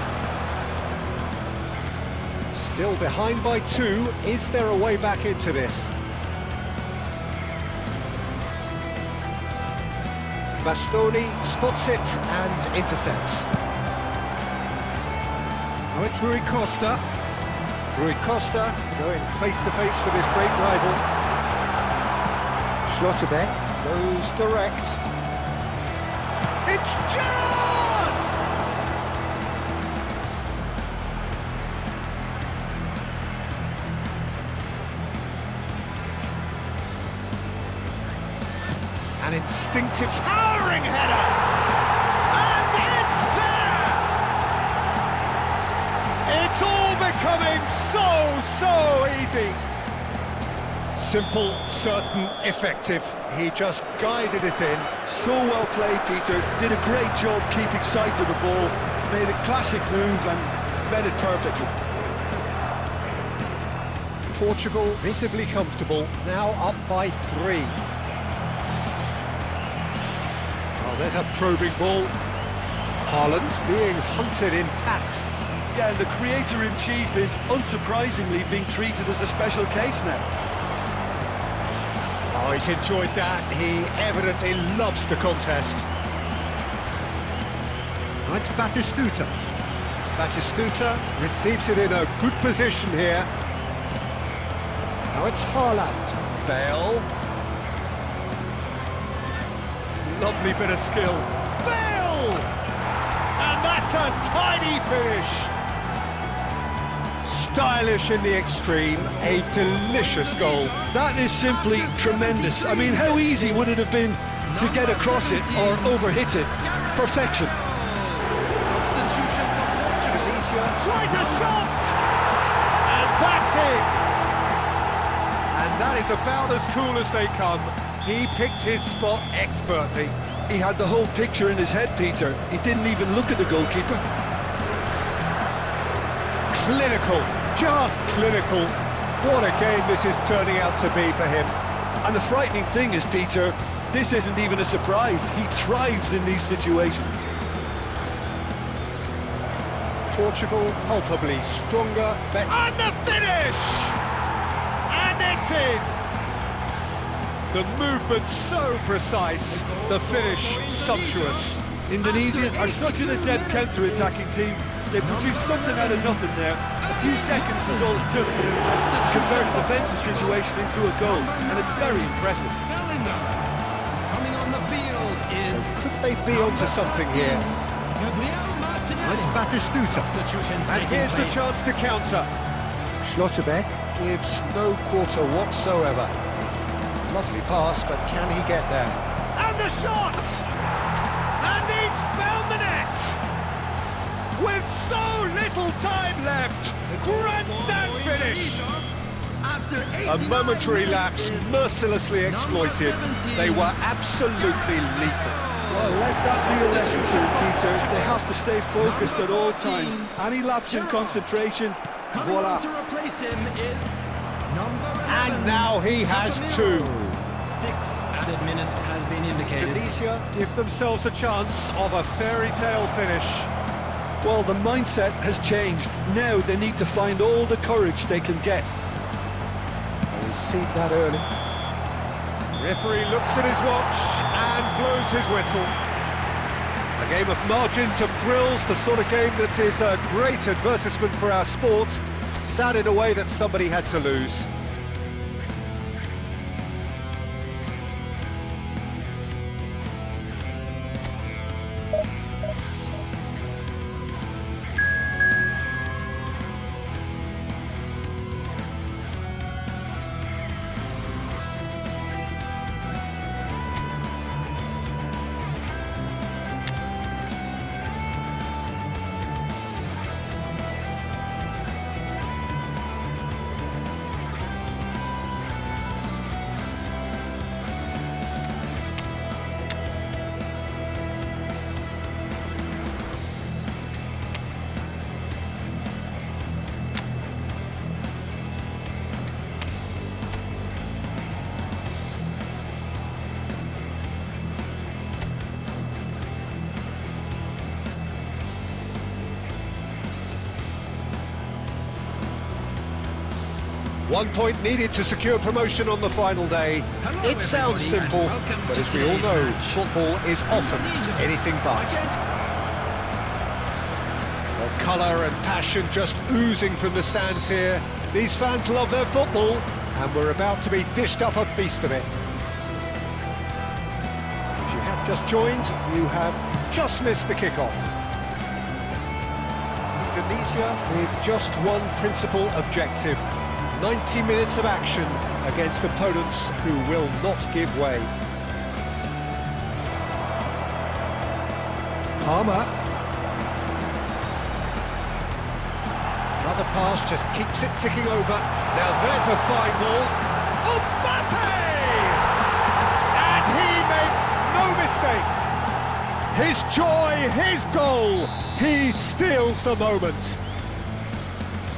Still behind by 2, is there a way back into this? Bastoni spots it and intercepts. Now it's Rui Costa. Rui Costa going face-to-face with his great rival. 𔒝WaysalWaysc goes direct. It's John! An instinctive towering header! And it's there! It's all becoming so easy. Simple, certain, effective. He just guided it in. So well played, Peter. Did a great job keeping sight of the ball. Made a classic move and read it perfectly. Portugal visibly comfortable, now up by 3. Oh, there's a probing ball. Haaland being hunted in packs. Yeah, and the creator-in-chief is unsurprisingly being treated as a special case now. Oh, he's enjoyed that. He evidently loves the contest. Oh, it's Batistuta. Batistuta receives it in a good position here. Now it's Haaland. Bale. Lovely bit of skill. Bale! And that's a tiny finish. Stylish in the extreme, a delicious goal. That is simply tremendous. I mean, how easy would it have been to get across it or overhit it. Perfection. Substitution for Portugal. Tries a shot! And that's it! And that is about as cool as they come. He picked his spot expertly. He had the whole picture in his head, Peter. He didn't even look at the goalkeeper. Clinical, just clinical. What a game this is turning out to be for him. And the frightening thing is, Peter, this isn't even a surprise. He thrives in these situations. Portugal palpably stronger, better. And the finish! And it's in! The movement so precise, the finish sumptuous. Indonesia are such an adept counter-attacking team. They produced something out of nothing there. A few seconds was all it took for them to convert a defensive situation into a goal, and it's very impressive. Coming on the field is Could they be onto something here? It's Batistuta. And here's the chance to counter. 𔒝WaysalWaysc gives no quarter whatsoever. Lovely pass, but can he get there? And the shot! And he's found the net! With so little time left! Grandstand finish! after A momentary lapse, mercilessly exploited. They were absolutely lethal. Well, let that be a lesson to them, Peter. They have to stay focused at all times. Any lapse in concentration, voila. To replace him is number 11. And now he has two. 6 added minutes has been indicated. Indonesia give themselves a chance of a fairy tale finish. Well, the mindset has changed. Now they need to find all the courage they can get. We've seen that early. Referee looks at his watch and blows his whistle. A game of margins, of thrills, the sort of game that is a great advertisement for our sport. Sad in a way that somebody had to lose. One point needed to secure promotion on the final day. It sounds simple, but as we all know, football is often anything but. Well, colour and passion just oozing from the stands here. These fans love their football, and we're about to be dished up a feast of it. If you have just joined, you have just missed the kick-off. Indonesia with just one principal objective. 90 minutes of action against opponents who will not give way. Palmer. Another pass just keeps it ticking over. Now there's a fine ball. Mbappe! And he makes no mistake. His joy, his goal. He steals the moment.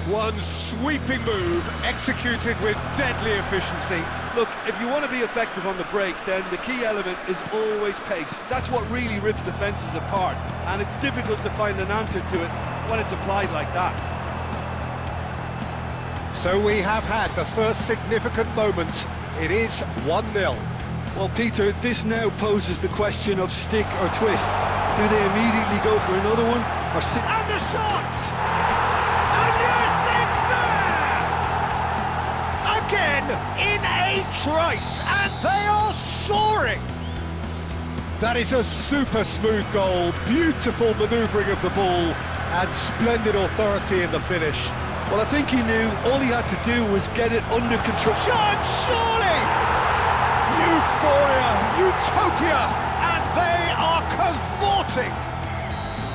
One sweeping move, executed with deadly efficiency. Look, if you want to be effective on the break, then the key element is always pace. That's what really rips defences apart, and it's difficult to find an answer to it when it's applied like that. So we have had the first significant moment. It is 1-0. Well, Peter, this now poses the question of stick or twist. Do they immediately go for another one, or sit? And the shot! Again, in a trice, and they are soaring! That is a super smooth goal, beautiful manoeuvring of the ball, and splendid authority in the finish. Well, I think he knew all he had to do was get it under control. Chance, surely! Euphoria, utopia, and they are cavorting.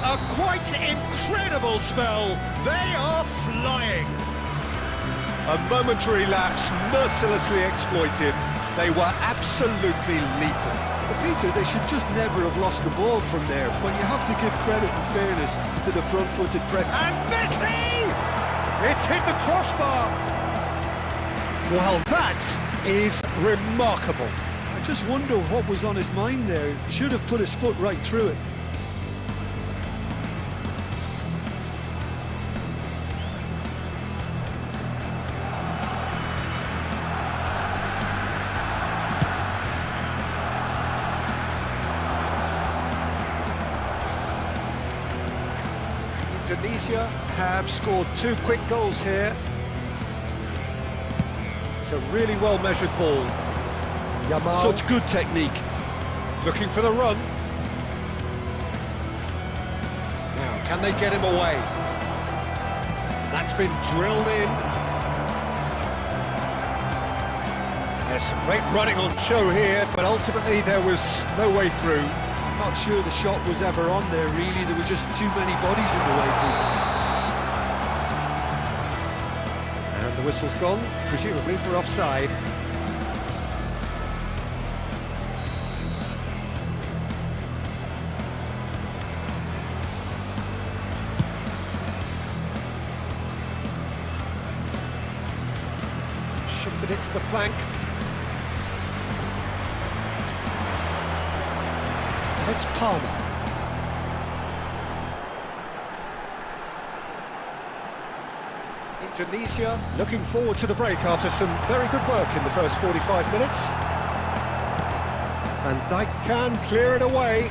A quite incredible spell. They are flying. A momentary lapse mercilessly exploited. They were absolutely lethal. But Peter, they should just never have lost the ball from there, but you have to give credit and fairness to the front-footed press. And Messi! It's hit the crossbar. Well, that is remarkable. I just wonder what was on his mind there. Should have put his foot right through it. Indonesia have scored 2 quick goals here. It's a really well-measured ball. Yamal. Such good technique. Looking for the run. Now, can they get him away? That's been drilled in. There's some great running on show here, but ultimately there was no way through. I'm not sure the shot was ever on there, really. There were just too many bodies in the way, Peter. And the whistle's gone, presumably for offside. Shifted it to the flank. It's Palmer. Indonesia looking forward to the break after some very good work in the first 45 minutes. And Dijk can clear it away.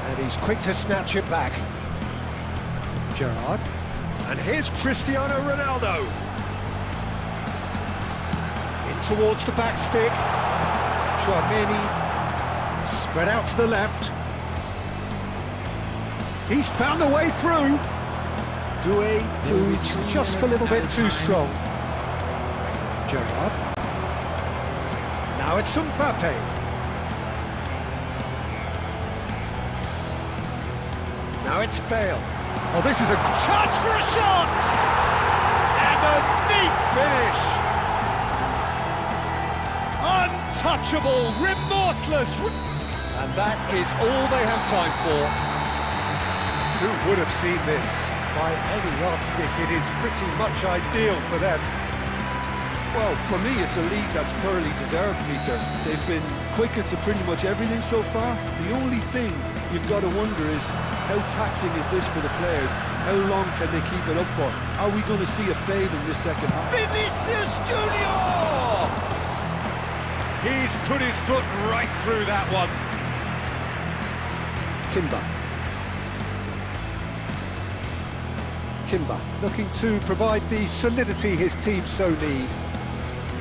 And he's quick to snatch it back. Gerrard. And here's Cristiano Ronaldo. In towards the back stick. 𝔒WaysalWaysc. Spread out to the left. He's found a way through. 𝔒WaysalWaysc proves just a little bit too strong. Gerrard. Now it's Mbappe. Now it's Bale. Oh, this is a chance for a shot! And a neat finish! Untouchable, remorseless, and that is all they have time for. Who would have seen this? By any yardstick, it is pretty much ideal for them. Well, for me, it's a lead that's thoroughly deserved, Peter. They've been quicker to pretty much everything so far. The only thing you've got to wonder is, how taxing is this for the players? How long can they keep it up for? Are we going to see a fade in this second half? Vinicius Junior! He's put his foot right through that one. Timber looking to provide the solidity his team so need.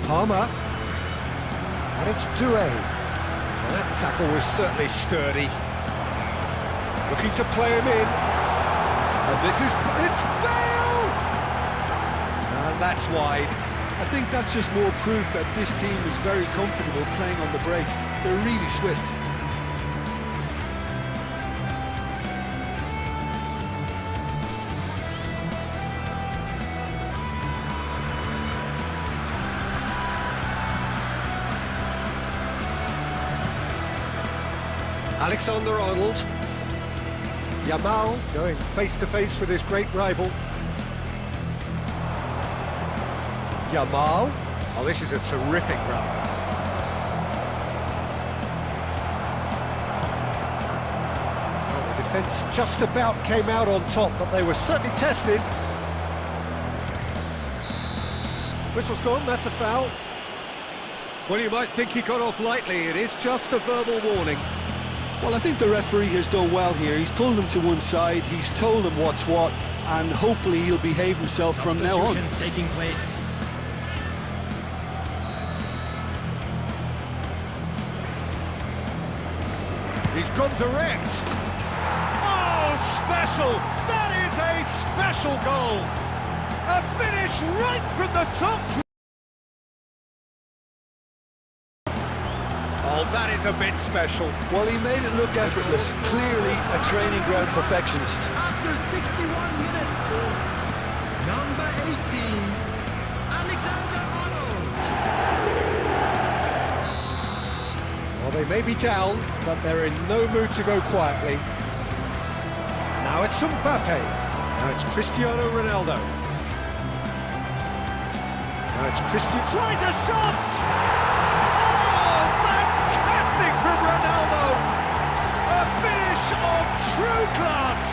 Palmer. And it's 𝔒WaysalWaysc. Well, that tackle was certainly sturdy. Looking to play him in. And it's Bale! And that's wide. I think that's just more proof that this team is very comfortable playing on the break. They're really swift. Alexander-Arnold. Yamal going face-to-face with his great rival. Yamal. Oh, this is a terrific run. Well, the defence just about came out on top, but they were certainly tested. Whistle's gone, that's a foul. Well, you might think he got off lightly. It is just a verbal warning. Well, I think the referee has done well here. He's pulled him to one side, he's told him what's what, and hopefully he'll behave himself from now on. Taking place. He's gone direct. Oh, special! That is a special goal! A finish right from the top. is a bit special. Well, he made it look effortless. Clearly a training ground perfectionist. After 61 minutes is number 18, Alexander-Arnold. Well, they may be down, but they're in no mood to go quietly. Now it's Mbappe. Now it's Cristiano Ronaldo. Now it's Christian. Tries a shot! Oh, fantastic from Ronaldo! A finish of true class!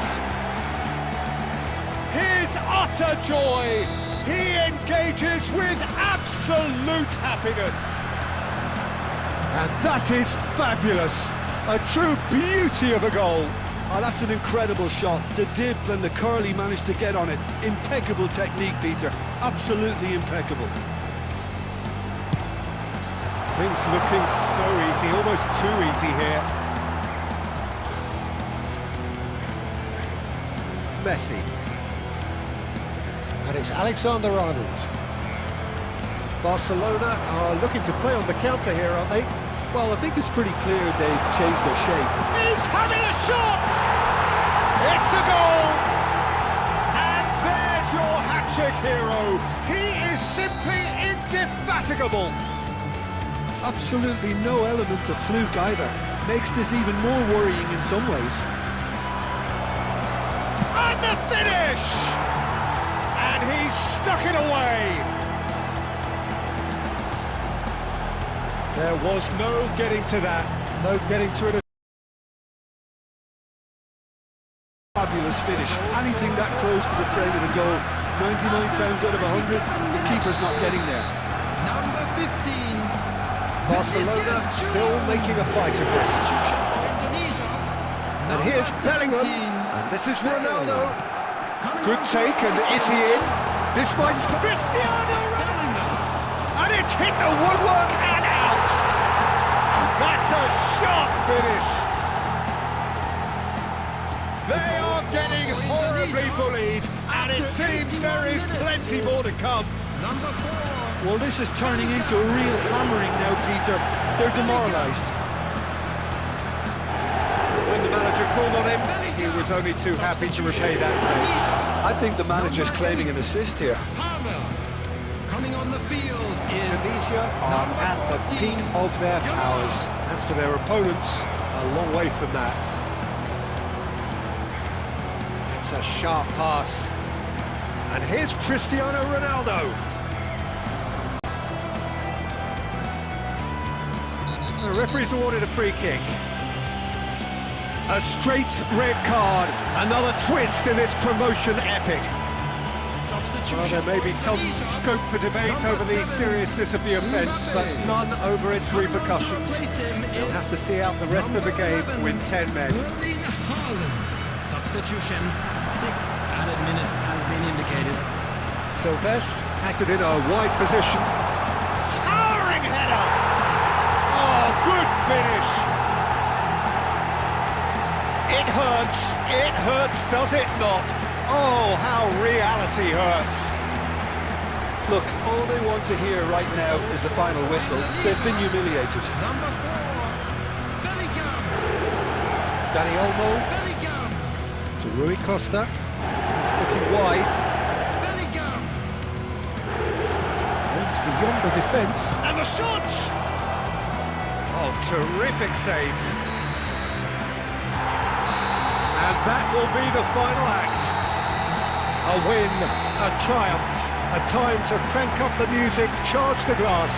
His utter joy! He engages with absolute happiness! And that is fabulous! A true beauty of a goal! Oh, that's an incredible shot. The dip and the curl he managed to get on it. Impeccable technique, Peter. Absolutely impeccable. Things looking so easy, almost too easy here. Messi. And it's Alexander-Arnold. Barcelona are looking to play on the counter here, aren't they? Well, I think it's pretty clear they've changed their shape. He's having a shot! It's a goal! And there's your hat-trick hero. He is simply indefatigable. Absolutely no element of fluke either. Makes this even more worrying in some ways. And the finish! And he's stuck it away. There was no getting to that, no getting to it. Fabulous finish. Anything that close to the frame of the goal, 99 times out of 100, the keeper's not getting there. Number 15. Barcelona still making a fight of this. Indonesia. And here's Bellingham, and this is Ronaldo. Good take, and is he in? This might Cristiano Ronaldo, and it's hit the woodwork and out. That's a sharp finish. They are getting horribly bullied, and it seems there is plenty more to come. Number 4. Well, this is turning into a real hammering now, Peter. They're demoralised. When the manager called on him, he was only too happy to repay that favour. I think the manager's claiming an assist here. Coming on the field is Indonesia are at the peak of their powers. As for their opponents, a long way from that. It's a sharp pass. And here's Cristiano Ronaldo. The referee's awarded a free kick. A straight red card. Another twist in this promotion epic. Well, there may be some scope for debate over the seriousness of the offence, but none over its repercussions. You'll have to see out the rest of the game with 10 men. Substitution. 6 added minutes has been indicated. Silvestre has it in a wide position. Towering header! Oh, good finish! It hurts, does it not? Oh, how reality hurts. Look, all they want to hear right now is the final whistle. They've been humiliated. Number 4. Bellingham. Dani Olmo Bellingham. to Rui Costa. He's looking wide. Bellingham. And beyond the defence. And the shot! Oh, terrific save. And that will be the final act. A win, a triumph, a time to crank up the music, charge the glass.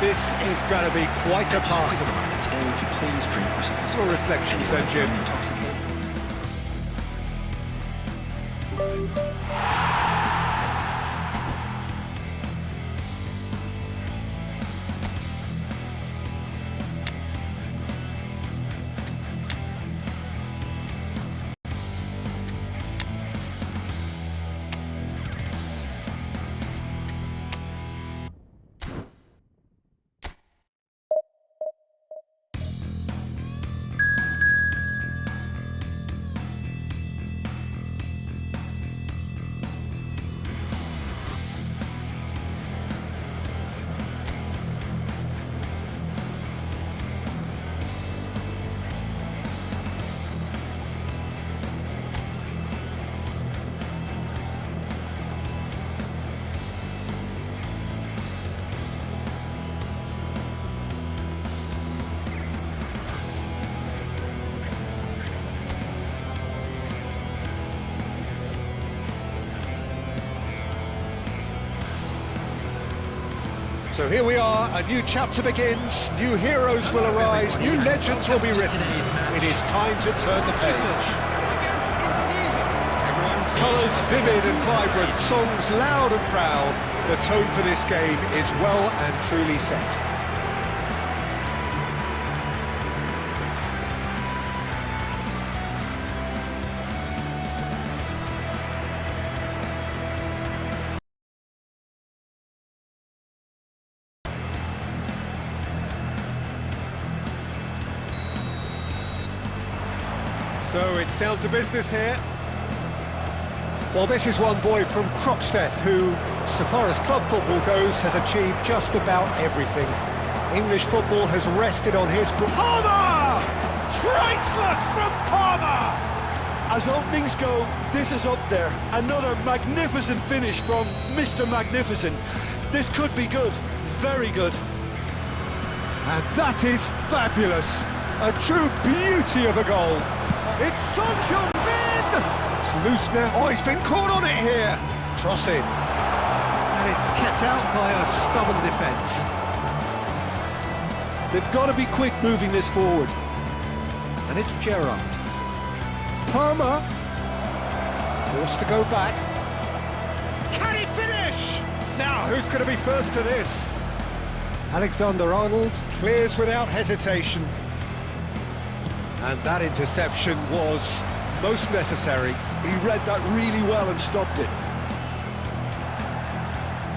This is going to be quite a party. Your reflections then, Jim? So here we are, a new chapter begins, new heroes will arise, new legends will be written. It is time to turn the page. Colours vivid and vibrant, songs loud and proud. The tone for this game is well and truly set. So it's down to business here. Well, this is one boy from Croxteth who, so far as club football goes, has achieved just about everything. English football has rested on his... Palmer! Priceless from Palmer! As openings go, this is up there. Another magnificent finish from Mr. Magnificent. This could be good, very good. And that is fabulous. A true beauty of a goal. It's Son Heung-min! It's loose now. Oh, he's been caught on it here. Cross in. And it's kept out by a stubborn defence. They've got to be quick moving this forward. And it's Gerrard. Palmer. Forced to go back. Can he finish? Now, who's going to be first to this? Alexander-Arnold clears without hesitation. And that interception was most necessary. He read that really well and stopped it.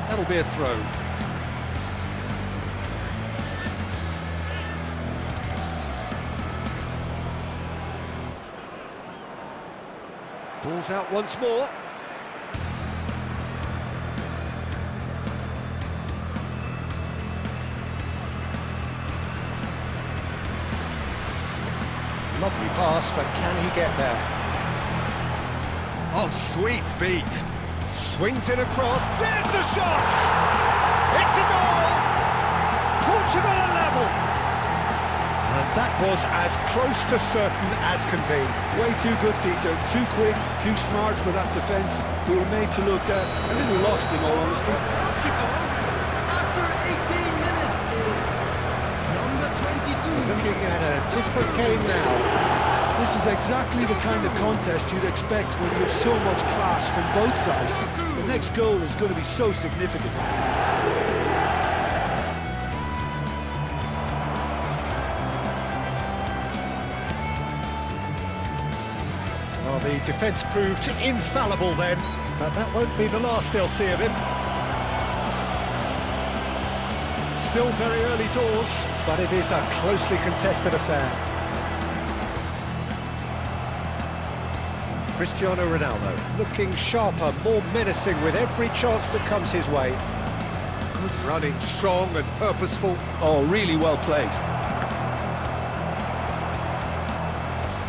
That'll be a throw. Ball's out once more. Lovely pass, but can he get there? Oh, sweet feet. Swings it across. There's the shot! It's a goal! Portugal are level! And that was as close to certain as can be. Way too good, Peter. Too quick, too smart for that defence. We were made to look a little lost, in all honesty. Portugal, after 18 minutes, is number 22. Looking at a different game now. This is exactly the kind of contest you'd expect when you have so much class from both sides. The next goal is going to be so significant. Well, the defence proved infallible then, but that won't be the last they'll see of him. Still very early doors, but it is a closely contested affair. Cristiano Ronaldo looking sharper, more menacing with every chance that comes his way. Good running, strong and purposeful. Oh, really well played.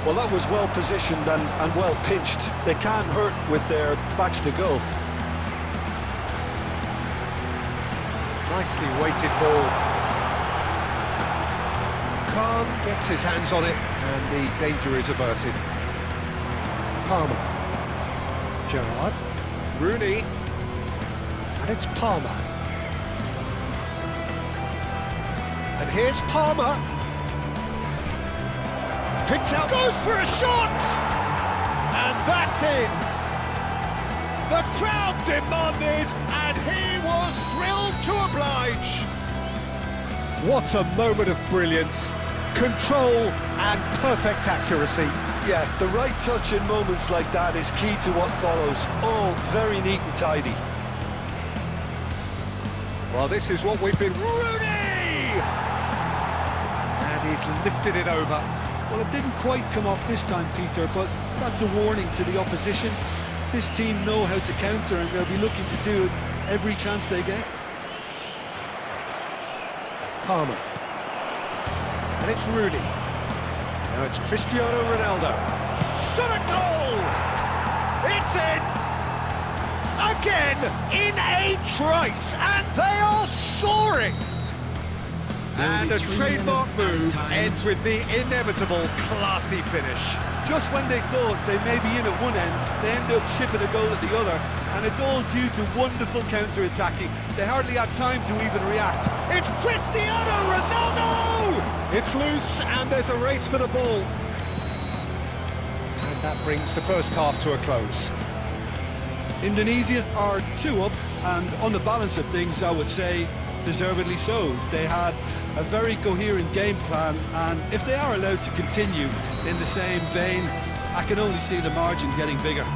Well, that was well positioned and well pinched. They can't hurt with their backs to go. Nicely weighted ball. Khan gets his hands on it and the danger is averted. Palmer. Gerrard. Rooney. And it's Palmer. And here's Palmer. Picks out, goes for a shot! And that's in! The crowd demanded, and he was thrilled to oblige! What a moment of brilliance, control and perfect accuracy. Yeah, the right touch in moments like that is key to what follows. All very neat and tidy. Well, this is what we've been... Rooney! And he's lifted it over. Well, it didn't quite come off this time, Peter, but that's a warning to the opposition. This team know how to counter and they'll be looking to do it every chance they get. Palmer. And it's Rooney. Now it's Cristiano Ronaldo. Shot a goal! It's in! Again, in a trice, and they are soaring! And a trademark move ends with the inevitable classy finish. Just when they thought they may be in at one end, they end up shipping a goal at the other, and it's all due to wonderful counter-attacking. They hardly had time to even react. It's Cristiano Ronaldo! It's loose, and there's a race for the ball. And that brings the first half to a close. Indonesia are 2 up, and on the balance of things, I would say deservedly so. They had a very coherent game plan, and if they are allowed to continue in the same vein, I can only see the margin getting bigger.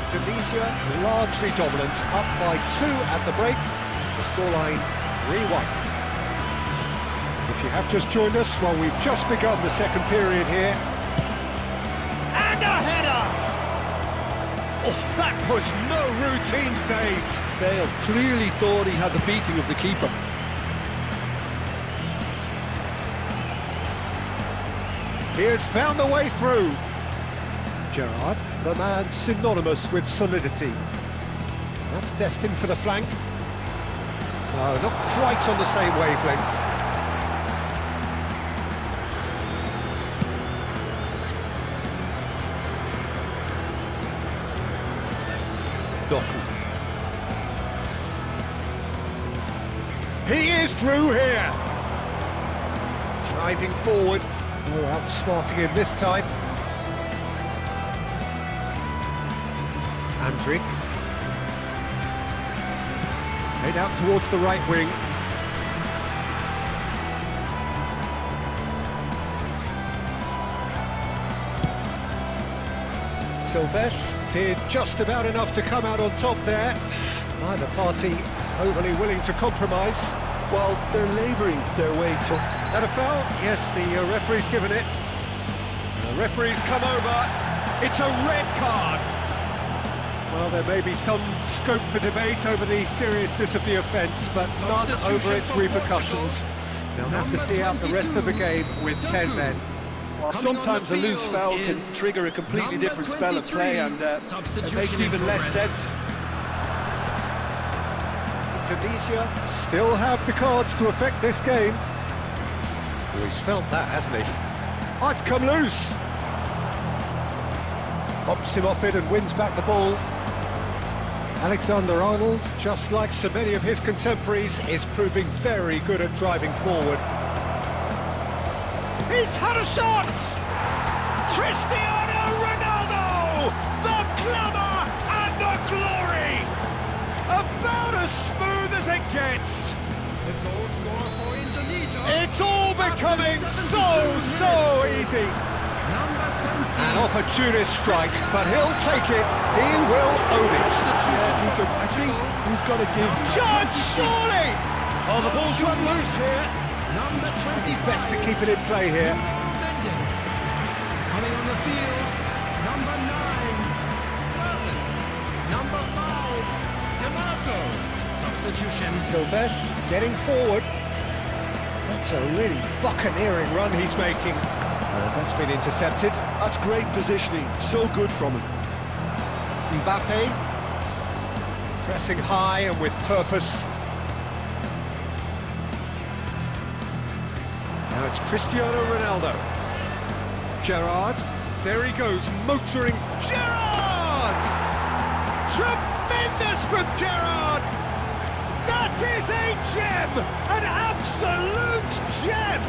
Indonesia largely dominant, up by 2 at the break. The scoreline 3-1. If you have just joined us, well, we've just begun the second period here. And a header! Oh, that was no routine save. Bale clearly thought he had the beating of the keeper. He has found a way through. Gerrard, the man synonymous with solidity. That's destined for the flank. No, not quite on the same wavelength. Doku. He is through here. Driving forward. Oh, outsmarting him this time. Andrić. Head out towards the right wing. 𝔒WaysalWaysc did just about enough to come out on top there. Neither party overly willing to compromise. Well, they're labouring their way to... That a foul? Yes, the referee's given it. The referee's come over. It's a red card. Well, there may be some scope for debate over the seriousness of the offence, but none over its repercussions. They'll have to see out the rest of the game with 10 men. Well, sometimes a loose foul can trigger a completely different spell of play, and it makes even less sense. Indonesia still have the cards to affect this game. Oh, he's felt that, hasn't he? Oh, it's come loose. Bumps him off it and wins back the ball. Alexander-Arnold, just like so many of his contemporaries, is proving very good at driving forward. He's had a shot! Cristiano Ronaldo! The glamour and the glory! About as smooth as it gets! The goal score for Indonesia. It's all becoming so easy! Number 20. An opportunist strike, but he'll take it. He will own it. Peter, I think we've got to give... Charge, surely! Oh, the ball's run loose here. Number 20. He's best to keep it in play here. Defending. Coming on the field. Number 9. Berlin. Number 5. D'Amato. Substitution. 𝔒WaysalWaysc getting forward. That's a really buccaneering run he's making. That's been intercepted. That's great positioning, so good from him. Mbappe pressing high and with purpose. Now it's Cristiano Ronaldo. Gerrard, there he goes, motoring. Gerrard! Tremendous from Gerrard! That is a gem! An absolute gem!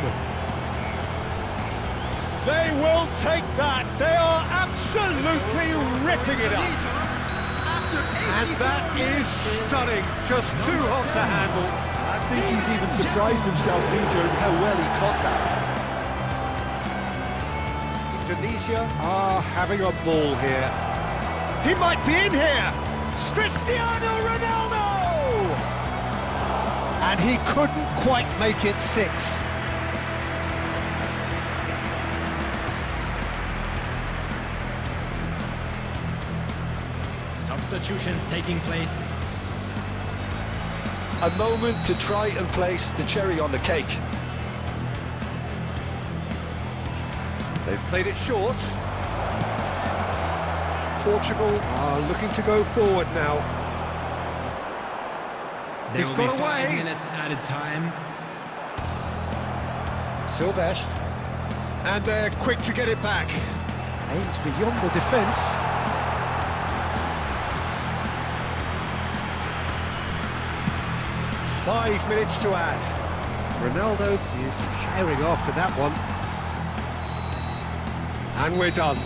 They will take that. They are absolutely ripping it up. And that is stunning. Just too hot to handle. I think he's even surprised himself, Peter, in how well he caught that. Indonesia are having a ball here. He might be in here. Cristiano Ronaldo! And he couldn't quite make it 6. Substitutions taking place. A moment to try and place the cherry on the cake. They've played it short. Portugal are looking to go forward now. There He's will got be 5 away. minutes added time. 𝔒WaysalWaysc. And they're quick to get it back. Aims beyond the defence. 5 minutes to add. Ronaldo is herring after that one. And we're done.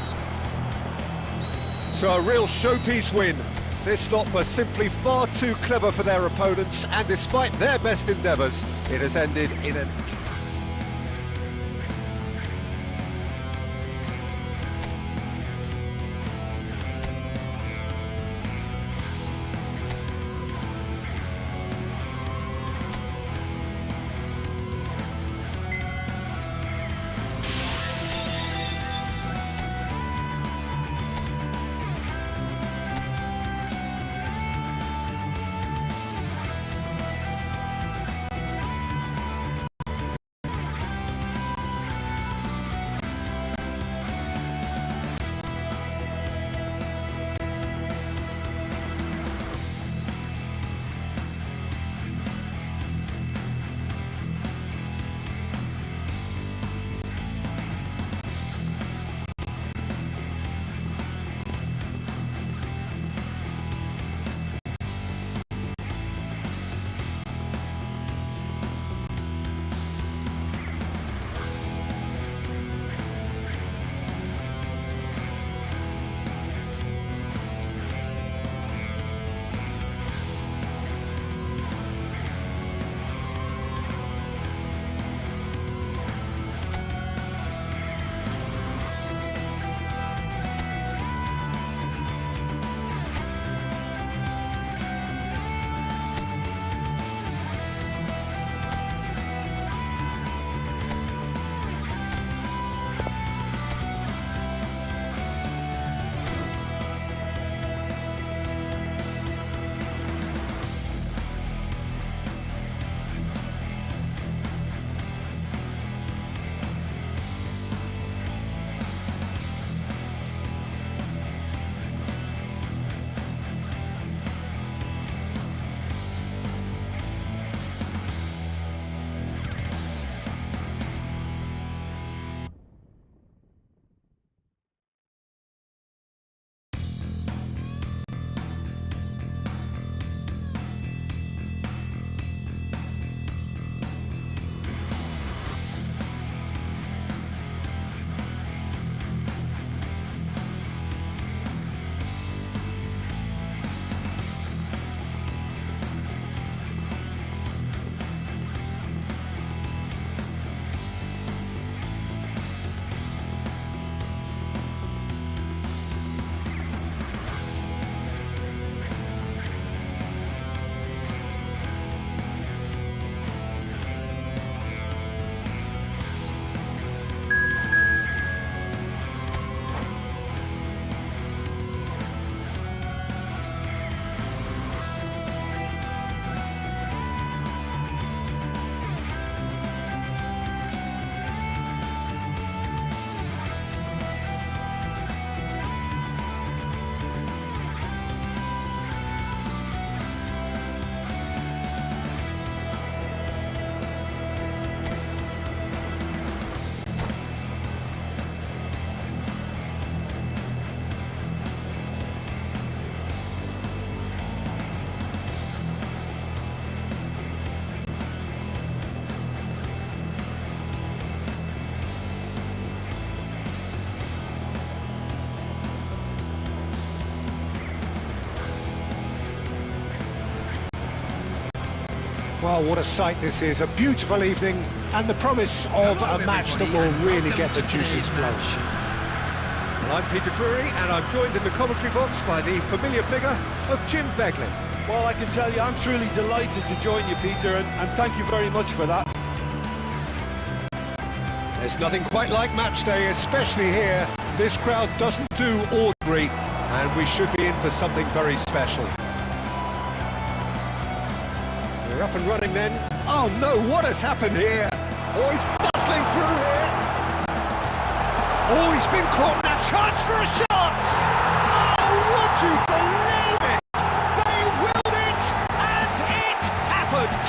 So a real showpiece win. This lot were simply far too clever for their opponents, and despite their best endeavours, it has ended in an... Well, what a sight this is, a beautiful evening, and the promise of a match that will really get the juices flowing. Well, I'm Peter Drury, and I'm joined in the commentary box by the familiar figure of Jim Beglin. Well, I can tell you, I'm truly delighted to join you, Peter, and thank you very much for that. There's nothing quite like match day, especially here. This crowd doesn't do ordinary, and we should be in for something very special. We're up and running then. Oh no, what has happened here? Oh, he's bustling through here. Oh, he's been caught in a chance for a shot! Oh, would you believe it? They willed it, and it happened!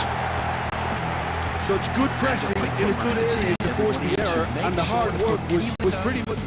Such good pressing in a good area to force the error, and the hard work was pretty much...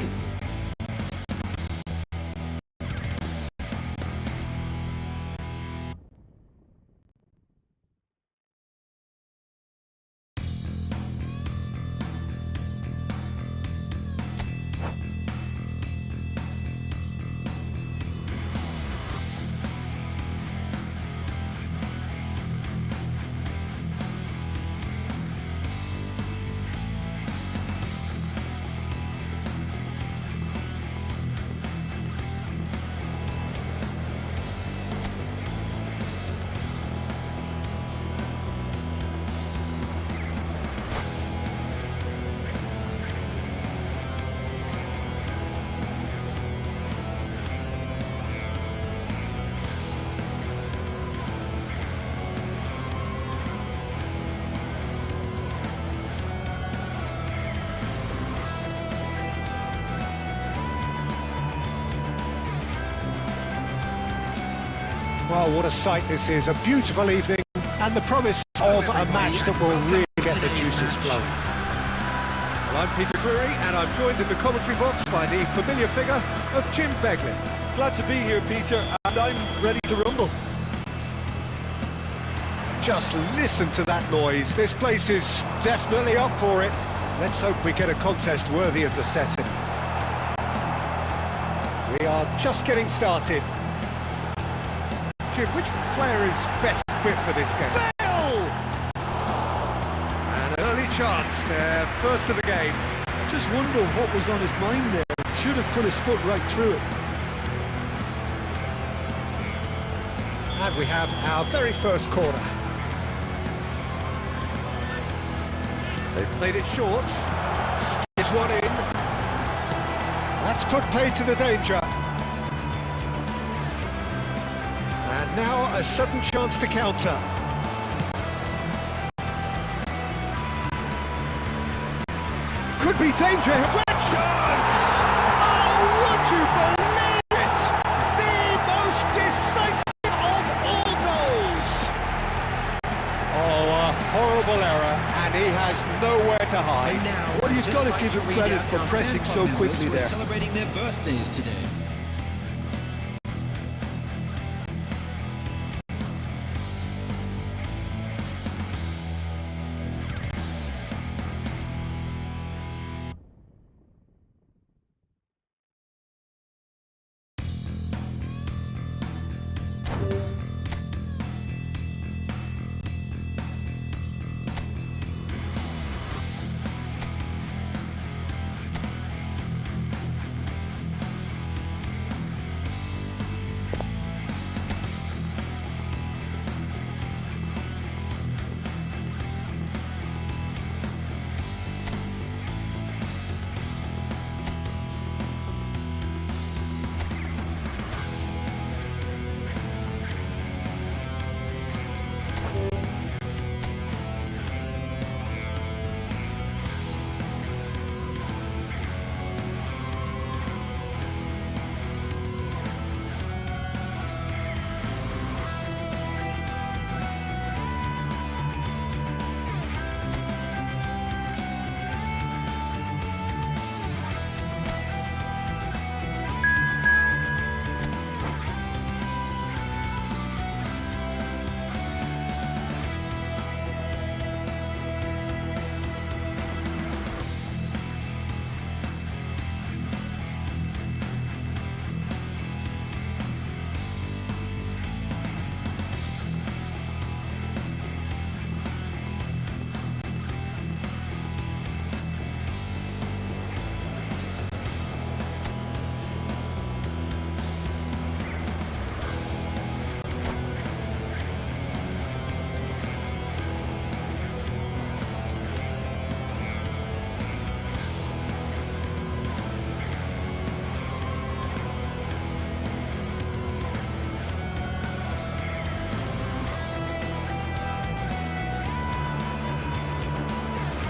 Well, what a sight this is, a beautiful evening and the promise of a match that will really get the juices flowing. Well, I'm Peter Drury and I'm joined in the commentary box by the familiar figure of Jim Beglin. Glad to be here, Peter, and I'm ready to rumble. Just listen to that noise, this place is definitely up for it. Let's hope we get a contest worthy of the setting. We are just getting started. Jim, which player is best fit for this game? Bale! An early chance there, first of the game. I just wonder what was on his mind there. Should have put his foot right through it. And we have our very first corner. They've played it short. Skids one in. That's put pay to the danger. And now a sudden chance to counter. Could be danger. Great chance! Oh, would you believe it? The most decisive of all goals. Oh, a horrible error, and he has nowhere to hide. Well, you've got to give him credit for pressing so quickly there. Celebrating their birthdays today.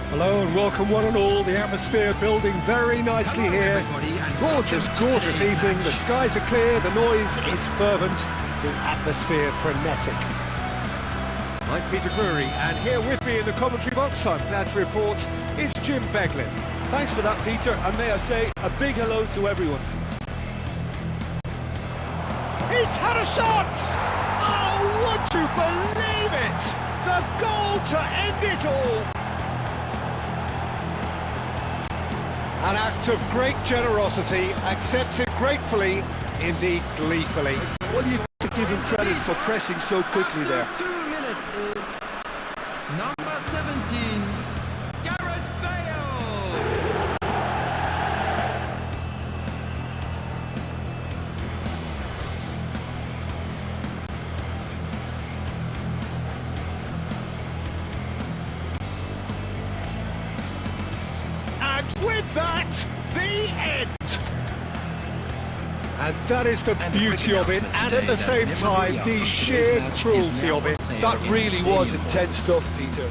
Hello and welcome one and all, the atmosphere building very nicely here. Gorgeous, gorgeous evening, the skies are clear, the noise is fervent, the atmosphere frenetic. I'm Peter Drury, and here with me in the commentary box, I'm glad to report, is Jim Beglin. Thanks for that, Peter, and may I say a big hello to everyone. He's had a shot! Oh, would you believe it? The goal to end it all! An act of great generosity, accepted gratefully, indeed gleefully. Well, you could give him credit for pressing so quickly there. 2 minutes is number 17, Gareth Bale. And with that, the end. And that is the beauty of it, and at the same time, the sheer cruelty of it. That really was intense stuff, Peter.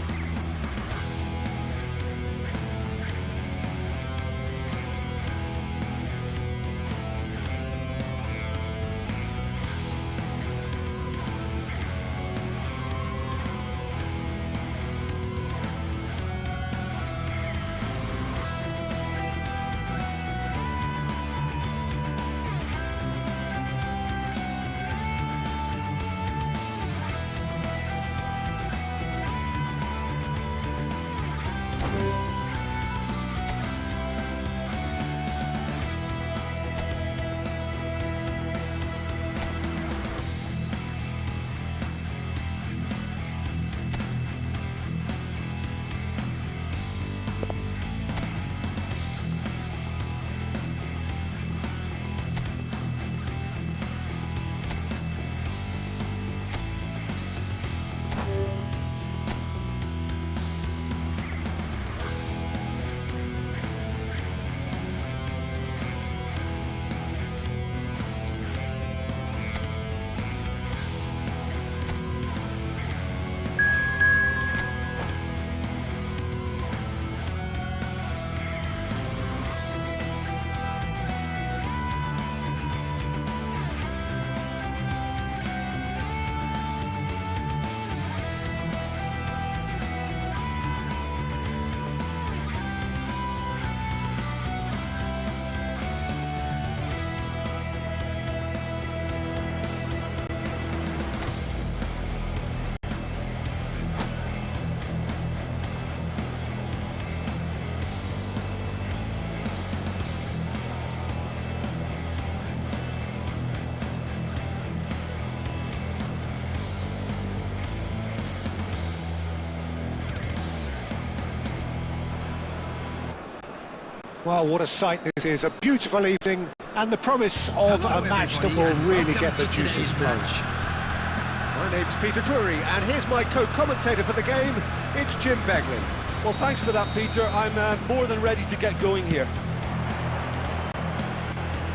Well, what a sight this is, a beautiful evening, and the promise of a match that will really get the juices flowing. My name's Peter Drury, and here's my co-commentator for the game, it's Jim Begley. Well, thanks for that, Peter. I'm more than ready to get going here.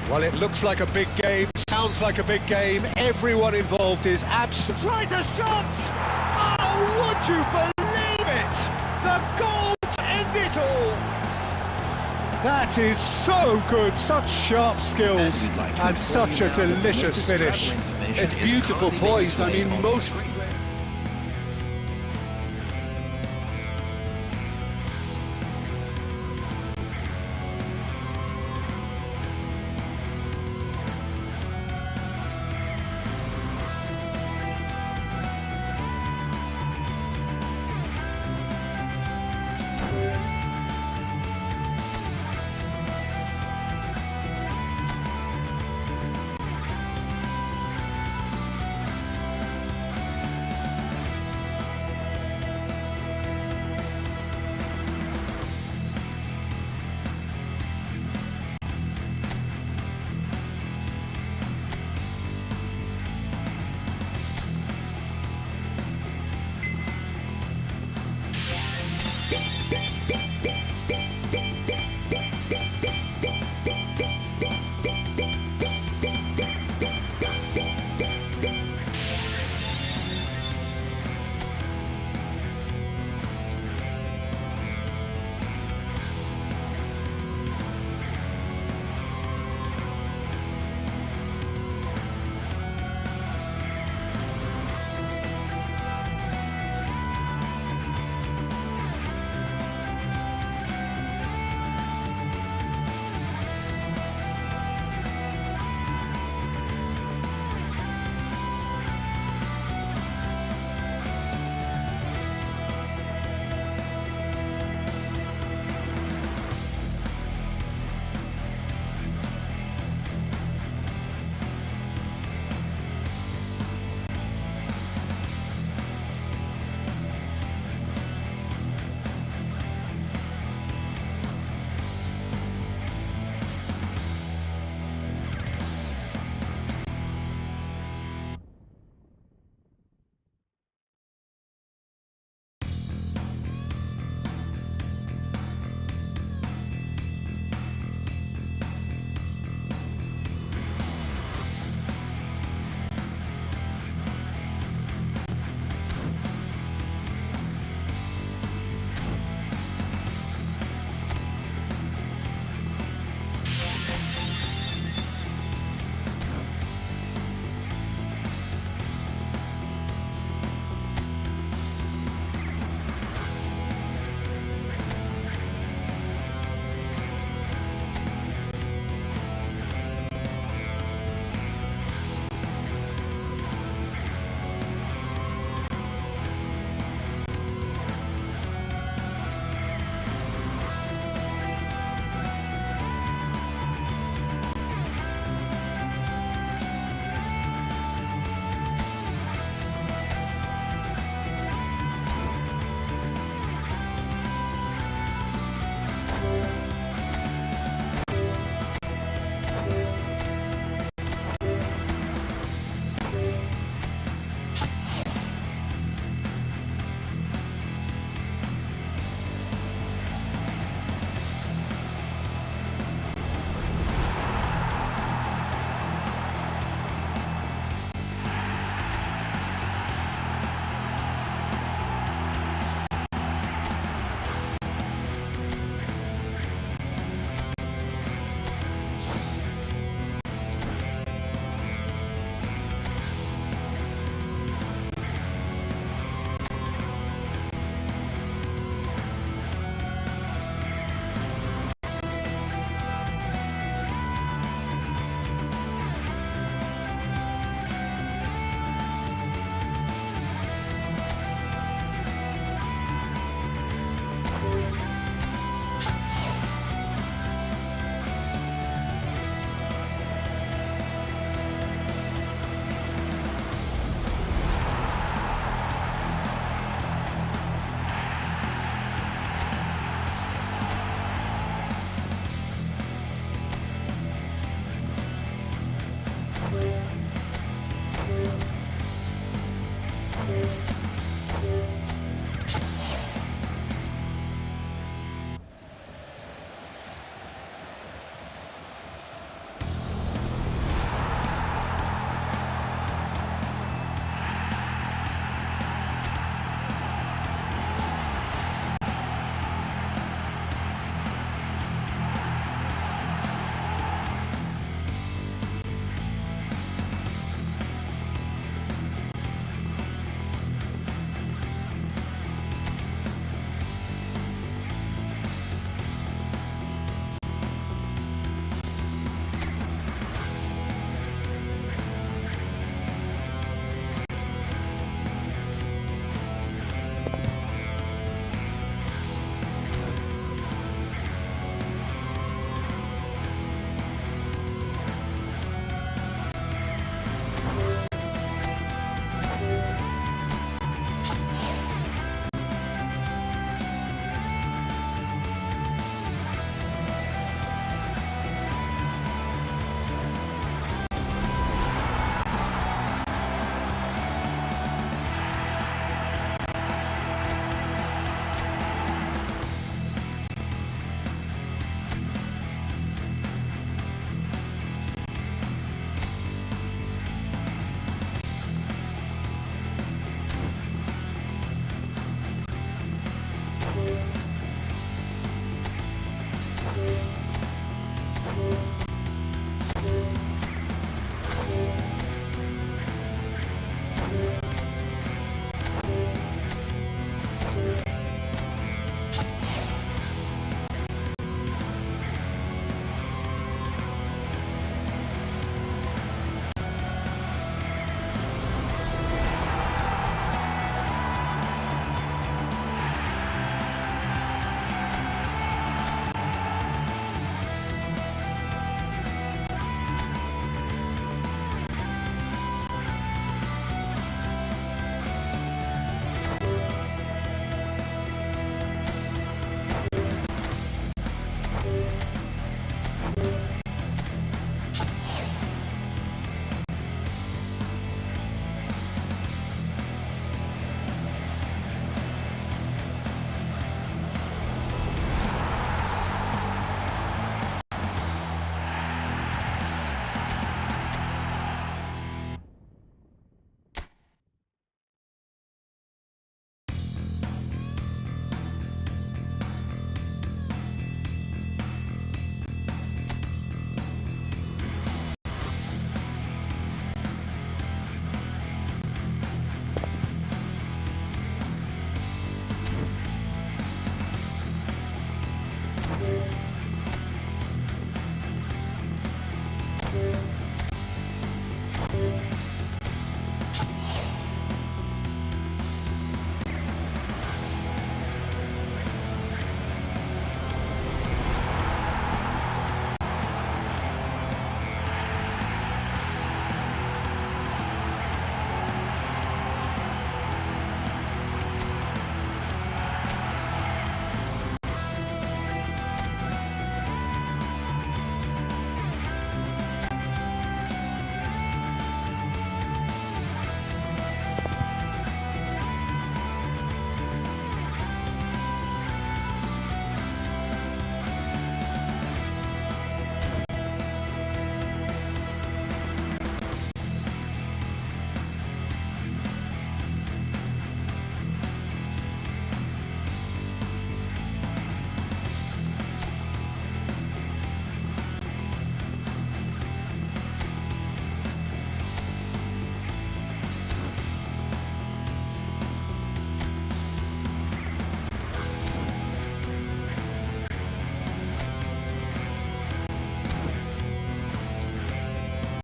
Well, it looks like a big game, sounds like a big game, everyone involved is absolutely... Tries a shot! Oh, would you believe it? The goal to end it all! That is so good, such sharp skills and such a delicious finish. It's beautiful poise. I mean, most